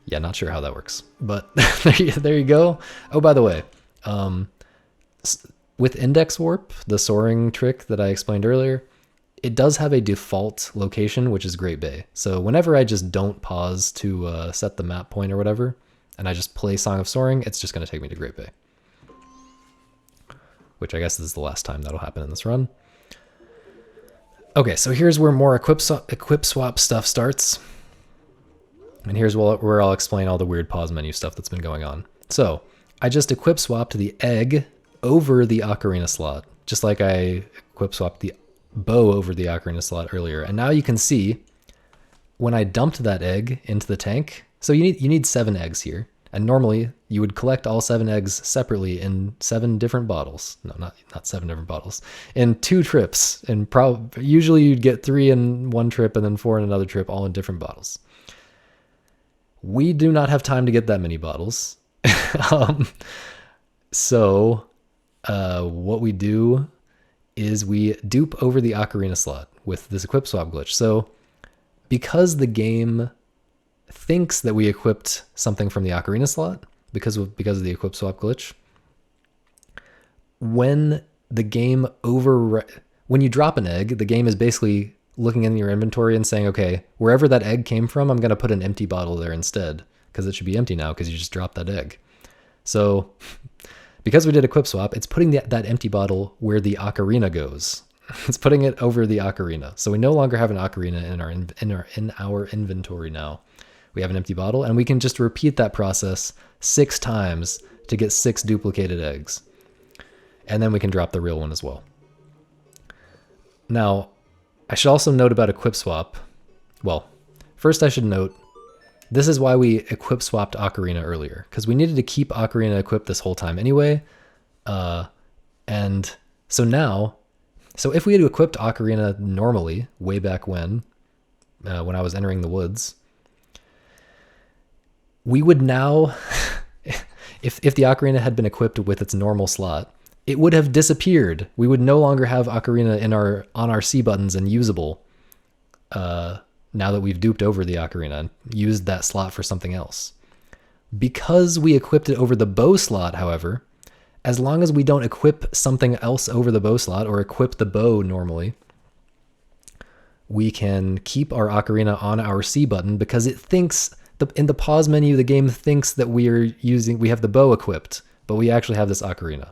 Yeah, not sure how that works. But there you go. Oh, by the way, with index warp, the soaring trick that I explained earlier, it does have a default location, which is Great Bay. So whenever I just don't pause to set the map point or whatever, and I just play Song of Soaring, it's just going to take me to Great Bay. Which I guess is the last time that'll happen in this run. Okay, so here's where more equip swap stuff starts. And here's where I'll explain all the weird pause menu stuff that's been going on. So I just equip swapped the egg over the ocarina slot, just like I equip swapped the bow over the ocarina slot earlier. And now you can see when I dumped that egg into the tank, so you need 7 eggs here. And normally you would collect all 7 eggs separately in 7 different bottles. No, not 7 different bottles. In 2 trips. And usually you'd get 3 in one trip and then 4 in another trip, all in different bottles. We do not have time to get that many bottles. So what we do is we dupe over the ocarina slot with this equip swap glitch. So because the game thinks that we equipped something from the ocarina slot because of the equip swap glitch, when the game when you drop an egg, the game is basically looking in your inventory and saying, okay, wherever that egg came from, I'm going to put an empty bottle there instead because it should be empty now because you just dropped that egg. So because we did equip swap, it's putting that empty bottle where the ocarina goes. It's putting it over the ocarina. So we no longer have an ocarina in our inventory now. We have an empty bottle, and we can just repeat that process 6 times to get 6 duplicated eggs. And then we can drop the real one as well. Now, I should also note about equip swap. Well, first I should note, this is why we equip swapped ocarina earlier, because we needed to keep ocarina equipped this whole time anyway. And so now, if we had equipped ocarina normally, way back when I was entering the woods, we would now, if the ocarina had been equipped with its normal slot, it would have disappeared. We would no longer have ocarina on our C buttons and usable now that we've duped over the ocarina and used that slot for something else. Because we equipped it over the bow slot, however, as long as we don't equip something else over the bow slot or equip the bow normally, we can keep our ocarina on our C button because it thinks, in the pause menu, the game thinks that we have the bow equipped, but we actually have this ocarina.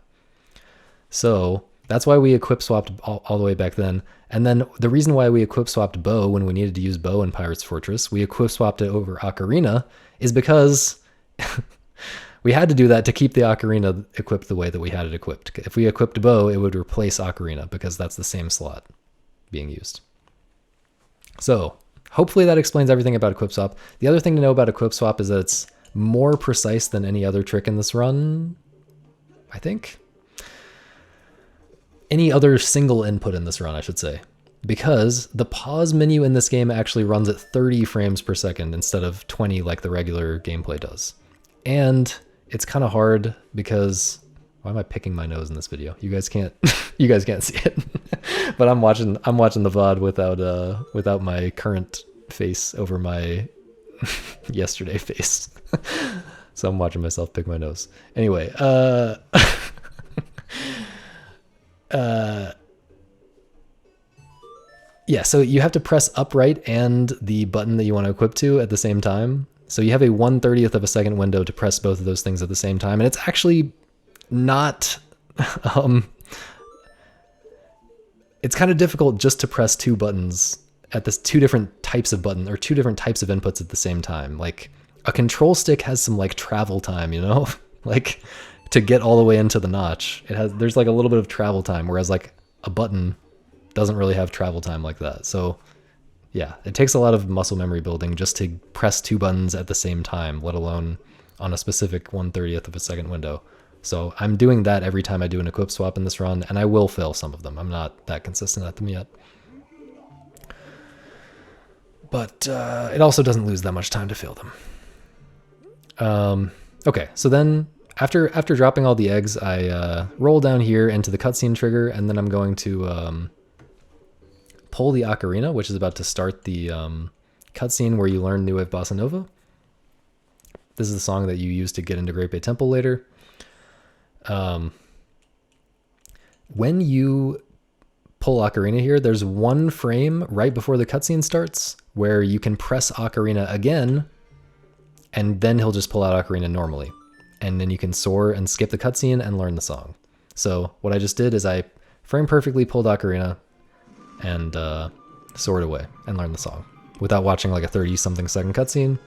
So that's why we equip swapped all the way back then. And then the reason why we equip swapped bow when we needed to use bow in Pirate's Fortress, we equip swapped it over ocarina, is because we had to do that to keep the ocarina equipped the way that we had it equipped. If we equipped bow, it would replace ocarina because that's the same slot being used. So hopefully that explains everything about equip swap. The other thing to know about equip swap is that it's more precise than any other trick in this run, I think. Any other single input in this run, I should say. Because the pause menu in this game actually runs at 30 frames per second instead of 20 like the regular gameplay does. And it's kind of hard because, why am I picking my nose in this video? You guys can't you guys can't see it. But I'm watching the VOD without my current face over my yesterday face. So I'm watching myself pick my nose. Anyway, yeah, so you have to press upright and the button that you want to equip to at the same time. So you have a 1/30th of a second window to press both of those things at the same time. And it's actually not, it's kind of difficult just to press 2 buttons at this 2 different types of button or 2 different types of inputs at the same time. Like a control stick has some like travel time, you know, like to get all the way into the notch. There's like a little bit of travel time, whereas like a button doesn't really have travel time like that. So Yeah, it takes a lot of muscle memory building just to press 2 buttons at the same time, let alone on a specific 1/30th of a second window. So I'm doing that every time I do an equip swap in this run, and I will fail some of them. I'm not that consistent at them yet. But it also doesn't lose that much time to fail them. Okay, so then after dropping all the eggs, I roll down here into the cutscene trigger, and then I'm going to pull the ocarina, which is about to start the cutscene where you learn New Wave Bossa Nova. This is the song that you use to get into Great Bay Temple later. When you pull ocarina here, there's one frame right before the cutscene starts where you can press ocarina again, and then he'll just pull out ocarina normally. And then you can soar and skip the cutscene and learn the song. So what I just did is I frame perfectly pulled ocarina and soared away and learned the song without watching like a 30-something second cutscene.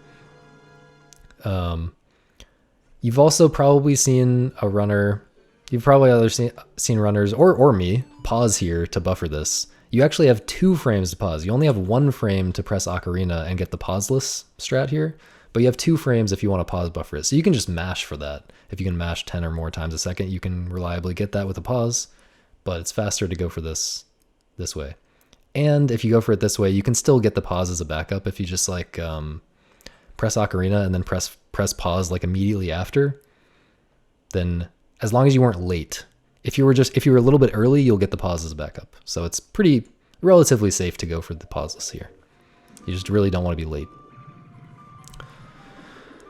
You've also probably seen a runner, you've probably either seen runners or me pause here to buffer this. You actually have 2 frames to pause. You only have 1 frame to press ocarina and get the pauseless strat here, but you have 2 frames if you want to pause buffer it. So you can just mash for that. If you can mash 10 or more times a second, you can reliably get that with a pause, but it's faster to go for this way. And if you go for it this way, you can still get the pause as a backup if you just like press ocarina and then press pause like immediately after. Then as long as you weren't late, if you were a little bit early, you'll get the pause as a backup. So it's relatively safe to go for the pauseless here. You just really don't want to be late.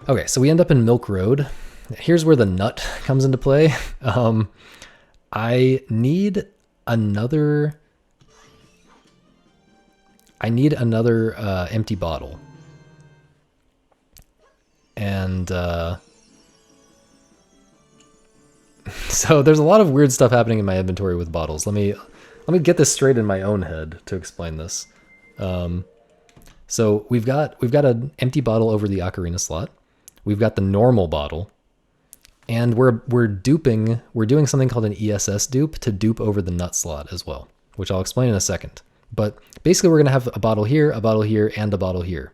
Okay, so we end up in Milk Road. Here's where the nut comes into play. I need another empty bottle. And so there's a lot of weird stuff happening in my inventory with bottles. Let me get this straight in my own head to explain this. So we've got an empty bottle over the ocarina slot. We've got the normal bottle, and we're doing something called an ESS dupe to dupe over the nut slot as well, which I'll explain in a second. But basically we're going to have a bottle here, and a bottle here.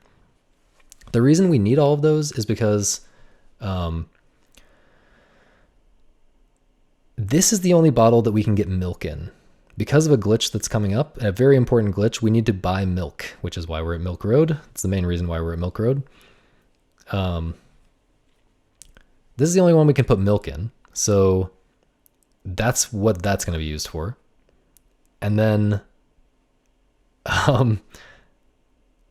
The reason we need all of those is because this is the only bottle that we can get milk in. Because of a glitch that's coming up, a very important glitch, we need to buy milk, which is why we're at Milk Road. It's the main reason why we're at Milk Road. This is the only one we can put milk in, so that's what that's going to be used for. And then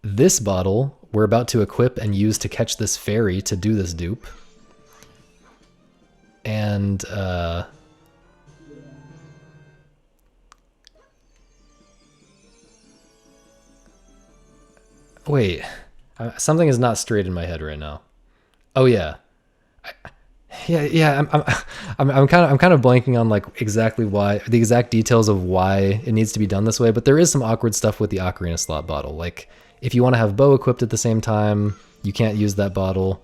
this bottle we're about to equip and use to catch this fairy to do this dupe. And wait, something is not straight in my head right now. Oh yeah. I'm kind of blanking on like exactly why, the exact details of why it needs to be done this way, but there is some awkward stuff with the ocarina slot bottle. Like if you want to have bow equipped at the same time, you can't use that bottle.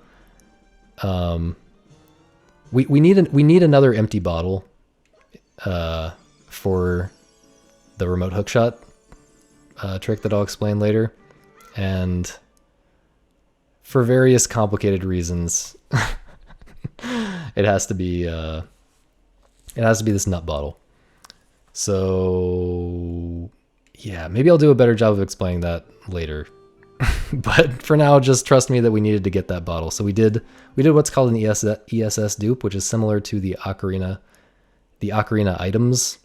We need another empty bottle for the remote hookshot trick that I'll explain later, and for various complicated reasons. It has to be this nut bottle. So yeah, maybe I'll do a better job of explaining that later. But for now, just trust me that we needed to get that bottle. So we did what's called an ESS dupe, which is similar to the ocarina items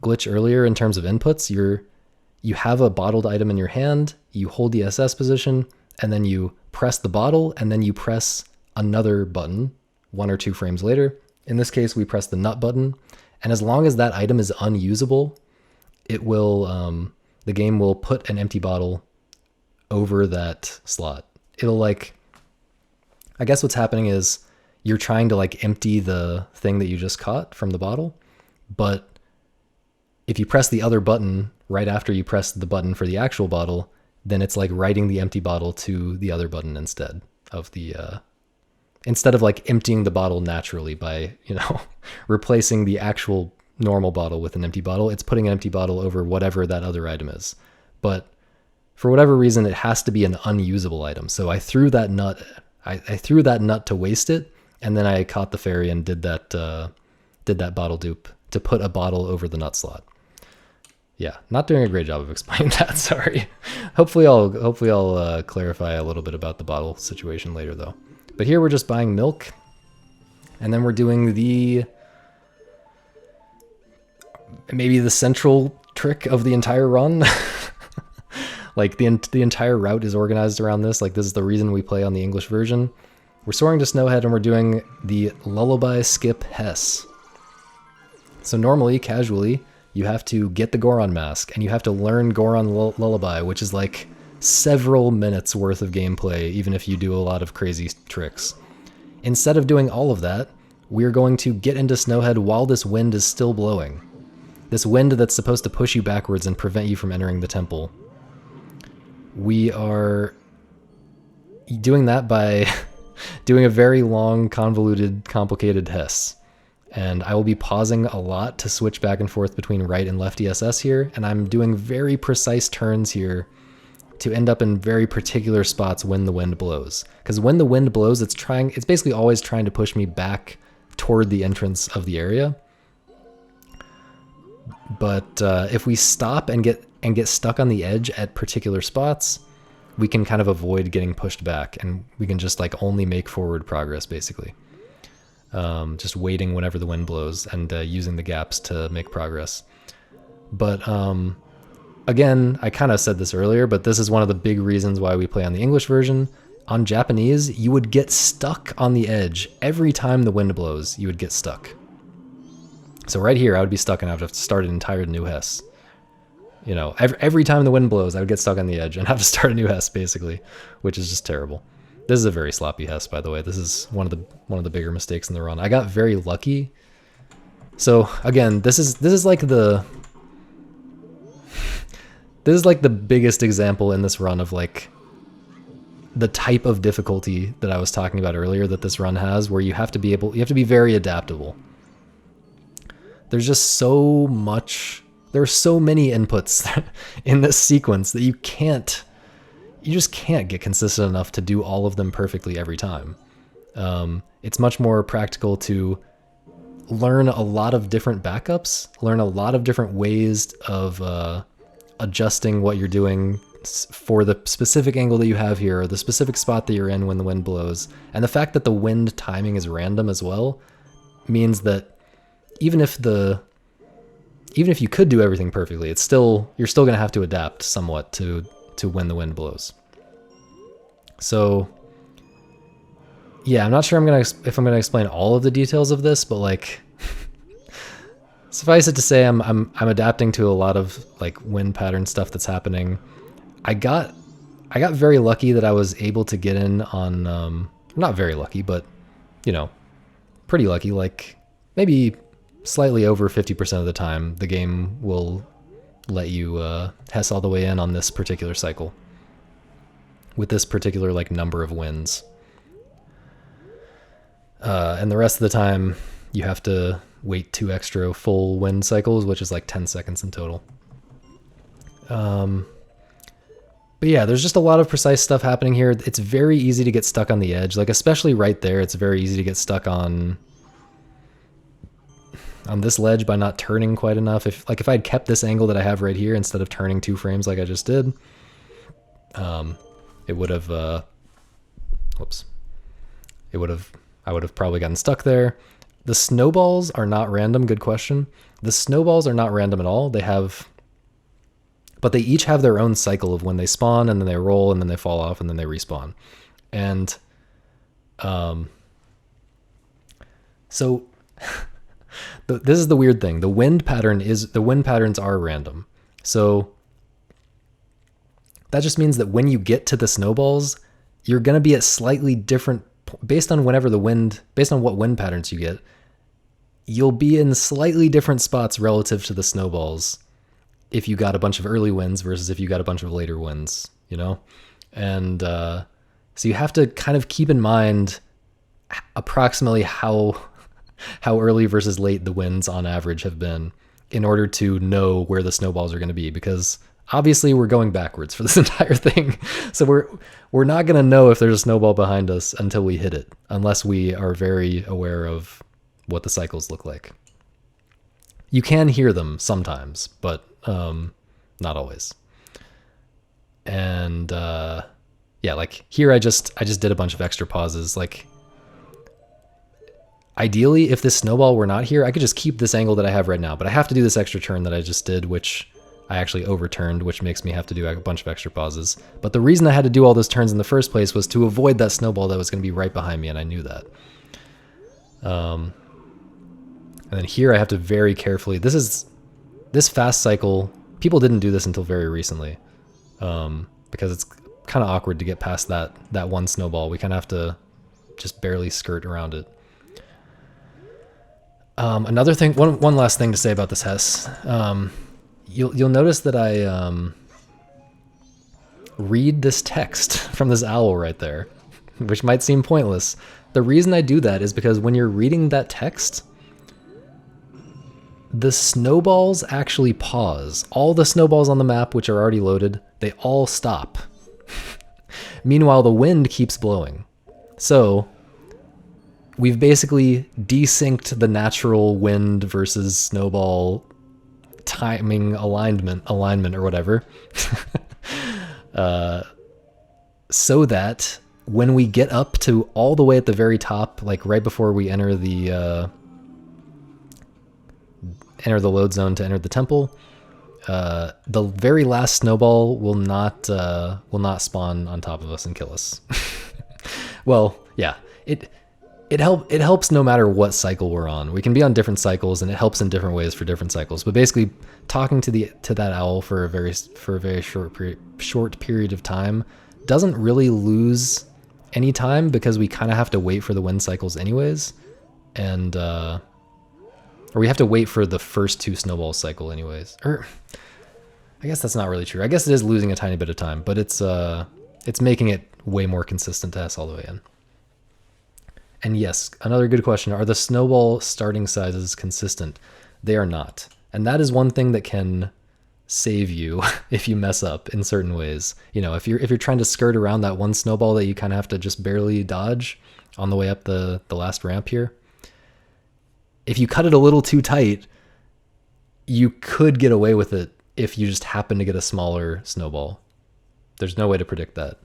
glitch earlier in terms of inputs. You have a bottled item in your hand, you hold the SS position, and then you press the bottle, and then you press another button 1 or 2 frames later. In this case, we press the nut button, and as long as that item is unusable, it will the game will put an empty bottle over that slot. It'll like, I guess what's happening is you're trying to like empty the thing that you just caught from the bottle, but if you press the other button right after you press the button for the actual bottle, then it's like writing the empty bottle to the other button instead of like emptying the bottle naturally by, replacing the actual normal bottle with an empty bottle. It's putting an empty bottle over whatever that other item is. But for whatever reason, it has to be an unusable item. So I threw that nut. I threw that nut to waste it, and then I caught the fairy and did that bottle dupe to put a bottle over the nut slot. Yeah, not doing a great job of explaining that. Sorry. Hopefully I'll clarify a little bit about the bottle situation later, though. But here we're just buying milk, and then we're doing maybe the central trick of the entire run. Like the entire route is organized around this. Like this is the reason we play on the English version. We're soaring to Snowhead and we're doing the lullaby skip HESS. So normally, casually, you have to get the Goron mask and you have to learn Goron lullaby, which is like several minutes worth of gameplay, even if you do a lot of crazy tricks. Instead of doing all of that, we're going to get into Snowhead while this wind is still blowing. This wind that's supposed to push you backwards and prevent you from entering the temple. We are doing that by doing a very long, convoluted, complicated HESS. And I will be pausing a lot to switch back and forth between right and left ESS here, and I'm doing very precise turns here to end up in very particular spots when the wind blows. Because when the wind blows, it's basically always trying to push me back toward the entrance of the area. But if we stop and get stuck on the edge at particular spots, we can kind of avoid getting pushed back, and we can just like only make forward progress, basically. Just waiting whenever the wind blows and using the gaps to make progress. But again, I kind of said this earlier, but this is one of the big reasons why we play on the English version. On Japanese, you would get stuck on the edge. Every time the wind blows, you would get stuck. So right here, I would be stuck and I would have to start an entire new HESS. You know, every time the wind blows, I would get stuck on the edge and have to start a new HESS, basically, which is just terrible. This is a very sloppy HESS, by the way. This is one of the bigger mistakes in the run. I got very lucky. So again, this is like the biggest example in this run of like the type of difficulty that I was talking about earlier that this run has, where you have to be very adaptable. There's just so much. There are so many inputs in this sequence that you just can't get consistent enough to do all of them perfectly every time. It's much more practical to learn a lot of different backups, learn a lot of different ways of adjusting what you're doing for the specific angle that you have here, or the specific spot that you're in when the wind blows. And the fact that the wind timing is random as well means that even if you could do everything perfectly, you're still going to have to adapt somewhat to when the wind blows. So yeah, I'm not sure if I'm gonna explain all of the details of this, but like suffice it to say, I'm adapting to a lot of like wind pattern stuff that's happening. I got very lucky that I was able to get in on not very lucky, but you know, pretty lucky, like maybe slightly over 50% of the time the game will let you HESS all the way in on this particular cycle with this particular like number of wins, and the rest of the time you have to wait 2 extra full wind cycles, which is like 10 seconds in total. But yeah, there's just a lot of precise stuff happening here. It's very easy to get stuck on the edge, like especially right there. It's very easy to get stuck on this ledge by not turning quite enough. If I had kept this angle that I have right here instead of turning 2 frames like I just did, it would have, I would have probably gotten stuck there. The snowballs are not random. Good question. The snowballs are not random at all. But they each have their own cycle of when they spawn and then they roll and then they fall off and then they respawn. And, so this is the weird thing. The wind patterns are random. So that just means that when you get to the snowballs, you're going to be at slightly different, based on what wind patterns you get, you'll be in slightly different spots relative to the snowballs if you got a bunch of early wins versus if you got a bunch of later wins, you know? And so you have to kind of keep in mind approximately how early versus late the wins on average have been in order to know where the snowballs are going to be, because Obviously, we're going backwards for this entire thing. So we're not going to know if there's a snowball behind us until we hit it, unless we are very aware of what the cycles look like. You can hear them sometimes, but not always. And yeah, like here I just did a bunch of extra pauses. Like ideally, if this snowball were not here, I could just keep this angle that I have right now, but I have to do this extra turn that I just did, which I actually overturned, which makes me have to do a bunch of extra pauses. But the reason I had to do all those turns in the first place was to avoid that snowball that was going to be right behind me, and I knew that. And then here I have to very carefully, this fast cycle, people didn't do this until very recently, because it's kind of awkward to get past that one snowball. We kind of have to just barely skirt around it. Another thing, one last thing to say about this HESS. You'll notice that I read this text from this owl right there, which might seem pointless. The reason I do that is because when you're reading that text, the snowballs actually pause. All the snowballs on the map, which are already loaded, they all stop. Meanwhile, the wind keeps blowing. So we've basically desynced the natural wind versus snowball timing alignment or whatever. So that when we get up to all the way at the very top, like right before we enter the load zone to enter the temple, the very last snowball will not spawn on top of us and kill us. Well, yeah, it helps no matter what cycle we're on. We can be on different cycles, and it helps in different ways for different cycles. But basically, talking to that owl for a very short period of time doesn't really lose any time, because we kind of have to wait for the wind cycles anyways, and or we have to wait for the first two snowball cycle anyways. Or I guess that's not really true. I guess it is losing a tiny bit of time, but it's making it way more consistent to HESS all the way in. And yes, another good question, are the snowball starting sizes consistent? They are not. And that is one thing that can save you if you mess up in certain ways. You know, if you're trying to skirt around that one snowball that you kind of have to just barely dodge on the way up the last ramp here, if you cut it a little too tight, you could get away with it if you just happen to get a smaller snowball. There's no way to predict that.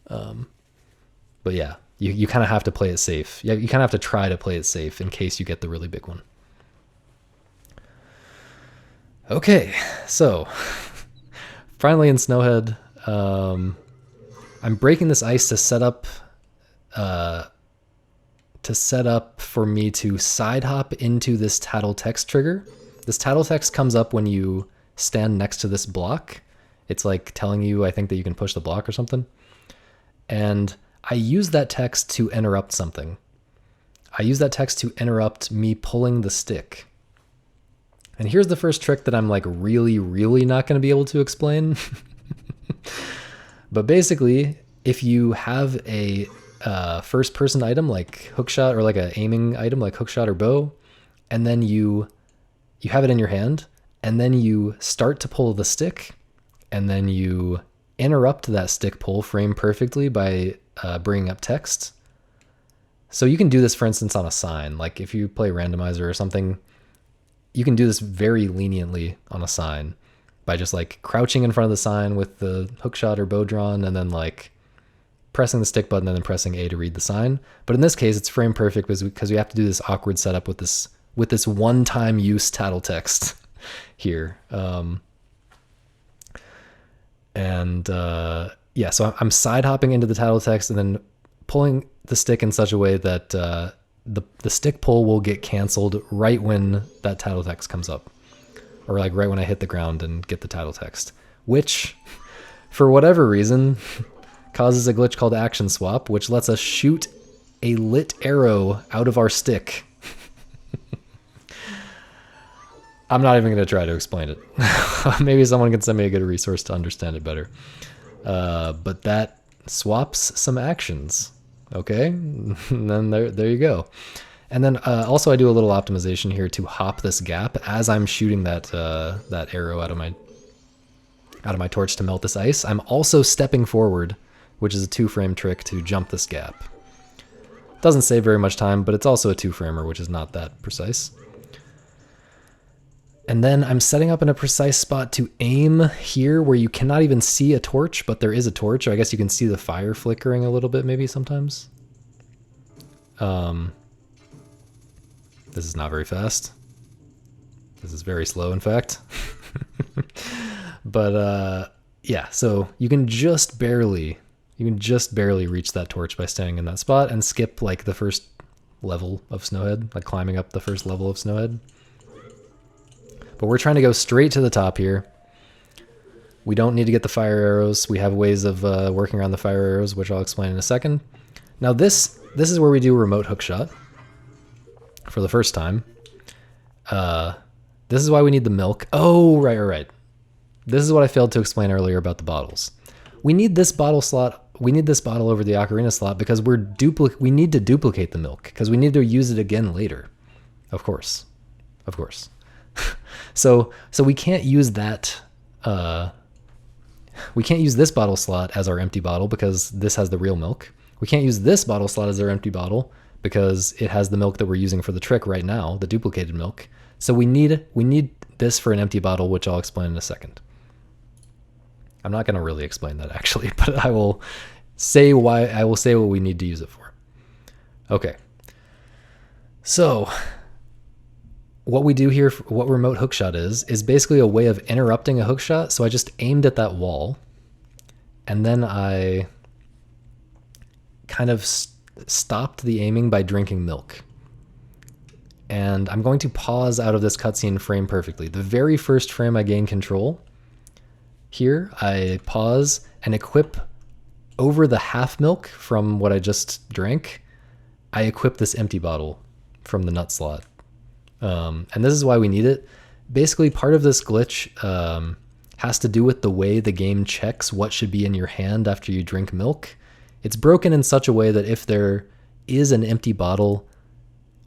But yeah, you kind of have to play it safe. Yeah, you kind of have to try to play it safe in case you get the really big one. Okay, so finally in Snowhead, I'm breaking this ice to set up for me to side hop into this tattle text trigger. This tattle text comes up when you stand next to this block. It's like telling you, I think, that you can push the block or something. And I use that text to interrupt something. I use that text to interrupt me pulling the stick. And here's the first trick that I'm like really, really not going to be able to explain. But basically, if you have a first person item like hookshot, or like a aiming item like hookshot or bow, and then you have it in your hand, and then you start to pull the stick, and then you interrupt that stick pull frame perfectly by bringing up text. So you can do this, for instance, on a sign. Like if you play randomizer or something, you can do this very leniently on a sign by just like crouching in front of the sign with the hookshot or bow drawn, and then like pressing the stick button and then pressing A to read the sign. But in this case, it's frame perfect because we have to do this awkward setup with this one-time use tattle text here. Yeah, so I'm side hopping into the tattle text and then pulling the stick in such a way that the stick pull will get canceled right when that tattle text comes up, or like right when I hit the ground and get the tattle text, which for whatever reason causes a glitch called action swap, which lets us shoot a lit arrow out of our stick. I'm not even going to try to explain it. Maybe someone can send me a good resource to understand it better. But that swaps some actions. Okay, and then there you go. And then also I do a little optimization here to hop this gap as I'm shooting that arrow out of out of my torch to melt this ice. I'm also stepping forward, which is a 2-frame trick to jump this gap. Doesn't save very much time, but it's also a 2-framer, which is not that precise. And then I'm setting up in a precise spot to aim here where you cannot even see a torch, but there is a torch. Or I guess you can see the fire flickering a little bit maybe sometimes. This is not very fast. This is very slow, in fact. But yeah, so you can just barely reach that torch by staying in that spot and skip like the first level of Snowhead, like climbing up the first level of Snowhead. But we're trying to go straight to the top here. We don't need to get the fire arrows. We have ways of working around the fire arrows, which I'll explain in a second. Now this is where we do remote hookshot for the first time. This is why we need the milk. Oh, right. This is what I failed to explain earlier about the bottles. We need this bottle slot. We need this bottle over the ocarina slot because we need to duplicate the milk because we need to use it again later. Of course. So we can't use that. We can't use this bottle slot as our empty bottle because this has the real milk. We can't use this bottle slot as our empty bottle because it has the milk that we're using for the trick right now, the duplicated milk. So we need this for an empty bottle, which I'll explain in a second. I'm not going to really explain that actually, but I will say what we need to use it for. Okay. So what we do here, what remote hookshot is basically a way of interrupting a hookshot. So I just aimed at that wall and then I kind of stopped the aiming by drinking milk. And I'm going to pause out of this cutscene frame perfectly. The very first frame I gain control, here I pause and equip over the half milk from what I just drank. I equip this empty bottle from the nut slot. And this is why we need it. Basically, part of this glitch has to do with the way the game checks what should be in your hand after you drink milk. It's broken in such a way that if there is an empty bottle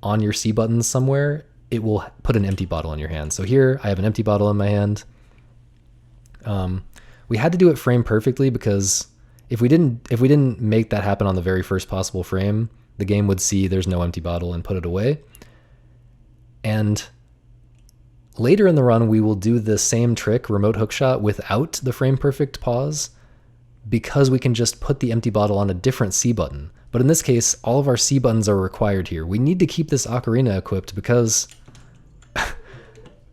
on your C buttons somewhere, it will put an empty bottle in your hand. So here I have an empty bottle in my hand. We had to do it frame perfectly because if we didn't make that happen on the very first possible frame, the game would see there's no empty bottle and put it away. And later in the run, we will do the same trick, remote hookshot, without the frame perfect pause because we can just put the empty bottle on a different C button. But in this case, all of our C buttons are required here. We need to keep this ocarina equipped because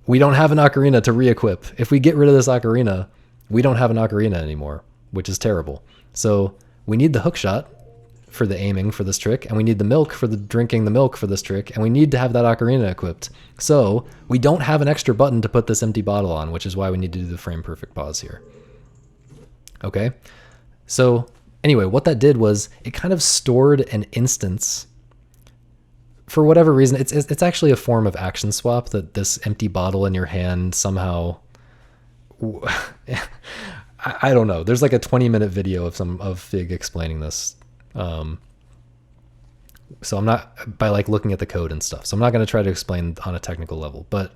we don't have an ocarina to re-equip. If we get rid of this ocarina, we don't have an ocarina anymore, which is terrible. So we need the hookshot for the aiming for this trick, and we need the milk for the drinking the milk for this trick, and we need to have that ocarina equipped. So we don't have an extra button to put this empty bottle on, which is why we need to do the frame perfect pause here. Okay, so anyway, what that did was it kind of stored an instance. For whatever reason, it's actually a form of action swap that this empty bottle in your hand somehow. I don't know. There's like a 20-minute video of Fig explaining this. So I'm not by like looking at the code and stuff. So I'm not going to try to explain on a technical level. But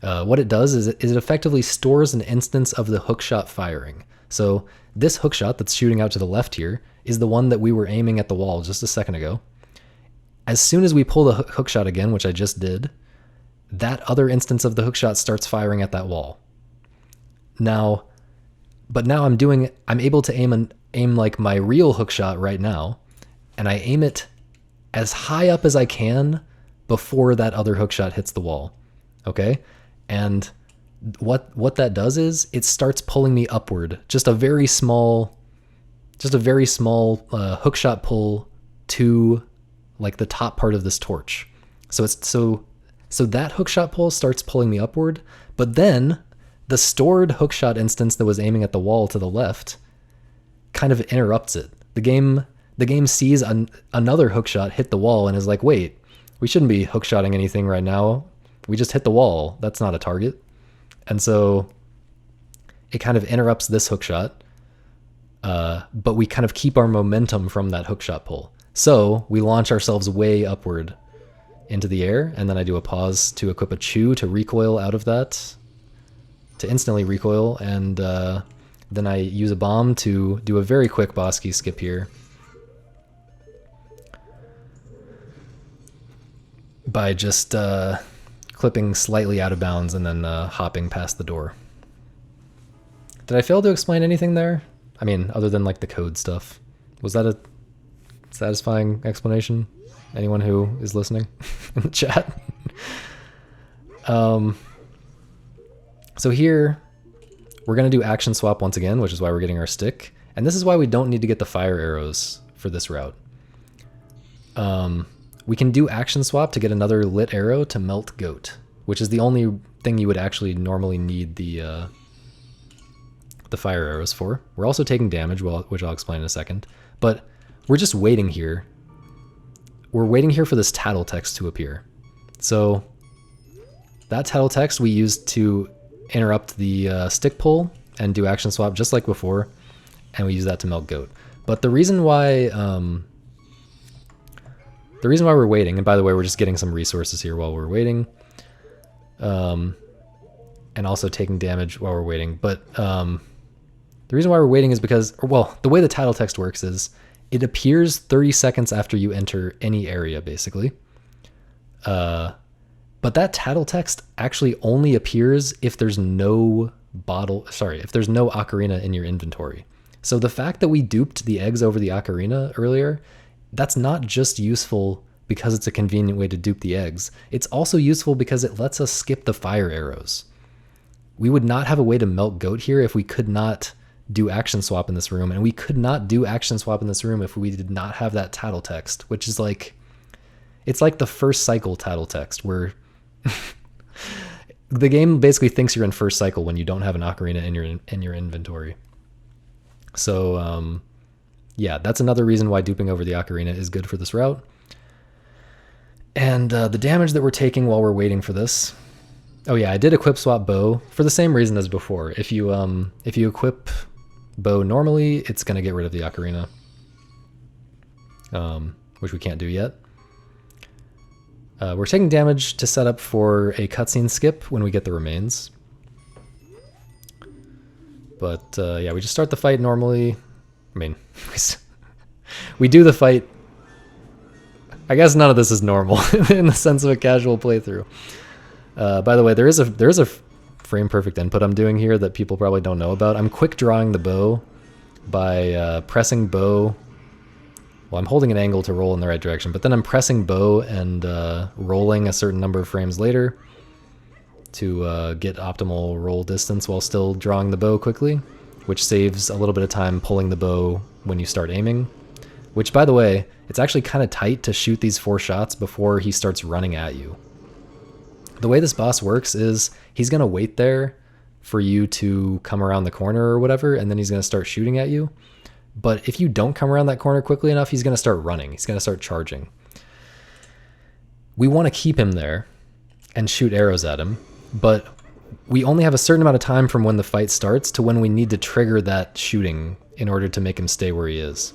what it does is it effectively stores an instance of the hookshot firing. So this hookshot that's shooting out to the left here is the one that we were aiming at the wall just a second ago. As soon as we pull the hookshot again, which I just did, that other instance of the hookshot starts firing at that wall. Now I'm able to aim like my real hookshot right now, and I aim it as high up as I can before that other hookshot hits the wall. Okay? And what that does is it starts pulling me upward, just a very small hookshot pull to like the top part of this torch. So that hookshot pull starts pulling me upward, but then the stored hookshot instance that was aiming at the wall to the left kind of interrupts it. The game sees another hookshot hit the wall and is like, wait, we shouldn't be hookshotting anything right now. We just hit the wall. That's not a target. And so it kind of interrupts this hookshot, but we kind of keep our momentum from that hookshot pull. So we launch ourselves way upward into the air, and then I do a pause to equip a chew to recoil out of that, to instantly recoil, and Then I use a bomb to do a very quick boss key skip here by just clipping slightly out of bounds and then hopping past the door. Did I fail to explain anything there? I mean, other than like the code stuff. Was that a satisfying explanation? Anyone who is listening in the chat? So here, we're going to do action swap once again, which is why we're getting our stick. And this is why we don't need to get the fire arrows for this route. We can do action swap to get another lit arrow to melt goht, which is the only thing you would actually normally need the fire arrows for. We're also taking damage, which I'll explain in a second. But we're just waiting here. We're waiting here for this tattle text to appear. So that tattle text we used to interrupt the stick pull and do action swap just like before, and we use that to melt goht. But the reason why we're waiting, and by the way, we're just getting some resources here while we're waiting, and also taking damage while we're waiting. But the reason why we're waiting is because, well, the way the title text works is it appears 30 seconds after you enter any area, basically. But that title text actually only appears if there's no if there's no ocarina in your inventory. So the fact that we duped the eggs over the ocarina earlier, that's not just useful because it's a convenient way to dupe the eggs. It's also useful because it lets us skip the fire arrows. We would not have a way to melt goht here if we could not do action swap in this room, and we could not do action swap in this room if we did not have that title text, which is like, it's like the first cycle title text where the game basically thinks you're in first cycle when you don't have an ocarina in your inventory. So yeah, that's another reason why duping over the ocarina is good for this route. And the damage that we're taking while we're waiting for this. Oh yeah, I did equip swap bow for the same reason as before. If you equip bow normally, it's gonna get rid of the ocarina, which we can't do yet. We're taking damage to set up for a cutscene skip when we get the remains. But yeah, we just start the fight normally. I mean, we do the fight. I guess none of this is normal in the sense of a casual playthrough. By the way, there is a frame perfect input I'm doing here that people probably don't know about. I'm quick drawing the bow by pressing bow. Well, I'm holding an angle to roll in the right direction, but then I'm pressing bow and rolling a certain number of frames later to get optimal roll distance while still drawing the bow quickly, which saves a little bit of time pulling the bow when you start aiming. Which, by the way, it's actually kind of tight to shoot these 4 shots before he starts running at you. The way this boss works is he's going to wait there for you to come around the corner or whatever, and then he's going to start shooting at you. But if you don't come around that corner quickly enough, he's going to start running. He's going to start charging. We want to keep him there and shoot arrows at him, but we only have a certain amount of time from when the fight starts to when we need to trigger that shooting in order to make him stay where he is.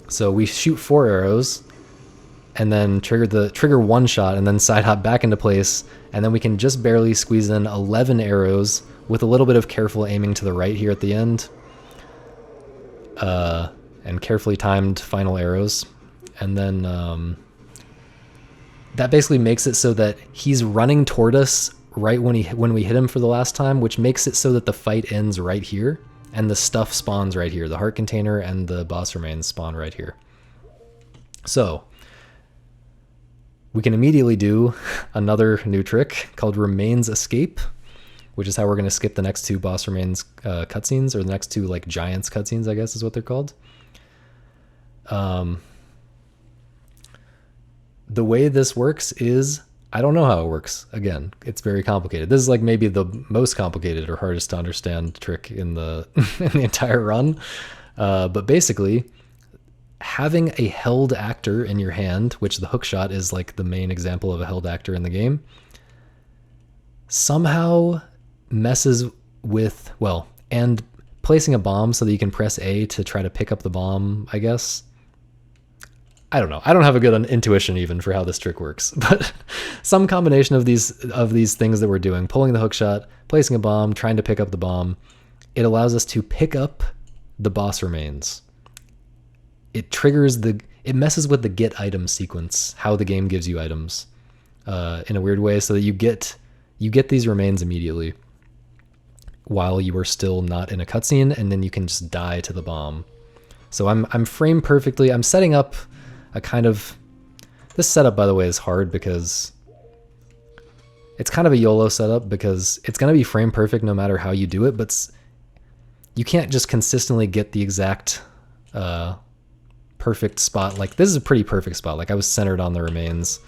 So we shoot 4 arrows and then trigger 1 shot and then side hop back into place, and then we can just barely squeeze in 11 arrows with a little bit of careful aiming to the right here at the end. And carefully timed final arrows. And then that basically makes it so that he's running toward us right when we hit him for the last time, which makes it so that the fight ends right here and the stuff spawns right here. The heart container and the boss remains spawn right here. So we can immediately do another new trick called Remains Escape, which is how we're going to skip the next 2 boss remains cutscenes, or the next 2 like giants cutscenes, I guess is what they're called. The way this works is, I don't know how it works. Again, it's very complicated. This is like maybe the most complicated or hardest to understand trick in the in the entire run. But basically, having a held actor in your hand, which the hookshot is like the main example of a held actor in the game, somehow messes with, well, and placing a bomb so that you can press A to try to pick up the bomb, I guess. I don't know. I don't have a good intuition even for how this trick works, but some combination of these things that we're doing, pulling the hookshot, placing a bomb, trying to pick up the bomb, it allows us to pick up the boss remains. It triggers it messes with the get item sequence, how the game gives you items, in a weird way, so that you get these remains immediately while you are still not in a cutscene, and then you can just die to the bomb. So I'm framed perfectly. I'm setting up a kind of, this setup, by the way, is hard because it's kind of a YOLO setup, because it's going to be frame perfect no matter how you do it, but you can't just consistently get the exact perfect spot. Like, this is a pretty perfect spot. Like, I was centered on the remains.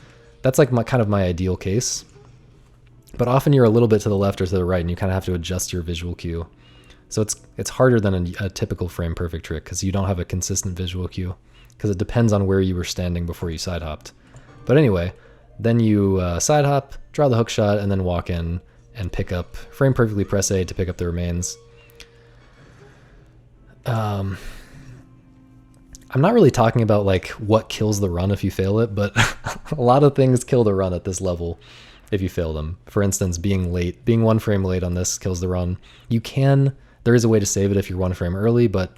That's like kind of my ideal case. But often you're a little bit to the left or to the right, and you kind of have to adjust your visual cue. So it's harder than a typical frame perfect trick, because you don't have a consistent visual cue, because it depends on where you were standing before you side hopped. But anyway, then you side hop, draw the hook shot, and then walk in and pick up, frame perfectly press A to pick up the remains. I'm not really talking about like what kills the run if you fail it, but a lot of things kill the run at this level if you fail them. For instance, being late, being 1 frame late on this kills the run. There is a way to save it if you're 1 frame early, but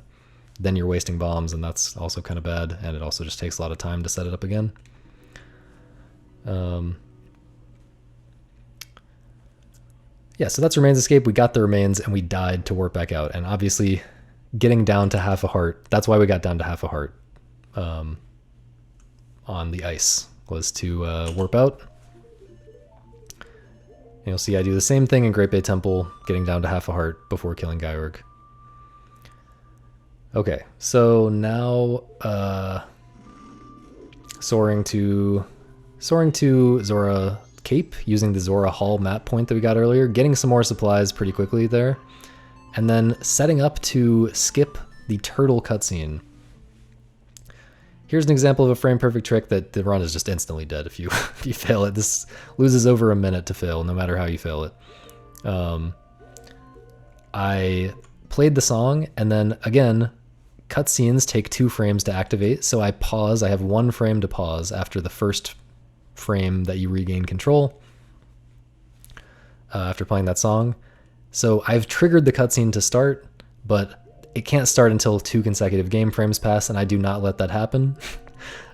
then you're wasting bombs, and that's also kind of bad, and it also just takes a lot of time to set it up again. Yeah, so that's Remains Escape. We got the remains, and we died to warp back out, and obviously getting down to half a heart, that's why we got down to half a heart on the ice, was to warp out. And you'll see I do the same thing in Great Bay Temple, getting down to half a heart before killing Gyorg. Okay, so now soaring to Zora Cape, using the Zora Hall map point that we got earlier, getting some more supplies pretty quickly there, and then setting up to skip the turtle cutscene. Here's an example of a frame perfect trick that the run is just instantly dead if you if you fail it. This loses over a minute to fail, no matter how you fail it. I played the song, and then again, cutscenes take 2 frames to activate, so I pause. I have 1 frame to pause after the first frame that you regain control after playing that song. So I've triggered the cutscene to start, but it can't start until 2 consecutive game frames pass, and I do not let that happen.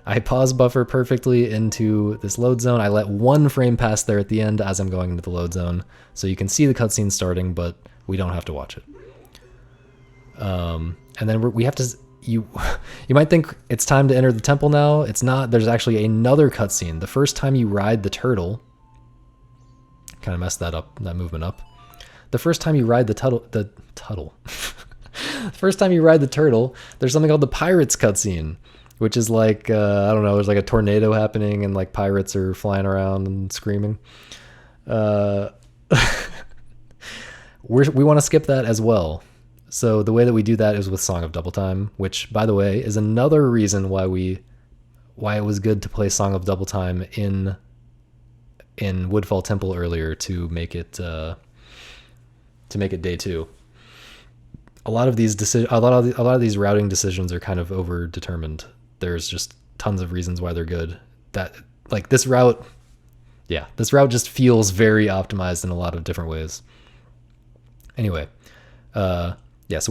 I pause buffer perfectly into this load zone. I let 1 frame pass there at the end as I'm going into the load zone, so you can see the cutscene starting, but we don't have to watch it. And then we have to. You might think it's time to enter the temple now. It's not. There's actually another cutscene. The first time you ride the turtle, kind of messed that movement up. The first time you ride the turtle. First time you ride the turtle, there's something called the Pirates cutscene, which is like, I don't know, there's like a tornado happening and like pirates are flying around and screaming. We want to skip that as well. So the way that we do that is with Song of Double Time, which, by the way, is another reason why it was good to play Song of Double Time in Woodfall Temple earlier to make it day 2. A lot of these routing decisions are kind of overdetermined. There's just tons of reasons why they're good. That, like, this route just feels very optimized in a lot of different ways. Anyway, so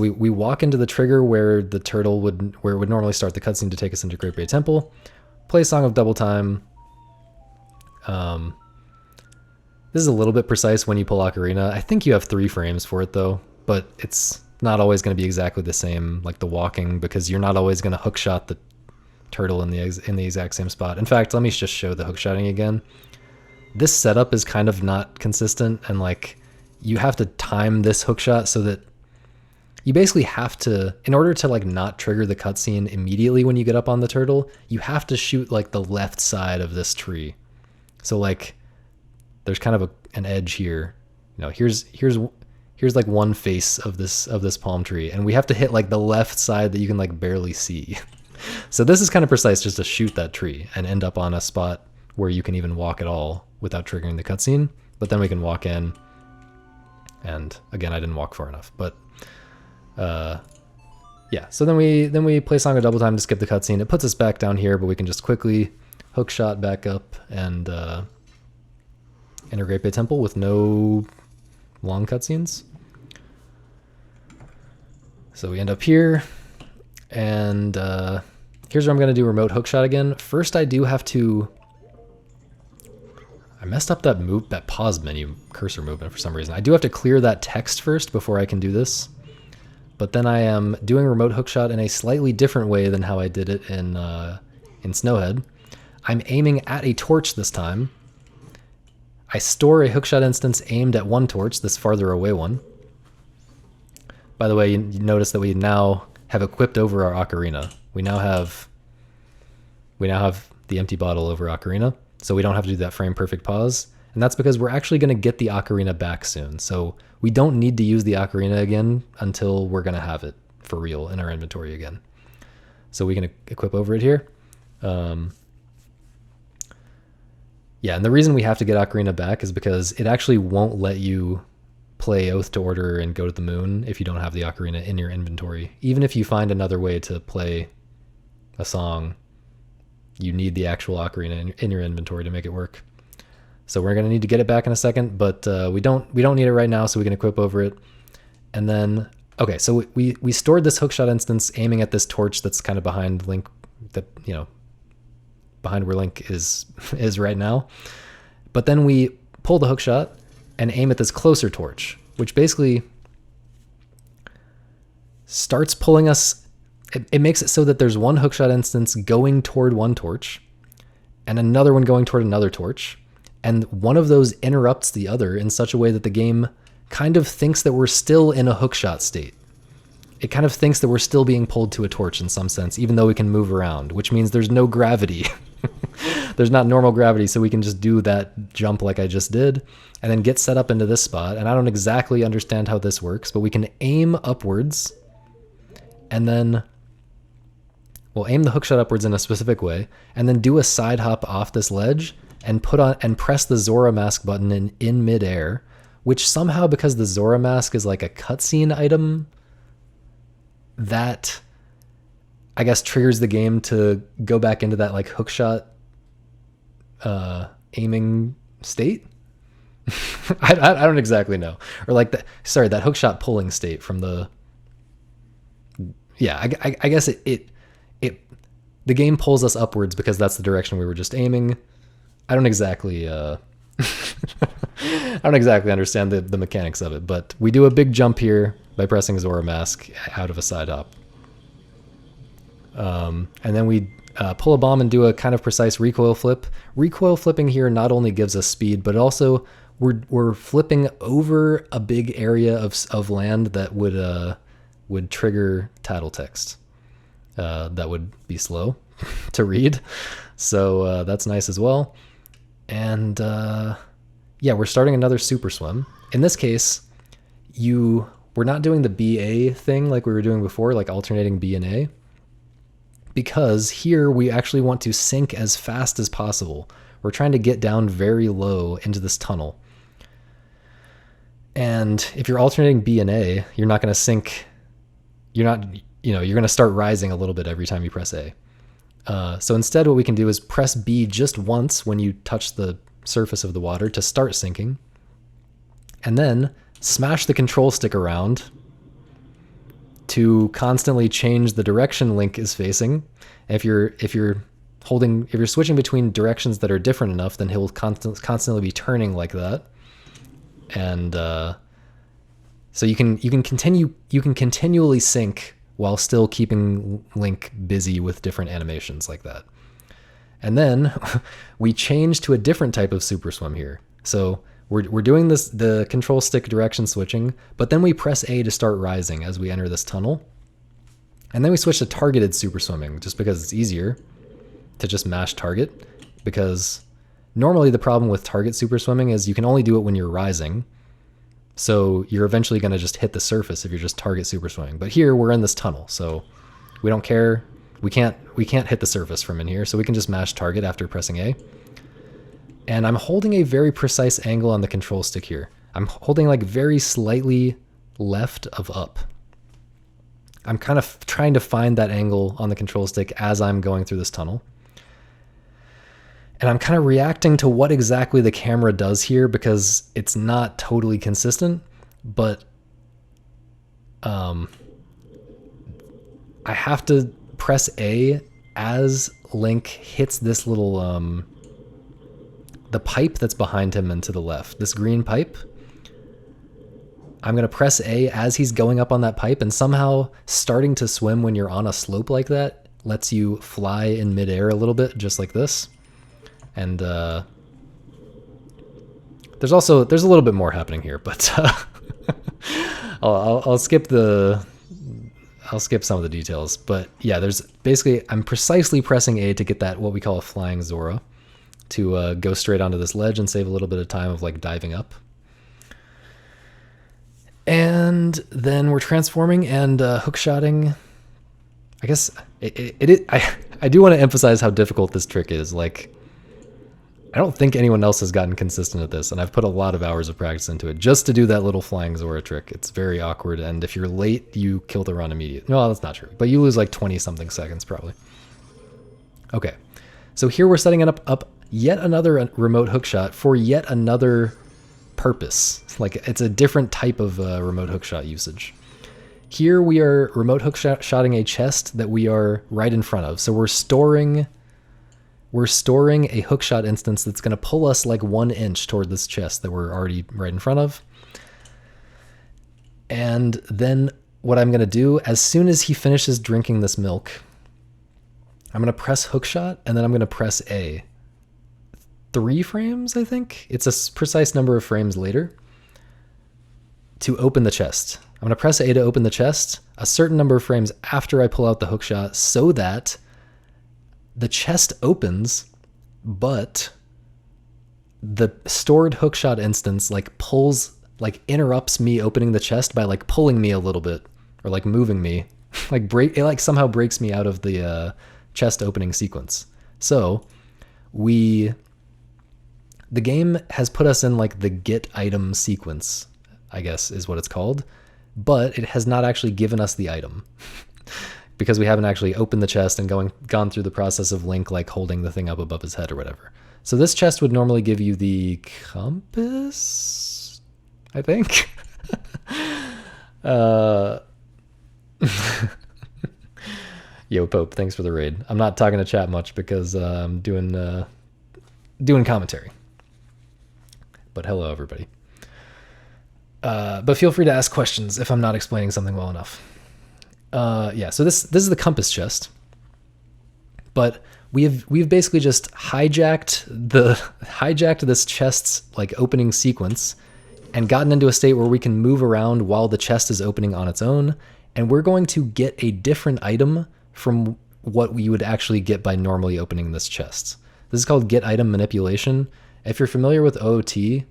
we walk into the trigger where it would normally start the cutscene to take us into Great Bay Temple, play Song of Double Time. This is a little bit precise when you pull Ocarina. I think you have 3 frames for it though, but it's not always going to be exactly the same, like the walking, because you're not always going to hookshot the turtle in the exact same spot. In fact, let me just show the hookshotting again. This setup is kind of not consistent, and like you have to time this hookshot so that you basically have to, in order to like not trigger the cutscene immediately when you get up on the turtle, you have to shoot like the left side of this tree. So like there's kind of an edge here. You know, here's like one face of this palm tree, and we have to hit like the left side that you can like barely see. So this is kind of precise, just to shoot that tree and end up on a spot where you can even walk at all without triggering the cutscene. But then we can walk in, and again, I didn't walk far enough, but yeah. So then we play Song of Double Time to skip the cutscene. It puts us back down here, but we can just quickly hookshot back up and enter Great Bay Temple with no long cutscenes. So we end up here, and here's where I'm going to do remote hookshot again. First, I do have to... I messed up that pause menu cursor movement for some reason. I do have to clear that text first before I can do this. But then I am doing remote hookshot in a slightly different way than how I did it in Snowhead. I'm aiming at a torch this time. I store a hookshot instance aimed at one torch, this farther away one. By the way, you notice that we now have equipped over our ocarina. We now have the empty bottle over ocarina, so we don't have to do that frame perfect pause. And that's because we're actually going to get the ocarina back soon. So we don't need to use the ocarina again until we're going to have it for real in our inventory again. So we can equip over it here. Yeah, and the reason we have to get ocarina back is because it actually won't let you play Oath to Order and Go to the Moon if you don't have the ocarina in your inventory. Even if you find another way to play a song, you need the actual ocarina in your inventory to make it work. So we're going to need to get it back in a second, but we don't need it right now, so we can equip over it. And then, okay, so we stored this hookshot instance aiming at this torch that's kind of behind Link, that, you know, behind where Link is right now. But then we pull the hookshot and aim at this closer torch, which basically starts pulling us. It makes it so that there's one hookshot instance going toward one torch and another one going toward another torch. And one of those interrupts the other in such a way that the game kind of thinks that we're still in a hookshot state. It kind of thinks that we're still being pulled to a torch in some sense, even though we can move around, which means there's no gravity. There's not normal gravity, so we can just do that jump like I just did, and then get set up into this spot. And I don't exactly understand how this works, but we can aim upwards, and then we'll aim the hookshot upwards in a specific way, and then do a side hop off this ledge, and press the Zora mask button in midair, which somehow, because the Zora mask is like a cutscene item, that I guess triggers the game to go back into that like hookshot aiming state. I don't exactly know, or like that hookshot pulling state from the, yeah, I guess it the game pulls us upwards because that's the direction we were just aiming. I don't exactly understand the mechanics of it, but we do a big jump here by pressing Zora mask out of a side hop. And then we pull a bomb and do a kind of precise recoil flip. Recoil flipping here not only gives us speed, but also we're flipping over a big area of land that would trigger title text. That would be slow to read. So that's nice as well. And yeah, we're starting another super swim. In this case, we're not doing the BA thing like we were doing before, like alternating B and A, because here we actually want to sink as fast as possible. We're trying to get down very low into this tunnel. And if you're alternating B and A, you're not going to sink. You're going to start rising a little bit every time you press A. So instead what we can do is press B just once when you touch the surface of the water to start sinking, and then smash the control stick around to constantly change the direction Link is facing. If you're switching between directions that are different enough, then he'll constantly be turning like that. And so you can continually sink while still keeping Link busy with different animations like that. And then we change to a different type of super swim here. So we're doing the control stick direction switching, but then we press A to start rising as we enter this tunnel. And then we switch to targeted super swimming just because it's easier to just mash target, because normally the problem with target super swimming is you can only do it when you're rising. So you're eventually going to just hit the surface if you're just target super swimming. But here we're in this tunnel, so we don't care. We can't hit the surface from in here, so we can just mash target after pressing A. And I'm holding a very precise angle on the control stick here. I'm holding like very slightly left of up. I'm kind of trying to find that angle on the control stick as I'm going through this tunnel. And I'm kind of reacting to what exactly the camera does here because it's not totally consistent, but I have to press A as Link hits this little, the pipe that's behind him and to the left, this green pipe. I'm going to press A as he's going up on that pipe, and somehow starting to swim when you're on a slope like that lets you fly in midair a little bit, just like this. And there's a little bit more happening here, but I'll skip some of the details. But yeah, there's basically, I'm precisely pressing A to get that, what we call a flying Zora, to go straight onto this ledge and save a little bit of time of like diving up. And then we're transforming and hookshotting. I guess I do want to emphasize how difficult this trick is. Like, I don't think anyone else has gotten consistent at this, and I've put a lot of hours of practice into it just to do that little flying Zora trick. It's very awkward, and if you're late, you kill the run immediately. No, that's not true, but you lose like 20-something seconds probably. Okay, so here we're setting up yet another remote hookshot for yet another purpose. Like, it's a different type of remote hookshot usage. Here we are remote hookshotting a chest that we are right in front of. So we're storing a hookshot instance that's going to pull us like 1 inch toward this chest that we're already right in front of. And then what I'm going to do, as soon as he finishes drinking this milk, I'm going to press hookshot, and then I'm going to press A. 3 frames, I think? It's a precise number of frames later to open the chest. I'm going to press A to open the chest a certain number of frames after I pull out the hookshot so that the chest opens, but the stored hookshot instance like interrupts me opening the chest by like pulling me a little bit or like moving me, it somehow breaks me out of the chest opening sequence. So the game has put us in like the get item sequence, I guess is what it's called, but it has not actually given us the item because we haven't actually opened the chest and gone through the process of Link like holding the thing up above his head or whatever. So this chest would normally give you the compass, I think. Yo, Pope, thanks for the raid. I'm not talking to chat much because I'm doing commentary. But hello, everybody. But feel free to ask questions if I'm not explaining something well enough. Yeah, so this is the compass chest. But we've basically just hijacked this chest's like opening sequence and gotten into a state where we can move around while the chest is opening on its own, and we're going to get a different item from what we would actually get by normally opening this chest. This is called get item manipulation. If you're familiar with OOT,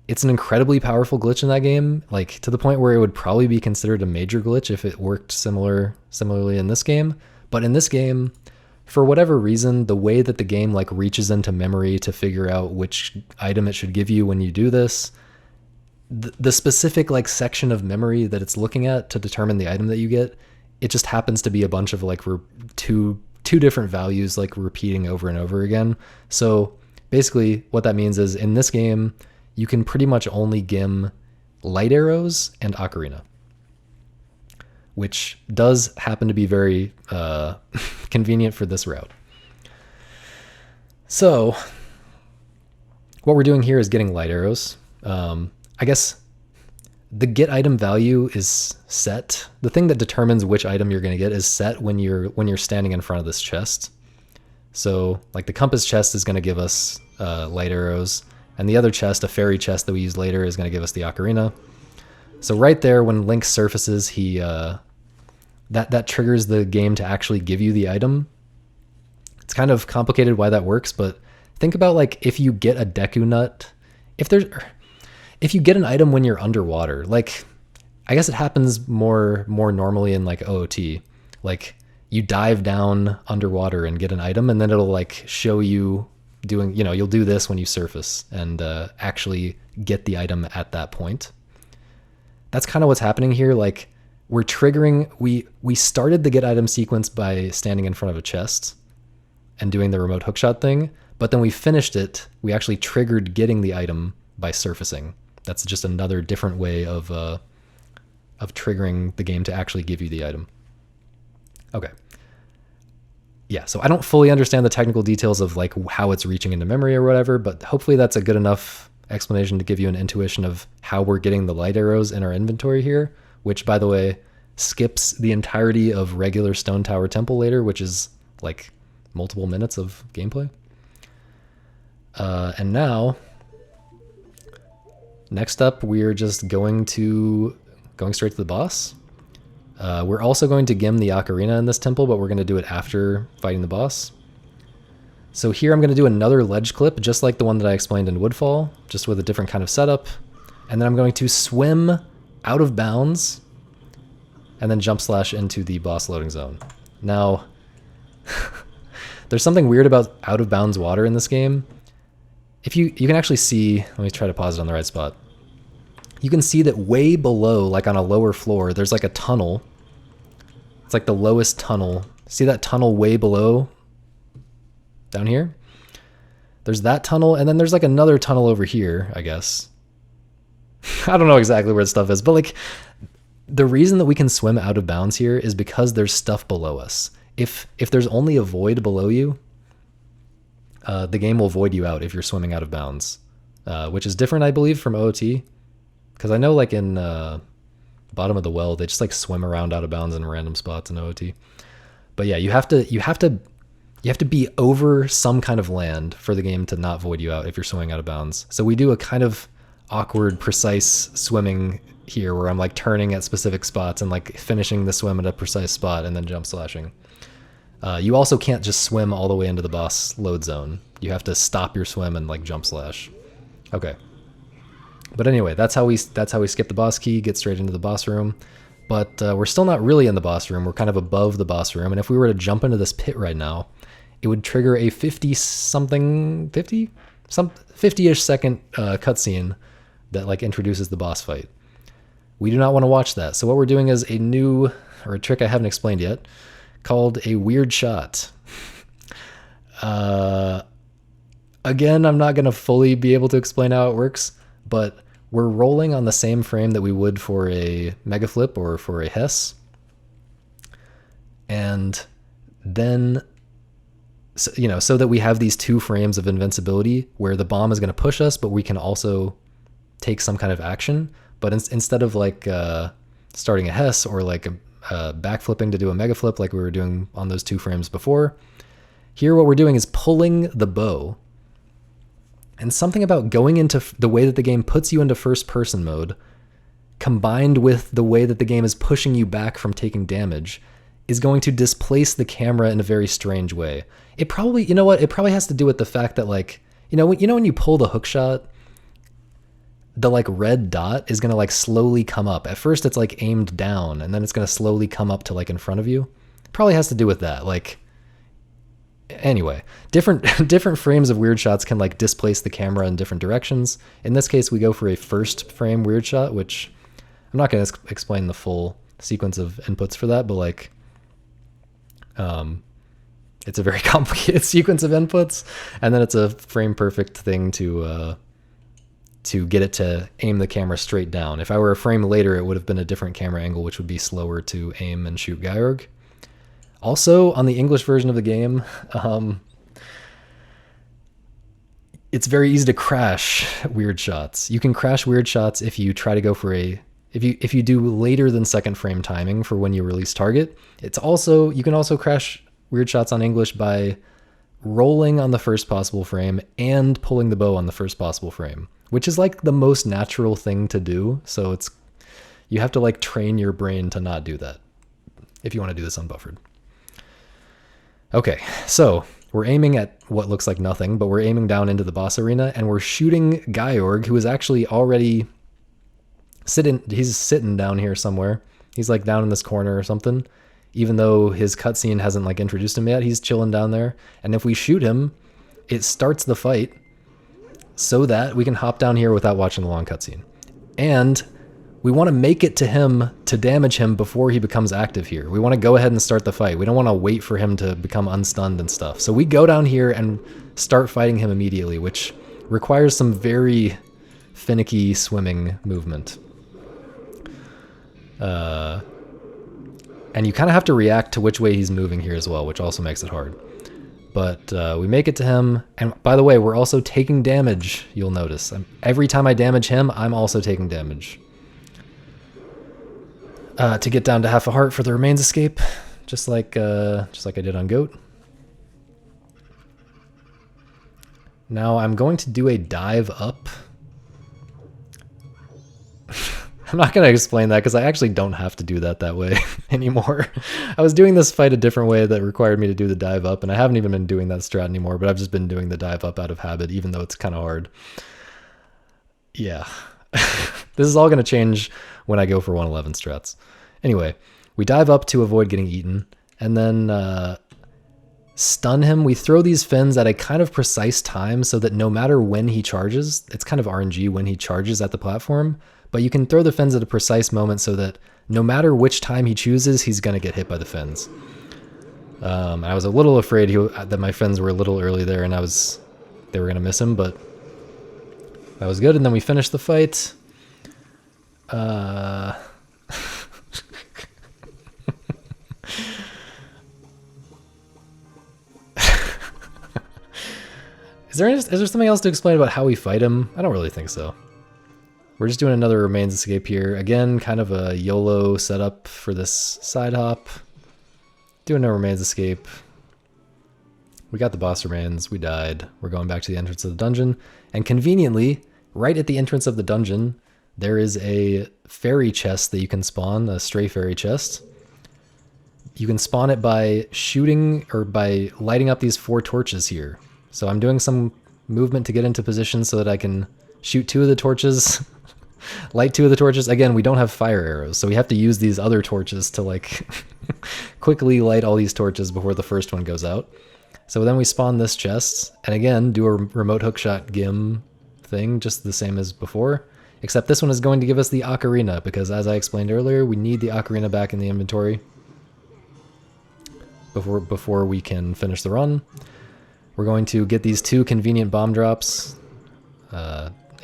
it's an incredibly powerful glitch in that game, like to the point where it would probably be considered a major glitch if it worked similarly in this game. But in this game, for whatever reason, the way that the game like reaches into memory to figure out which item it should give you when you do this, the specific like section of memory that it's looking at to determine the item that you get, it just happens to be a bunch of like two different values like repeating over and over again. So basically what that means is in this game, you can pretty much only gim light arrows and ocarina, which does happen to be very convenient for this route. So what we're doing here is getting light arrows. I guess the get item value is set. The thing that determines which item you're going to get is set when you're standing in front of this chest. So like the compass chest is going to give us light arrows, and the other chest, a fairy chest that we use later, is going to give us the ocarina. So right there, when Link surfaces, he that triggers the game to actually give you the item. It's kind of complicated why that works, but think about like if you get a deku nut, if you get an item when you're underwater, like I guess it happens more normally in like OOT. Like you dive down underwater and get an item, and then it'll like show you doing, you'll do this when you surface and actually get the item at that point. That's kind of what's happening here. Like we're triggering, we started the get item sequence by standing in front of a chest and doing the remote hookshot thing, but then we finished it. We actually triggered getting the item by surfacing. That's just another different way of of triggering the game to actually give you the item. Okay. Yeah, so I don't fully understand the technical details of like how it's reaching into memory or whatever, but hopefully that's a good enough explanation to give you an intuition of how we're getting the light arrows in our inventory here, which, by the way, skips the entirety of regular Stone Tower Temple later, which is like multiple minutes of gameplay. And now, next up, we're just going straight to the boss. We're also going to gim the ocarina in this temple, but we're going to do it after fighting the boss. So here I'm going to do another ledge clip, just like the one that I explained in Woodfall, just with a different kind of setup. And then I'm going to swim out of bounds and then jump slash into the boss loading zone. Now, there's something weird about out of bounds water in this game. If you can actually see, let me try to pause it on the right spot. You can see that way below, like on a lower floor, there's like a tunnel. It's like the lowest tunnel. See that tunnel way below? Down here? There's that tunnel, and then there's like another tunnel over here, I guess. I don't know exactly where the stuff is, but like the reason that we can swim out of bounds here is because there's stuff below us. If there's only a void below you, the game will void you out if you're swimming out of bounds, which is different, I believe, from OOT. Because I know like in Bottom of the Well, they just like swim around out of bounds in random spots in OOT. But yeah, you have to be over some kind of land for the game to not void you out if you're swimming out of bounds. So we do a kind of awkward, precise swimming here where I'm like turning at specific spots and like finishing the swim at a precise spot and then jump slashing. You also can't just swim all the way into the boss load zone. You have to stop your swim and like jump slash. Okay. But anyway, that's how we skip the boss key, get straight into the boss room. But we're still not really in the boss room. We're kind of above the boss room. And if we were to jump into this pit right now, it would trigger a 50-ish second cutscene that like introduces the boss fight. We do not want to watch that. So what we're doing is a trick I haven't explained yet, called a weirdshot. Again, I'm not going to fully be able to explain how it works, but we're rolling on the same frame that we would for a mega flip or for a HESS. And then, so that we have these 2 frames of invincibility where the bomb is going to push us, but we can also take some kind of action. But instead of like starting a HESS or like backflipping to do a mega flip like we were doing on those 2 frames before, here what we're doing is pulling the bow. And something about going into the way that the game puts you into first person mode, combined with the way that the game is pushing you back from taking damage, is going to displace the camera in a very strange way. It probably, it probably has to do with the fact that like, when you pull the hookshot, the like red dot is going to like slowly come up. At first it's like aimed down and then it's going to slowly come up to like in front of you. Probably has to do with that. Like, anyway, different frames of weird shots can like displace the camera in different directions. In this case, we go for a first frame weird shot, which I'm not going to explain the full sequence of inputs for that, but like, it's a very complicated sequence of inputs, and then it's a frame perfect thing to get it to aim the camera straight down. If I were a frame later, it would have been a different camera angle, which would be slower to aim and shoot gyorg. Also, on the English version of the game, it's very easy to crash weird shots. You can crash weird shots if you try to go for if you do later than second frame timing for when you release target. You can also crash weird shots on English by rolling on the first possible frame and pulling the bow on the first possible frame, which is like the most natural thing to do. So you have to like train your brain to not do that if you want to do this unbuffered. Okay, so we're aiming at what looks like nothing, but we're aiming down into the boss arena, and we're shooting Gyorg, who is actually already he's sitting down here somewhere. He's like down in this corner or something. Even though his cutscene hasn't like introduced him yet, he's chilling down there. And if we shoot him, it starts the fight so that we can hop down here without watching the long cutscene. And we want to make it to him to damage him before he becomes active here. We want to go ahead and start the fight. We don't want to wait for him to become unstunned and stuff. So we go down here and start fighting him immediately, which requires some very finicky swimming movement. And you kind of have to react to which way he's moving here as well, which also makes it hard. But we make it to him. And by the way, we're also taking damage, you'll notice. Every time I damage him, I'm also taking damage. To get down to half a heart for the remains escape, just like I did on goht. Now I'm going to do a dive up. I'm not going to explain that because I actually don't have to do that way anymore. I was doing this fight a different way that required me to do the dive up, and I haven't even been doing that strat anymore, but I've just been doing the dive up out of habit, even though it's kind of hard. Yeah. This is all going to change when I go for 111 strats. Anyway, we dive up to avoid getting eaten, and then stun him. We throw these fins at a kind of precise time so that no matter when he charges, it's kind of RNG when he charges at the platform, but you can throw the fins at a precise moment so that no matter which time he chooses, he's going to get hit by the fins. I was a little afraid that my fins were a little early there and they were going to miss him, but that was good. And then we finished the fight. Is there something else to explain about how we fight him? I don't really think so. We're just doing another remains escape here. Again, kind of a YOLO setup for this side hop. Doing no remains escape. We got the boss remains. We died. We're going back to the entrance of the dungeon. And conveniently, right at the entrance of the dungeon, there is a fairy chest that you can spawn, a stray fairy chest. You can spawn it by shooting or by lighting up these 4 torches here. So I'm doing some movement to get into position so that I can shoot 2 of the torches, light 2 of the torches. Again, we don't have fire arrows, so we have to use these other torches to like quickly light all these torches before the first one goes out. So then we spawn this chest, and again, do a remote hookshot gim thing, just the same as before, except this one is going to give us the ocarina, because as I explained earlier, we need the ocarina back in the inventory before we can finish the run. We're going to get these 2 convenient bomb drops.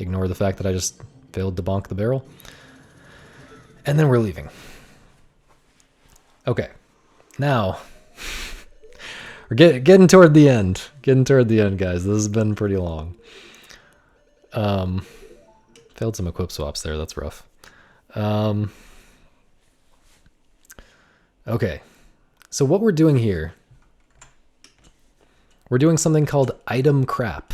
Ignore the fact that I just failed to bonk the barrel. And then we're leaving. Okay. Now, we're getting toward the end. Getting toward the end, guys. This has been pretty long. Failed some equip swaps there. That's rough. Okay. So what we're doing here, we're doing something called item crap.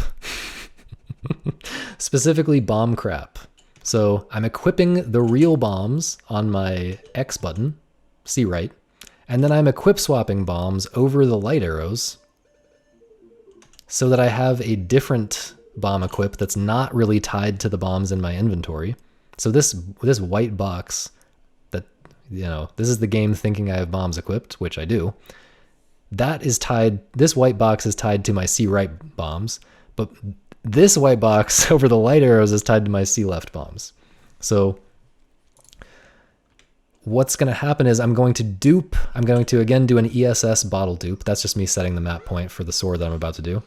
Specifically bomb crap. So I'm equipping the real bombs on my X button, C right, and then I'm equip swapping bombs over the light arrows so that I have a different bomb equip that's not really tied to the bombs in my inventory. So this white box that, you know, this is the game thinking I have bombs equipped, which I do. That is tied, this white box is tied to my C right bombs, but this white box over the light arrows is tied to my C left bombs. So what's going to happen is I'm going to again do an ESS bottle dupe. That's just me setting the map point for the sword that I'm about to do.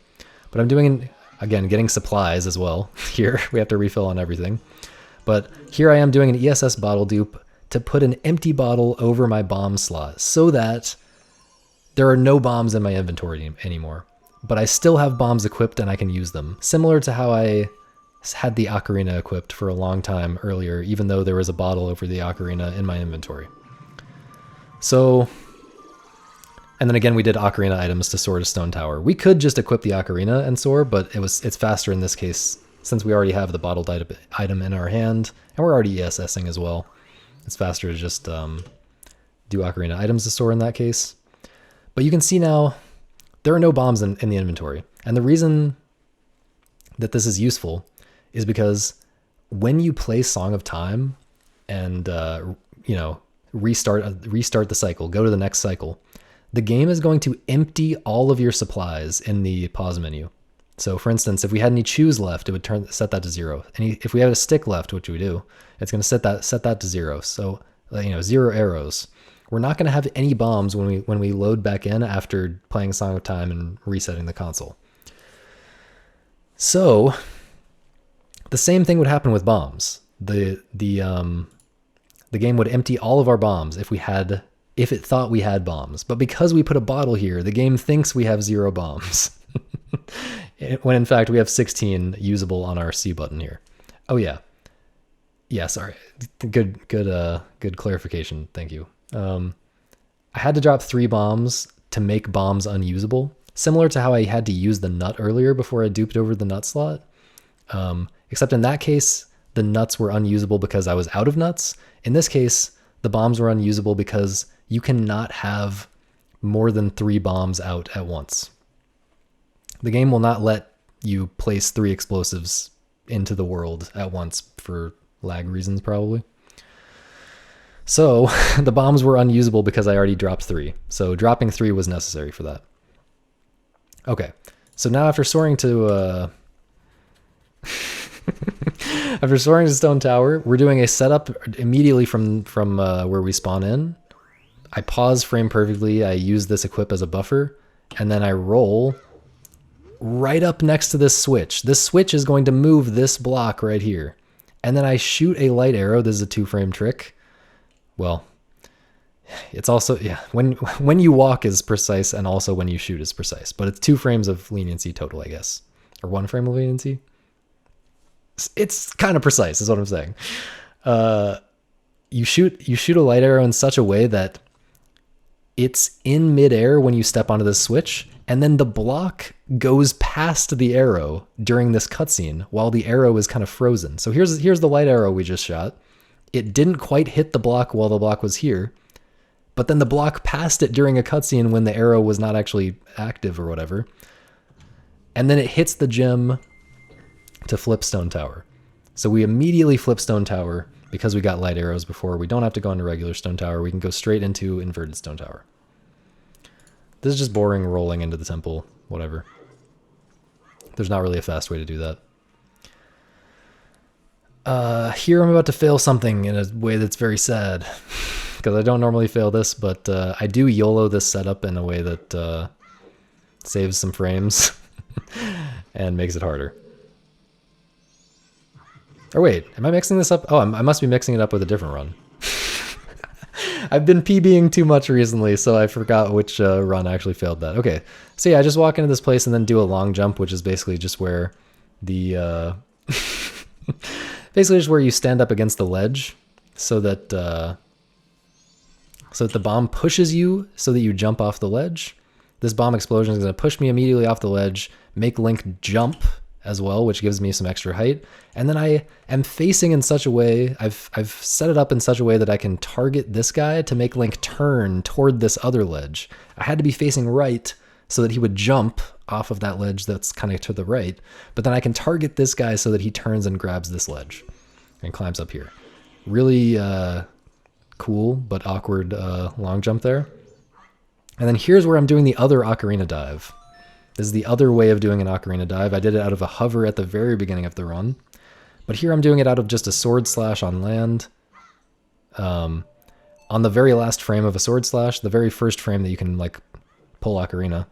But I'm doing, again, getting supplies as well. Here, we have to refill on everything. But here I am doing an ESS bottle dupe to put an empty bottle over my bomb slot so that there are no bombs in my inventory anymore. But I still have bombs equipped and I can use them. Similar to how I had the ocarina equipped for a long time earlier, even though there was a bottle over the ocarina in my inventory. So, and then again, we did ocarina items to soar to Stone Tower. We could just equip the ocarina and soar, but it's faster in this case since we already have the bottled item in our hand, and we're already ESSing as well. It's faster to just do ocarina items to soar in that case. But you can see now, there are no bombs in the inventory. And the reason that this is useful is because when you play Song of Time and, restart the cycle, go to the next cycle, the game is going to empty all of your supplies in the pause menu. So for instance, if we had any chews left, it would set that to 0. And if we had a stick left, which we do, it's going to set that to 0. So, 0 arrows. We're not going to have any bombs when we load back in after playing Song of Time and resetting the console. So the same thing would happen with bombs. The the game would empty all of our bombs if it thought we had bombs. But because we put a bottle here, the game thinks we have 0 bombs. When in fact we have 16 usable on our C button here. Oh yeah. Yeah, sorry. Good clarification. Thank you. I had to drop 3 bombs to make bombs unusable, similar to how I had to use the nut earlier before I duped over the nut slot. Except in that case, the nuts were unusable because I was out of nuts. In this case, the bombs were unusable because you cannot have more than 3 bombs out at once. The game will not let you place 3 explosives into the world at once for lag reasons, probably. So the bombs were unusable because I already dropped 3. So dropping 3 was necessary for that. Okay, so now after soaring to after soaring to Stone Tower, we're doing a setup immediately from where we spawn in. I pause frame perfectly. I use this equip as a buffer, and then I roll right up next to this switch. This switch is going to move this block right here. And then I shoot a light arrow. This is a 2-frame trick. Well, it's also, yeah, when you walk is precise and also when you shoot is precise. But it's 2 frames of leniency total, I guess. Or 1 frame of leniency. It's kind of precise is what I'm saying. You shoot a light arrow in such a way that it's in midair when you step onto this switch, and then the block goes past the arrow during this cutscene while the arrow is kind of frozen. So here's the light arrow we just shot. It didn't quite hit the block while the block was here, but then the block passed it during a cutscene when the arrow was not actually active or whatever. And then it hits the gem to flip Stone Tower. So we immediately flip Stone Tower because we got light arrows before. We don't have to go into regular Stone Tower. We can go straight into inverted Stone Tower. This is just boring rolling into the temple, whatever. There's not really a fast way to do that. Here I'm about to fail something in a way that's very sad, because I don't normally fail this, but I do YOLO this setup in a way that saves some frames and makes it harder. Or wait, am I mixing this up? Oh, I must be mixing it up with a different run. I've been PBing too much recently, so I forgot which run actually failed that. Okay, so yeah, I just walk into this place and then do a long jump, which is basically just where the... basically just where you stand up against the ledge so that the bomb pushes you so that you jump off the ledge. This bomb explosion is going to push me immediately off the ledge, make Link jump as well, which gives me some extra height. And then I am facing in such a way, I've set it up in such a way that I can target this guy to make Link turn toward this other ledge. I had to be facing right so that he would jump off of that ledge that's kind of to the right. But then I can target this guy so that he turns and grabs this ledge and climbs up here. Really cool but awkward long jump there. And then here's where I'm doing the other ocarina dive. This is the other way of doing an ocarina dive. I did it out of a hover at the very beginning of the run. But here I'm doing it out of just a sword slash on land. On the very last frame of a sword slash, the very first frame that you can like pull ocarina.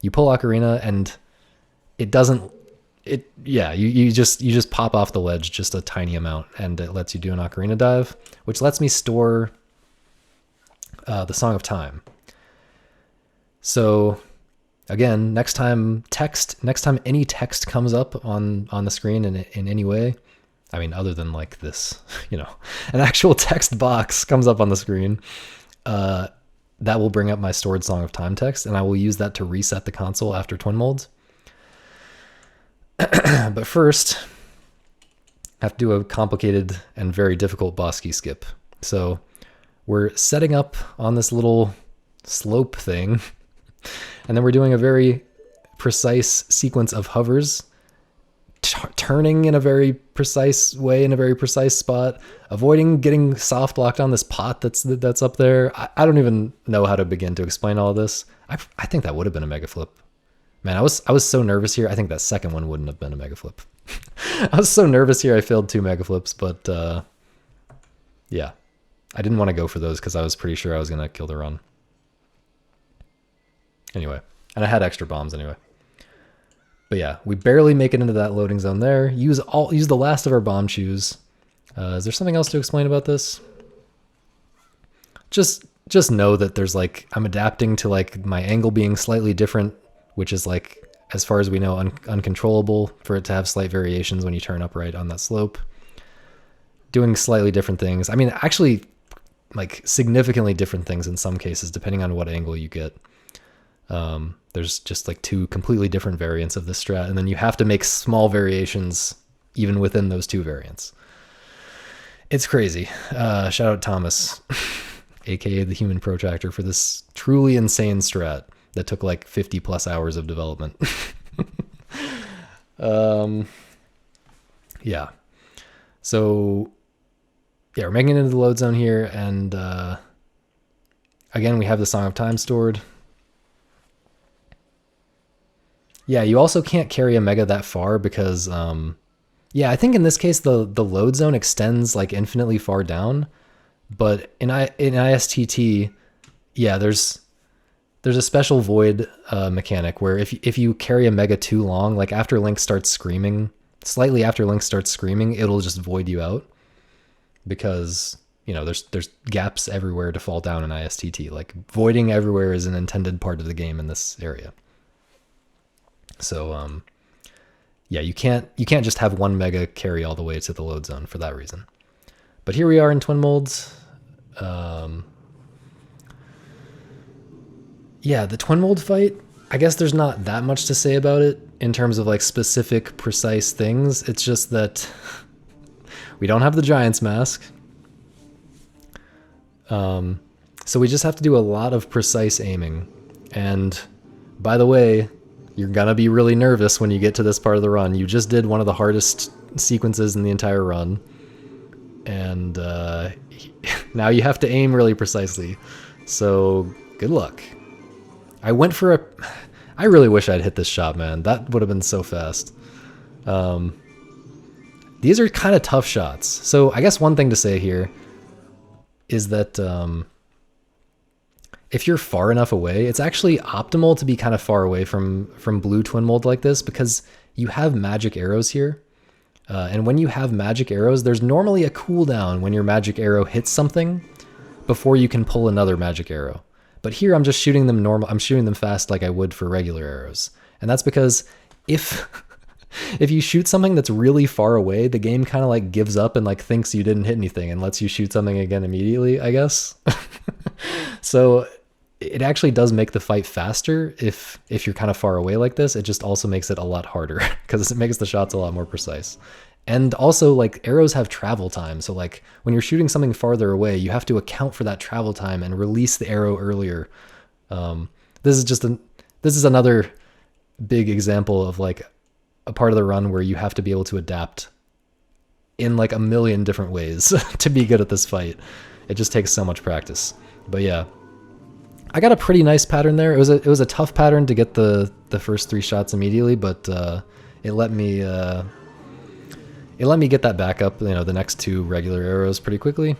You pull ocarina and it doesn't, you just pop off the ledge just a tiny amount and it lets you do an ocarina dive, which lets me store the Song of Time. So again, next time any text comes up on the screen in any way, I mean, other than like this, an actual text box comes up on the screen, that will bring up my stored Song of Time text, and I will use that to reset the console after twinmold. But first, I have to do a complicated and very difficult boss key skip. So we're setting up on this little slope thing, and then we're doing a very precise sequence of hovers, turning in a very precise way, in a very precise spot, avoiding getting soft locked on this pot that's up there. I don't even know how to begin to explain all of this. I think that would have been a mega flip. Man, I was so nervous here. I think that second one wouldn't have been a mega flip. I was so nervous here I failed 2 mega flips, but yeah. I didn't want to go for those because I was pretty sure I was going to kill the run. Anyway, and I had extra bombs anyway. But yeah, we barely make it into that loading zone there. Use the last of our bomb shoes. Is there something else to explain about this? just know that there's like, I'm adapting to like my angle being slightly different, which is like, as far as we know, uncontrollable for it to have slight variations when you turn upright on that slope. Doing slightly different things. I mean, actually, like significantly different things in some cases, depending on what angle you get. There's just like two completely different variants of this strat, and then you have to make small variations even within those two variants. It's crazy. Shout out Thomas, aka the Human Protractor, for this truly insane strat that took like 50 plus hours of development. Yeah. So yeah, we're making it into the load zone here, and again, we have the Song of Time stored. Yeah, you also can't carry a mega that far because, yeah, I think in this case the load zone extends like infinitely far down, but in ISTT, yeah, there's a special void mechanic where if you carry a mega too long, like after Link starts screaming, slightly after Link starts screaming, it'll just void you out because, you know, there's gaps everywhere to fall down in ISTT. Like voiding everywhere is an intended part of the game in this area. So, yeah, you can't just have one mega carry all the way to the load zone for that reason. But here we are in twinmold. Yeah, the twinmold fight, I guess there's not that much to say about it in terms of like specific, precise things. It's just that we don't have the Giant's Mask. So we just have to do a lot of precise aiming. And by the way, you're gonna be really nervous when you get to this part of the run. You just did one of the hardest sequences in the entire run. And now you have to aim really precisely. So good luck. I really wish I'd hit this shot, man. That would have been so fast. These are kind of tough shots. So I guess one thing to say here is that if you're far enough away, it's actually optimal to be kind of far away from blue twinmold like this because you have magic arrows here. And when you have magic arrows, there's normally a cooldown when your magic arrow hits something before you can pull another magic arrow. But here I'm just shooting them normal. I'm shooting them fast like I would for regular arrows. And that's because if you shoot something that's really far away, the game kind of like gives up and like thinks you didn't hit anything and lets you shoot something again immediately, I guess. So it actually does make the fight faster if you're kind of far away like this. It just also makes it a lot harder because it makes the shots a lot more precise. And also, like, arrows have travel time. So, like, when you're shooting something farther away, you have to account for that travel time and release the arrow earlier. This is another big example of, like, a part of the run where you have to be able to adapt in, like, a million different ways to be good at this fight. It just takes so much practice. But, yeah. I got a pretty nice pattern there. It was a tough pattern to get the first 3 shots immediately, but it let me get that back up, you know, the next 2 regular arrows pretty quickly.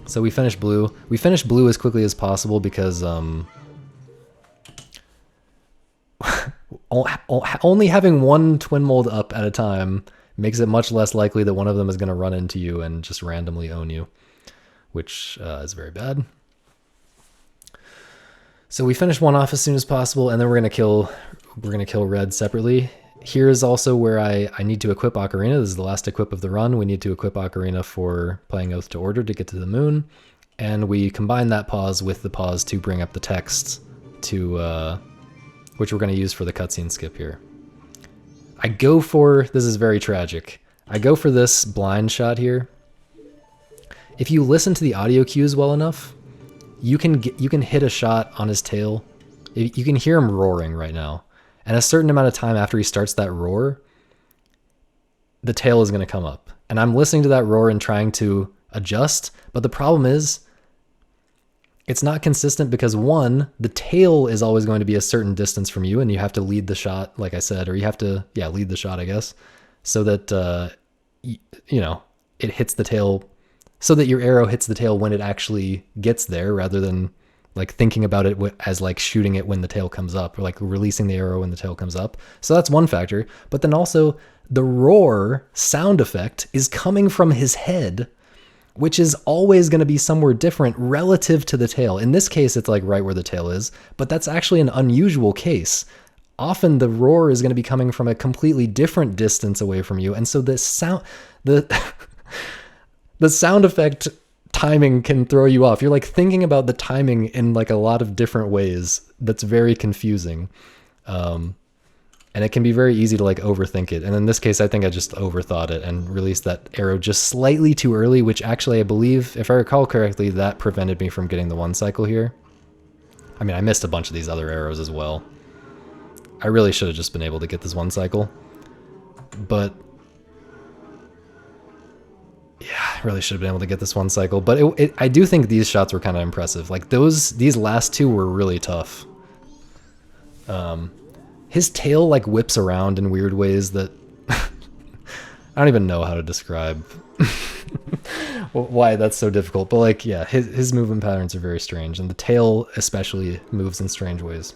So we finished blue. We finished blue as quickly as possible because only having one twinmold up at a time makes it much less likely that one of them is going to run into you and just randomly own you, which is very bad. So we finish one off as soon as possible, and then we're gonna kill red separately. Here is also where I need to equip Ocarina. This is the last equip of the run. We need to equip Ocarina for playing Oath to Order to get to the moon, and we combine that pause with the pause to bring up the text to which we're going to use for the cutscene skip here. This is very tragic. I go for this blind shot here. If you listen to the audio cues well enough, you can hit a shot on his tail. You can hear him roaring right now. And a certain amount of time after he starts that roar, the tail is going to come up. And I'm listening to that roar and trying to adjust. But the problem is, it's not consistent because one, the tail is always going to be a certain distance from you and you have to lead the shot, like I said, or you have to, lead the shot, I guess, so that, it hits the tail, so that your arrow hits the tail when it actually gets there rather than like thinking about it as like shooting it when the tail comes up or like releasing the arrow when the tail comes up. So that's one factor. But then also the roar sound effect is coming from his head. which is always going to be somewhere different relative to the tail. In this case, it's like right where the tail is, but that's actually an unusual case. Often the roar is going to be coming from a completely different distance away from you, and so the sound, the sound effect timing can throw you off. You're like thinking about the timing in like a lot of different ways. That's very confusing. And it can be very easy to like overthink it. And in this case, I think I just overthought it and released that arrow just slightly too early, which actually I believe, if I recall correctly, that prevented me from getting the 1 cycle here. I mean, I missed a bunch of these other arrows as well. I really should have just been able to get this 1 cycle. But yeah, I really should have been able to get this 1 cycle. But I do think these shots were kind of impressive. Like these last 2 were really tough. His tail like whips around in weird ways that I don't even know how to describe why that's so difficult. But like, yeah, his movement patterns are very strange, and the tail especially moves in strange ways.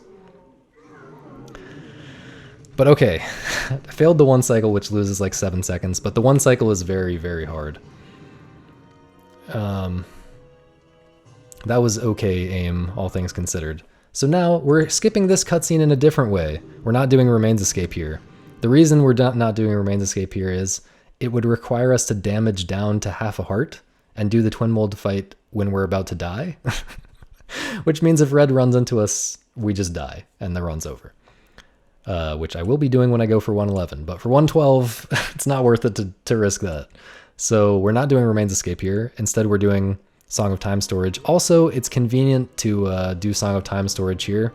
But okay, I failed the 1 cycle, which loses like 7 seconds, but the 1 cycle is very, very hard. That was okay aim, all things considered. So now we're skipping this cutscene in a different way. We're not doing Remains Escape here. The reason we're not doing Remains Escape here is it would require us to damage down to half a heart and do the twinmold fight when we're about to die. Which means if red runs into us, we just die and the run's over. Which I will be doing when I go for 111. But for 112, it's not worth it to risk that. So we're not doing Remains Escape here. Instead, we're doing Song of Time Storage. Also, it's convenient to do Song of Time Storage here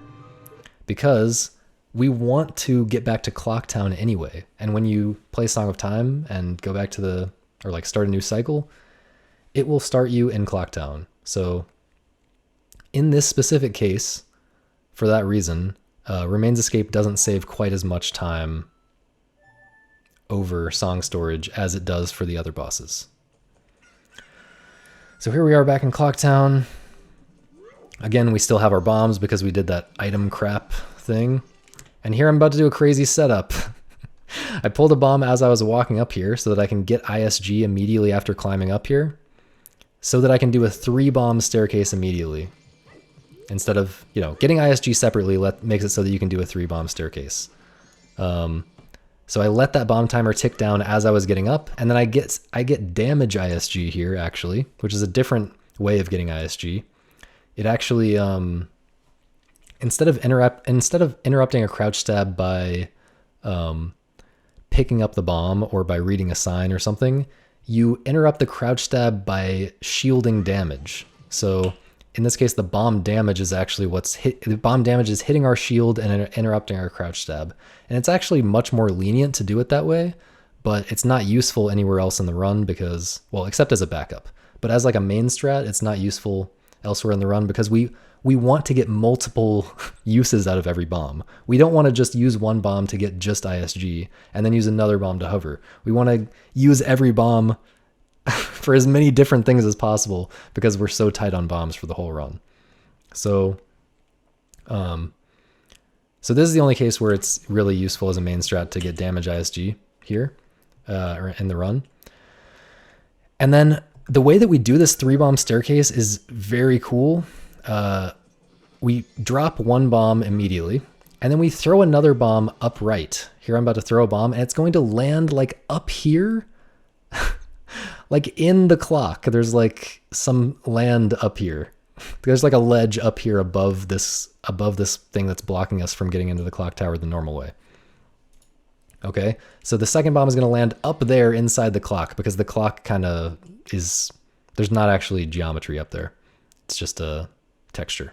because we want to get back to Clocktown anyway. And when you play Song of Time and go back to or like start a new cycle, it will start you in Clocktown. So in this specific case, for that reason, Remains Escape doesn't save quite as much time over Song Storage as it does for the other bosses. So here we are back in Clocktown. Again, we still have our bombs because we did that item crap thing. And here I'm about to do a crazy setup. I pulled a bomb as I was walking up here so that I can get ISG immediately after climbing up here, so that I can do a 3-bomb staircase immediately. Instead of, you know, getting ISG separately makes it so that you can do a 3-bomb staircase. So I let that bomb timer tick down as I was getting up, and then I get damage ISG here actually, which is a different way of getting ISG. It actually instead of interrupting a crouch stab by picking up the bomb or by reading a sign or something, you interrupt the crouch stab by shielding damage. So in this case, the bomb damage is actually the bomb damage is hitting our shield and interrupting our crouch stab. And it's actually much more lenient to do it that way, but it's not useful anywhere else in the run because, well, except as a backup. But as like a main strat, it's not useful elsewhere in the run because we want to get multiple uses out of every bomb. We don't want to just use one bomb to get just ISG and then use another bomb to hover. We want to use every bomb for as many different things as possible because we're so tight on bombs for the whole run. So this is the only case where it's really useful as a main strat to get damage ISG here or in the run. And then the way that we do this 3-bomb staircase is very cool. We drop 1 bomb immediately, and then we throw another bomb upright. Here I'm about to throw a bomb, and it's going to land like up here. Like in the clock, there's like some land up here. There's like a ledge up here above this thing that's blocking us from getting into the clock tower the normal way. Okay, so the second bomb is going to land up there inside the clock because the clock kind of there's not actually geometry up there. It's just a texture.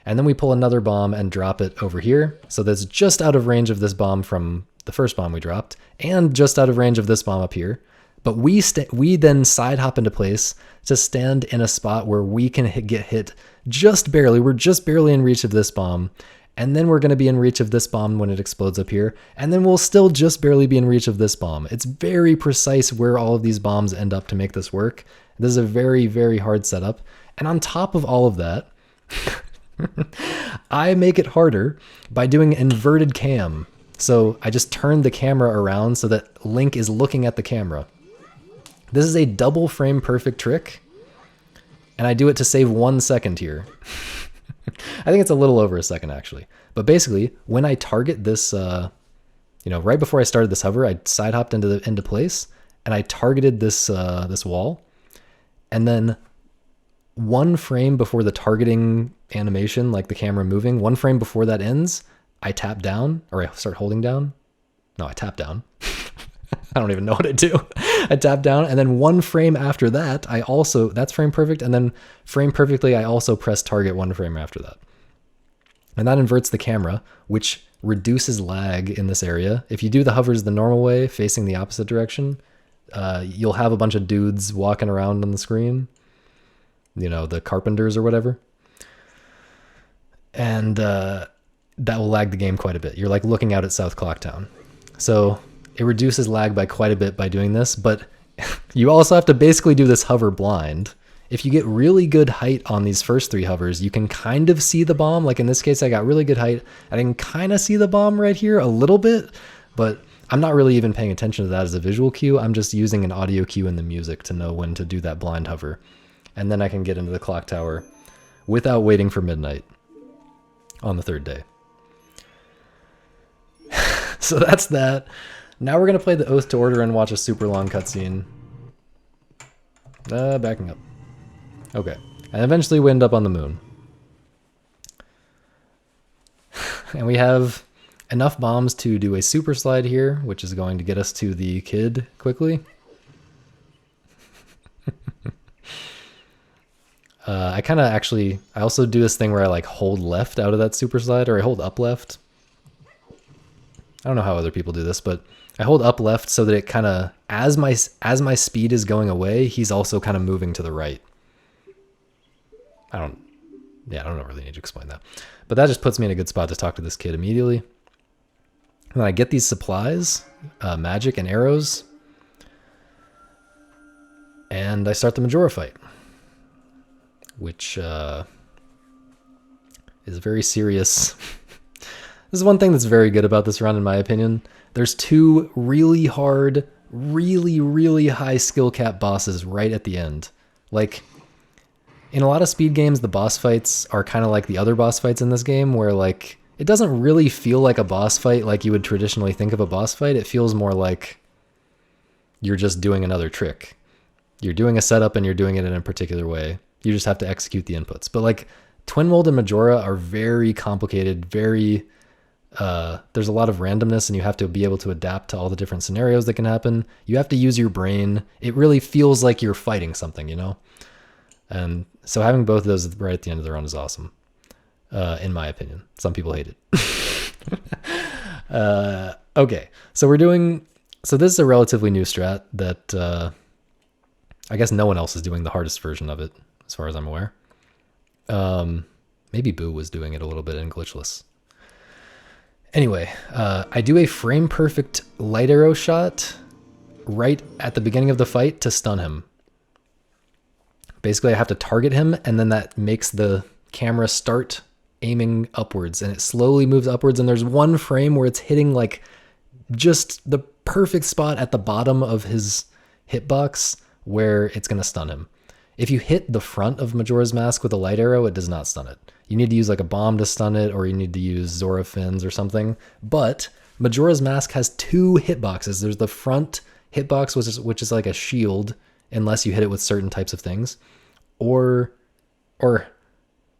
And then we pull another bomb and drop it over here. So that's just out of range of this bomb from the first bomb we dropped and just out of range of this bomb up here. But we then side hop into place to stand in a spot where we can get hit just barely. We're just barely in reach of this bomb. And then we're going to be in reach of this bomb when it explodes up here. And then we'll still just barely be in reach of this bomb. It's very precise where all of these bombs end up to make this work. This is a very, very hard setup. And on top of all of that, I make it harder by doing inverted cam. So I just turn the camera around so that Link is looking at the camera. This is a double frame perfect trick And I do it to save 1 second here. I think it's a little over a second actually. But basically, when I target this, you know, right before I started this hover, I side hopped into place, and I targeted this this wall, and then 1 frame before the targeting animation, like the camera moving, 1 frame before that ends, I tap down, or I start holding down. No, I tap down. I don't even know what I do. I tap down, and then 1 frame after that, I also, that's frame perfect, and then frame perfectly, I also press target 1 frame after that. And that inverts the camera, which reduces lag in this area. If you do the hovers the normal way, facing the opposite direction, you'll have a bunch of dudes walking around on the screen, you know, the carpenters or whatever. And that will lag the game quite a bit. You're like looking out at South Clocktown. So it reduces lag by quite a bit by doing this, but you also have to basically do this hover blind. If you get really good height on these first 3 hovers, you can kind of see the bomb. Like in this case, I got really good height. I can kind of see the bomb right here a little bit, but I'm not really even paying attention to that as a visual cue. I'm just using an audio cue in the music to know when to do that blind hover. And then I can get into the clock tower without waiting for midnight on the 3rd day. So that's that. Now we're going to play the Oath to Order and watch a super long cutscene. Backing up. Okay. And eventually we end up on the moon. And we have enough bombs to do a super slide here, which is going to get us to the kid quickly. I also do this thing where I like hold left out of that super slide, or I hold up left. I don't know how other people do this, but I hold up left so that it kind of, as my speed is going away, he's also kind of moving to the right. I don't really need to explain that. But that just puts me in a good spot to talk to this kid immediately. And I get these supplies, magic and arrows, and I start the Majora fight, which is very serious. This is one thing that's very good about this run, in my opinion. There's 2 really hard, really high skill cap bosses right at the end. Like, in a lot of speed games, the boss fights are kind of like the other boss fights in this game, where like it doesn't really feel like a boss fight like you would traditionally think of a boss fight. It feels more like you're just doing another trick. You're doing a setup and you're doing it in a particular way. You just have to execute the inputs. But like Twinmold and Majora are very complicated, very... there's a lot of randomness, and you have to be able to adapt to all the different scenarios that can happen. You have to use your brain. It really feels like you're fighting something, you know? And so having both of those right at the end of the run is awesome, in my opinion. Some people hate it. Okay, so this is a relatively new strat that I guess no one else is doing the hardest version of it, as far as I'm aware. Maybe Boo was doing it a little bit in Glitchless. Anyway, I do a frame perfect light arrow shot right at the beginning of the fight to stun him. Basically, I have to target him, and then that makes the camera start aiming upwards, and it slowly moves upwards, and there's 1 frame where it's hitting like just the perfect spot at the bottom of his hitbox where it's going to stun him. If you hit the front of Majora's Mask with a light arrow, it does not stun it. You need to use like a bomb to stun it, or you need to use Zora fins or something. But Majora's Mask has 2 hitboxes. There's the front hitbox, which is like a shield, unless you hit it with certain types of things. Or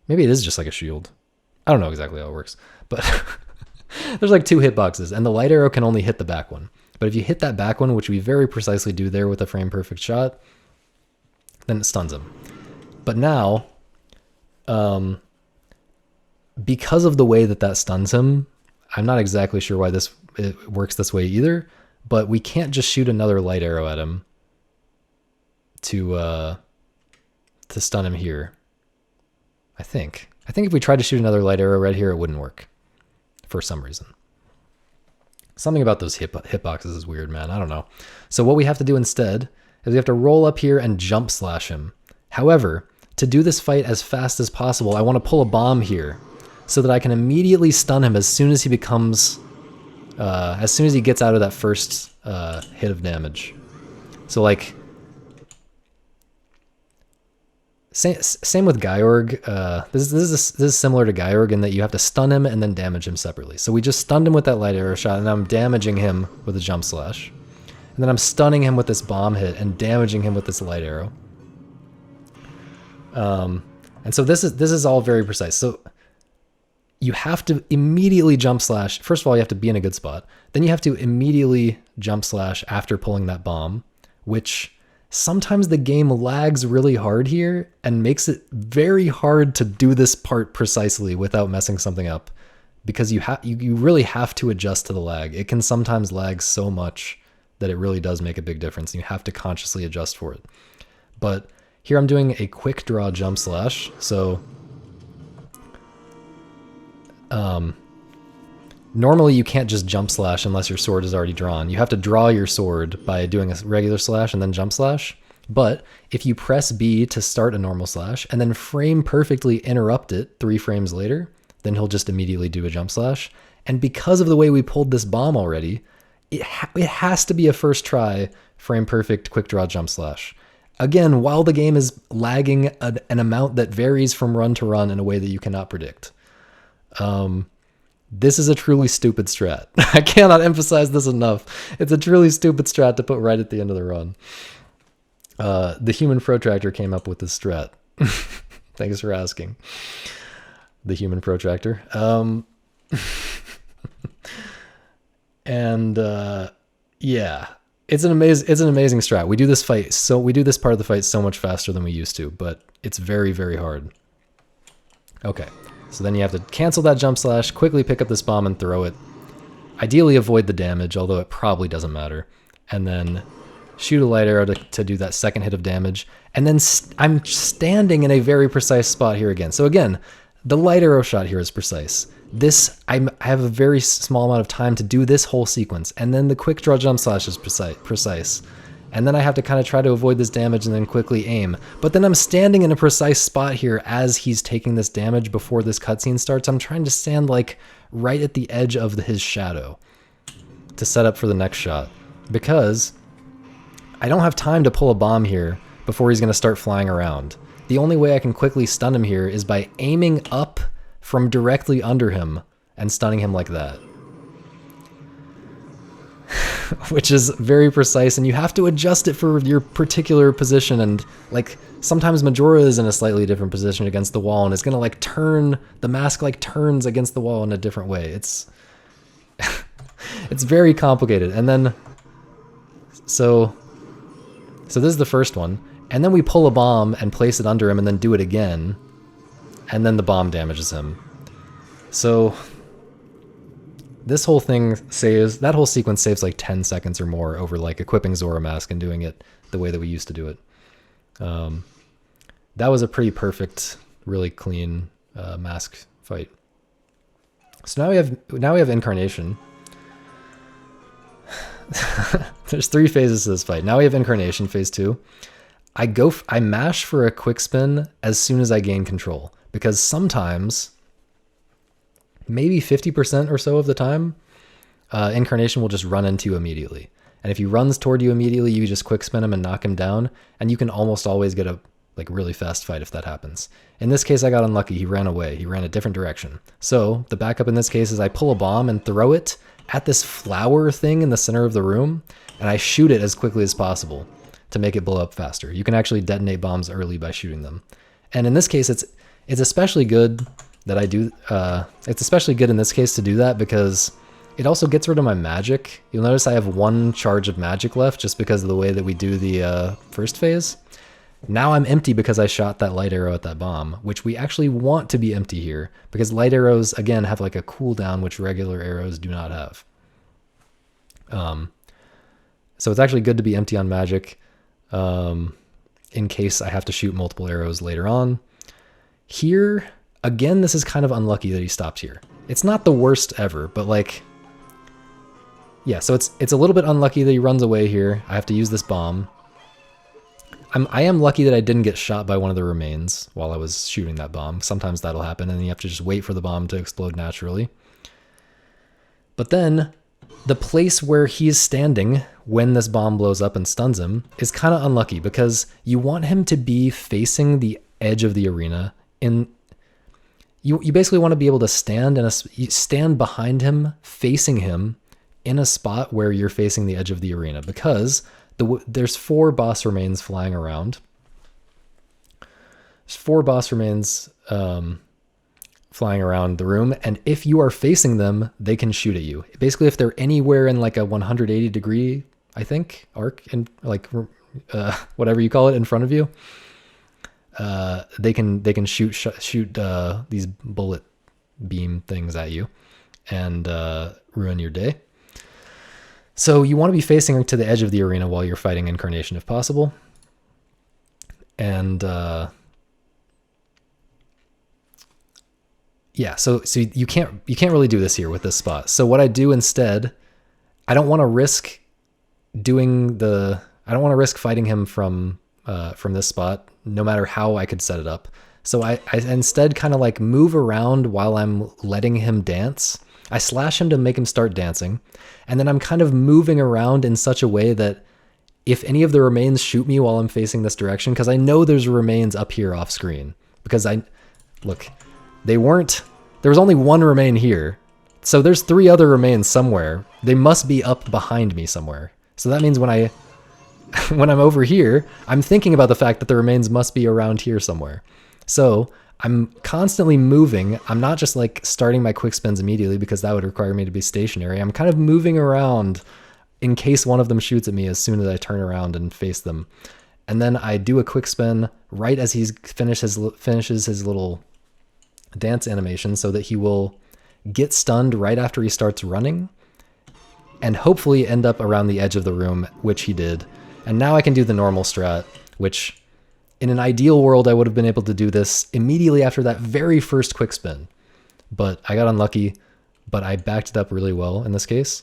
maybe it is just like a shield. I don't know exactly how it works. But there's like 2 hitboxes, and the light arrow can only hit the back one. But if you hit that back one, which we very precisely do there with a frame perfect shot, then it stuns him. But now, because of the way that stuns him, I'm not exactly sure why it works this way either, but we can't just shoot another light arrow at him to stun him here. I think if we tried to shoot another light arrow right here, it wouldn't work for some reason. Something about those hitboxes is weird, man. I don't know. So what we have to do instead is we have to roll up here and jump slash him. However, to do this fight as fast as possible, I want to pull a bomb here so that I can immediately stun him as soon as he becomes, as soon as he gets out of that first hit of damage. So like, Same with Gyorg. This is similar to Gyorg in that you have to stun him and then damage him separately. So we just stunned him with that light arrow shot, and I'm damaging him with a jump slash. And then I'm stunning him with this bomb hit and damaging him with this light arrow. And so this is all very precise. So you have to immediately jump slash. First of all, you have to be in a good spot. Then you have to immediately jump slash after pulling that bomb, which sometimes the game lags really hard here and makes it very hard to do this part precisely without messing something up, because you really have to adjust to the lag. It can sometimes lag so much that it really does make a big difference. You have to consciously adjust for it. But here I'm doing a quick draw jump slash. So normally you can't just jump slash unless your sword is already drawn. You have to draw your sword by doing a regular slash and then jump slash. But if you press B to start a normal slash and then frame perfectly interrupt it 3 frames later, then he'll just immediately do a jump slash. And because of the way we pulled this bomb already, it has to be a first try frame perfect quick draw jump slash. Again, while the game is lagging an amount that varies from run to run in a way that you cannot predict. This is a truly stupid strat. I cannot emphasize this enough. It's a truly stupid strat to put right at the end of the run. The human protractor came up with this strat. Thanks for asking. The human protractor. And yeah, it's an amazing strat. We do this part of the fight so much faster than we used to, but it's very, very hard. Okay, so then you have to cancel that jump slash, quickly pick up this bomb and throw it. Ideally avoid the damage, although it probably doesn't matter. And then shoot a light arrow to do that second hit of damage. And then I'm standing in a very precise spot here again. So again, the light arrow shot here is precise. I have a very small amount of time to do this whole sequence, and then the quick draw jump slash is precise. And then I have to kind of try to avoid this damage and then quickly aim. But then I'm standing in a precise spot here as he's taking this damage before this cutscene starts. I'm trying to stand like right at the edge of his shadow to set up for the next shot, because I don't have time to pull a bomb here before he's going to start flying around. The only way I can quickly stun him here is by aiming up from directly under him and stunning him like that. Which is very precise, and you have to adjust it for your particular position, and like sometimes Majora is in a slightly different position against the wall and it's gonna like turn, the mask like turns against the wall in a different way. It's it's very complicated. And then so this is the first one, and then we pull a bomb and place it under him and then do it again, and then the bomb damages him. So this whole thing that whole sequence saves like 10 seconds or more over like equipping Zora mask and doing it the way that we used to do it. That was a pretty perfect, really clean mask fight. So now we have incarnation. There's 3 phases to this fight. Now we have incarnation, phase 2. I mash for a quick spin as soon as I gain control, because sometimes, maybe 50% or so of the time, incarnation will just run into you immediately. And if he runs toward you immediately, you just quick spin him and knock him down, and you can almost always get a like really fast fight if that happens. In this case, I got unlucky. He ran away. He ran a different direction. So the backup in this case is I pull a bomb and throw it at this flower thing in the center of the room, and I shoot it as quickly as possible to make it blow up faster. You can actually detonate bombs early by shooting them. And in this case, it's especially good that I do, it's especially good in this case to do that because it also gets rid of my magic. You'll notice I have 1 charge of magic left just because of the way that we do the first phase. Now I'm empty because I shot that light arrow at that bomb, which we actually want to be empty here because light arrows, again, have like a cooldown, which regular arrows do not have. So it's actually good to be empty on magic in case I have to shoot multiple arrows later on. Here, again, this is kind of unlucky that he stopped here. It's not the worst ever, but like, yeah, so it's a little bit unlucky that he runs away here. I have to use this bomb. I am lucky that I didn't get shot by one of the remains while I was shooting that bomb. Sometimes that'll happen, and you have to just wait for the bomb to explode naturally. But then, the place where he's standing when this bomb blows up and stuns him is kind of unlucky because you want him to be facing the edge of the arena. You basically want to be able to stand behind him, facing him, in a spot where you're facing the edge of the arena, because there's 4 boss remains flying around. There's 4 boss remains flying around the room, and if you are facing them, they can shoot at you. Basically, if they're anywhere in like a 180 degree, I think, arc, and like whatever you call it, in front of you, they can shoot these bullet beam things at you and ruin your day. So you want to be facing to the edge of the arena while you're fighting Incarnation if possible. And yeah, so you can't really do this here with this spot. So what I do instead, I don't want to risk fighting him from this spot, no matter how I could set it up. So I instead kind of like move around while I'm letting him dance. I slash him to make him start dancing, and then I'm kind of moving around in such a way that if any of the remains shoot me while I'm facing this direction, because I know there's remains up here off screen, because there was only 1 remain here, so there's 3 other remains somewhere. They must be up behind me somewhere. So that means when I'm over here, I'm thinking about the fact that the remains must be around here somewhere. So I'm constantly moving. I'm not just like starting my quick spins immediately, because that would require me to be stationary. I'm kind of moving around in case one of them shoots at me as soon as I turn around and face them. And then I do a quick spin right as he finishes his little dance animation, so that he will get stunned right after he starts running and hopefully end up around the edge of the room, which he did. And now I can do the normal strat, which in an ideal world, I would have been able to do this immediately after that very first quick spin. But I got unlucky, but I backed it up really well in this case.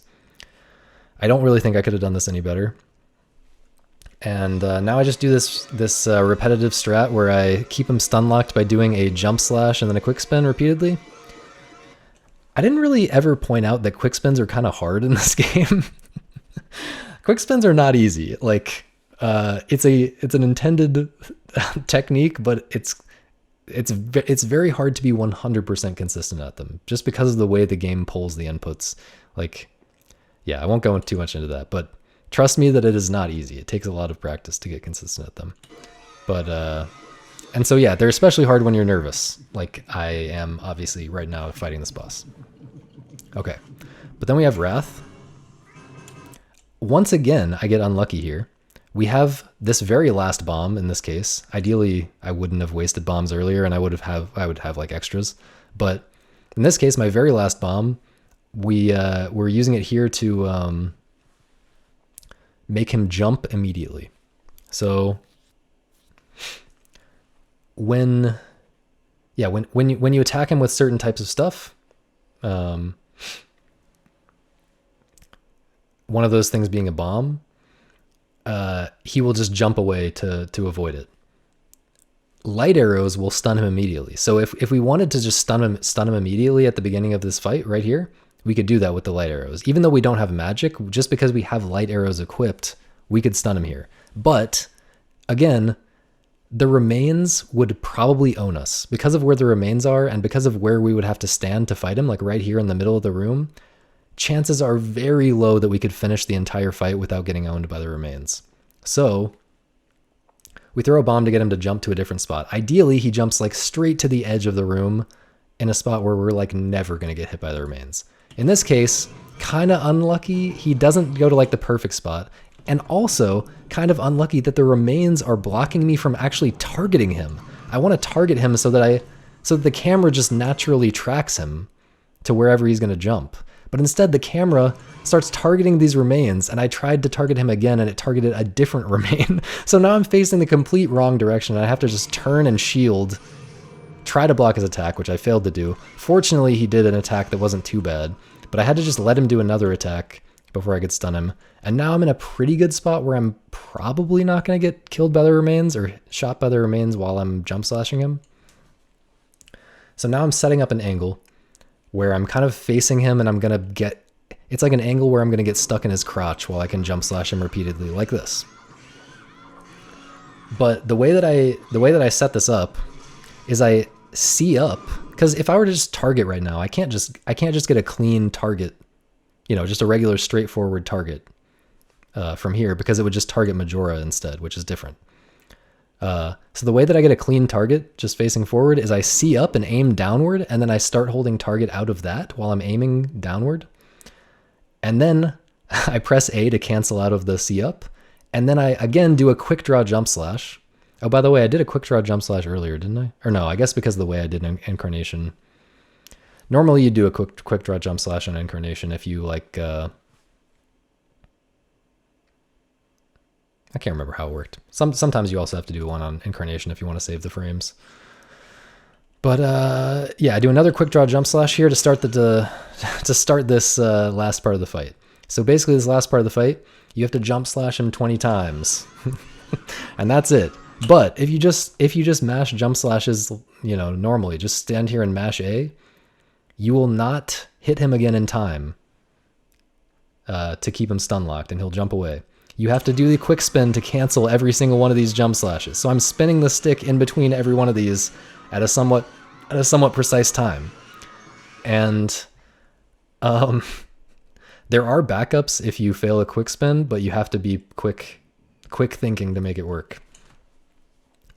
I don't really think I could have done this any better. And now I just do this repetitive strat where I keep him stun locked by doing a jump slash and then a quick spin repeatedly. I didn't really ever point out that quick spins are kind of hard in this game. Quick spins are not easy. Like, it's an intended technique, but it's very hard to be 100% consistent at them, just because of the way the game pulls the inputs. Like, yeah, I won't go too much into that, but trust me that it is not easy. It takes a lot of practice to get consistent at them. But and so yeah, they're especially hard when you're nervous, like I am obviously right now fighting this boss. Okay, but then we have Wrath. Once again, I get unlucky here. We have this very last bomb in this case. Ideally, I wouldn't have wasted bombs earlier, and I would have like extras. But in this case, my very last bomb, we're using it here to make him jump immediately. So when you attack him with certain types of stuff, one of those things being a bomb, he will just jump away to avoid it. Light arrows will stun him immediately. So if we wanted to just stun him immediately at the beginning of this fight right here, we could do that with the light arrows. Even though we don't have magic, just because we have light arrows equipped, we could stun him here. But again, the remains would probably own us because of where the remains are and because of where we would have to stand to fight him, like right here in the middle of the room. Chances are very low that we could finish the entire fight without getting owned by the remains. So we throw a bomb to get him to jump to a different spot. Ideally, he jumps like straight to the edge of the room in a spot where we're like never going to get hit by the remains. In this case, kind of unlucky. He doesn't go to like the perfect spot. And also kind of unlucky that the remains are blocking me from actually targeting him. I want to target him so that the camera just naturally tracks him to wherever he's going to jump. But instead the camera starts targeting these remains, and I tried to target him again and it targeted a different remain. So now I'm facing the complete wrong direction and I have to just turn and shield, try to block his attack, which I failed to do. Fortunately, he did an attack that wasn't too bad, but I had to just let him do another attack before I could stun him. And now I'm in a pretty good spot where I'm probably not going to get killed by the remains or shot by the remains while I'm jump slashing him. So now I'm setting up an angle where I'm kind of facing him and I'm going to get, it's like an angle where I'm going to get stuck in his crotch while I can jump slash him repeatedly like this. But the way that I set this up is I see up, because if I were to just target right now, I can't just get a clean target, you know, just a regular straightforward target from here, because it would just target Majora instead, which is different. So the way that I get a clean target just facing forward is I see up and aim downward, and then I start holding target out of that while I'm aiming downward. And then I press A to cancel out of the see up. And then I again do a quick draw jump slash. Oh, by the way, I did a quick draw jump slash earlier, didn't I? Or no, I guess because of the way I did Incarnation. Normally you do a quick draw jump slash on Incarnation if you like... I can't remember how it worked. Sometimes you also have to do one on Incarnation if you want to save the frames. But yeah, I do another quick draw jump slash here to start this last part of the fight. So basically this last part of the fight, you have to jump slash him 20 times. And that's it. But if you just mash jump slashes, you know, normally, just stand here and mash A, you will not hit him again in time to keep him stun locked, and he'll jump away. You have to do the quick spin to cancel every single one of these jump slashes. So I'm spinning the stick in between every one of these at a somewhat precise time. And there are backups if you fail a quick spin, but you have to be quick thinking to make it work.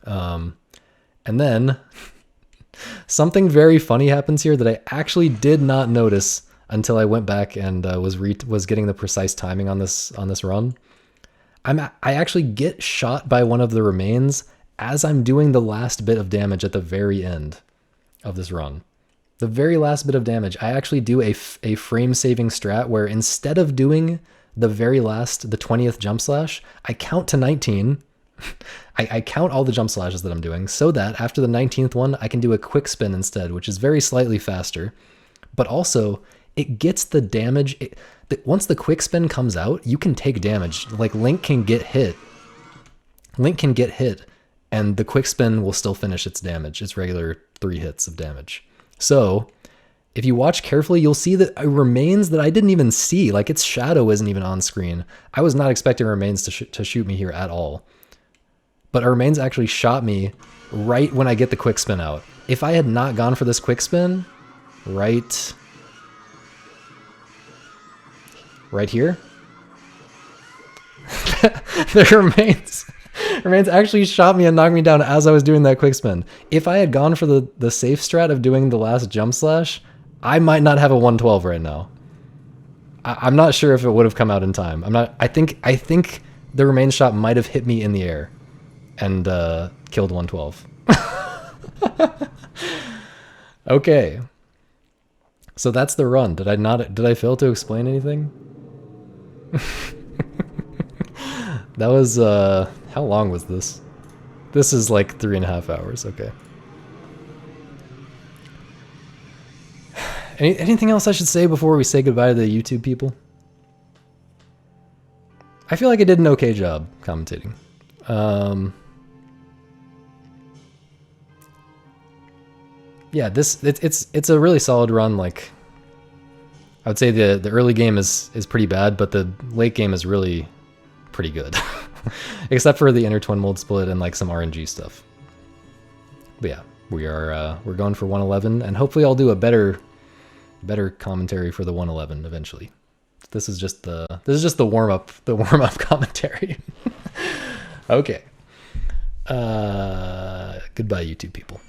And then something very funny happens here that I actually did not notice until I went back and was getting the precise timing on this run. I actually get shot by one of the remains as I'm doing the last bit of damage at the very end of this run. The very last bit of damage, I actually do a frame-saving strat where instead of doing the very last, the 20th jump slash, I count to 19. I count all the jump slashes that I'm doing so that after the 19th one, I can do a quick spin instead, which is very slightly faster. But also, it gets the damage. Once the quick spin comes out, you can take damage. Like Link can get hit. And the quick spin will still finish its damage, its regular 3 hits of damage. So if you watch carefully, you'll see that it remains that I didn't even see. Like its shadow isn't even on screen. I was not expecting remains to shoot me here at all. But a remains actually shot me right when I get the quick spin out. If I had not gone for this quick spin, right here, the remains actually shot me and knocked me down as I was doing that quick spin. If I had gone for the safe strat of doing the last jump slash, I might not have a 112 right now. I'm not sure if it would have come out in time. I think the remains shot might have hit me in the air and killed 112. Okay. So that's the run. Did I fail to explain anything? That was, how long was this? This is like 3.5 hours, okay. Anything else I should say before we say goodbye to the YouTube people? I feel like I did an okay job commentating. Yeah, it's a really solid run. Like, I would say the early game is pretty bad, but the late game is really pretty good. Except for the inner twinmold split and like some RNG stuff. But yeah, we're going for 111, and hopefully I'll do a better commentary for the 111 eventually. This is just the warm up commentary. Okay. Goodbye, YouTube people.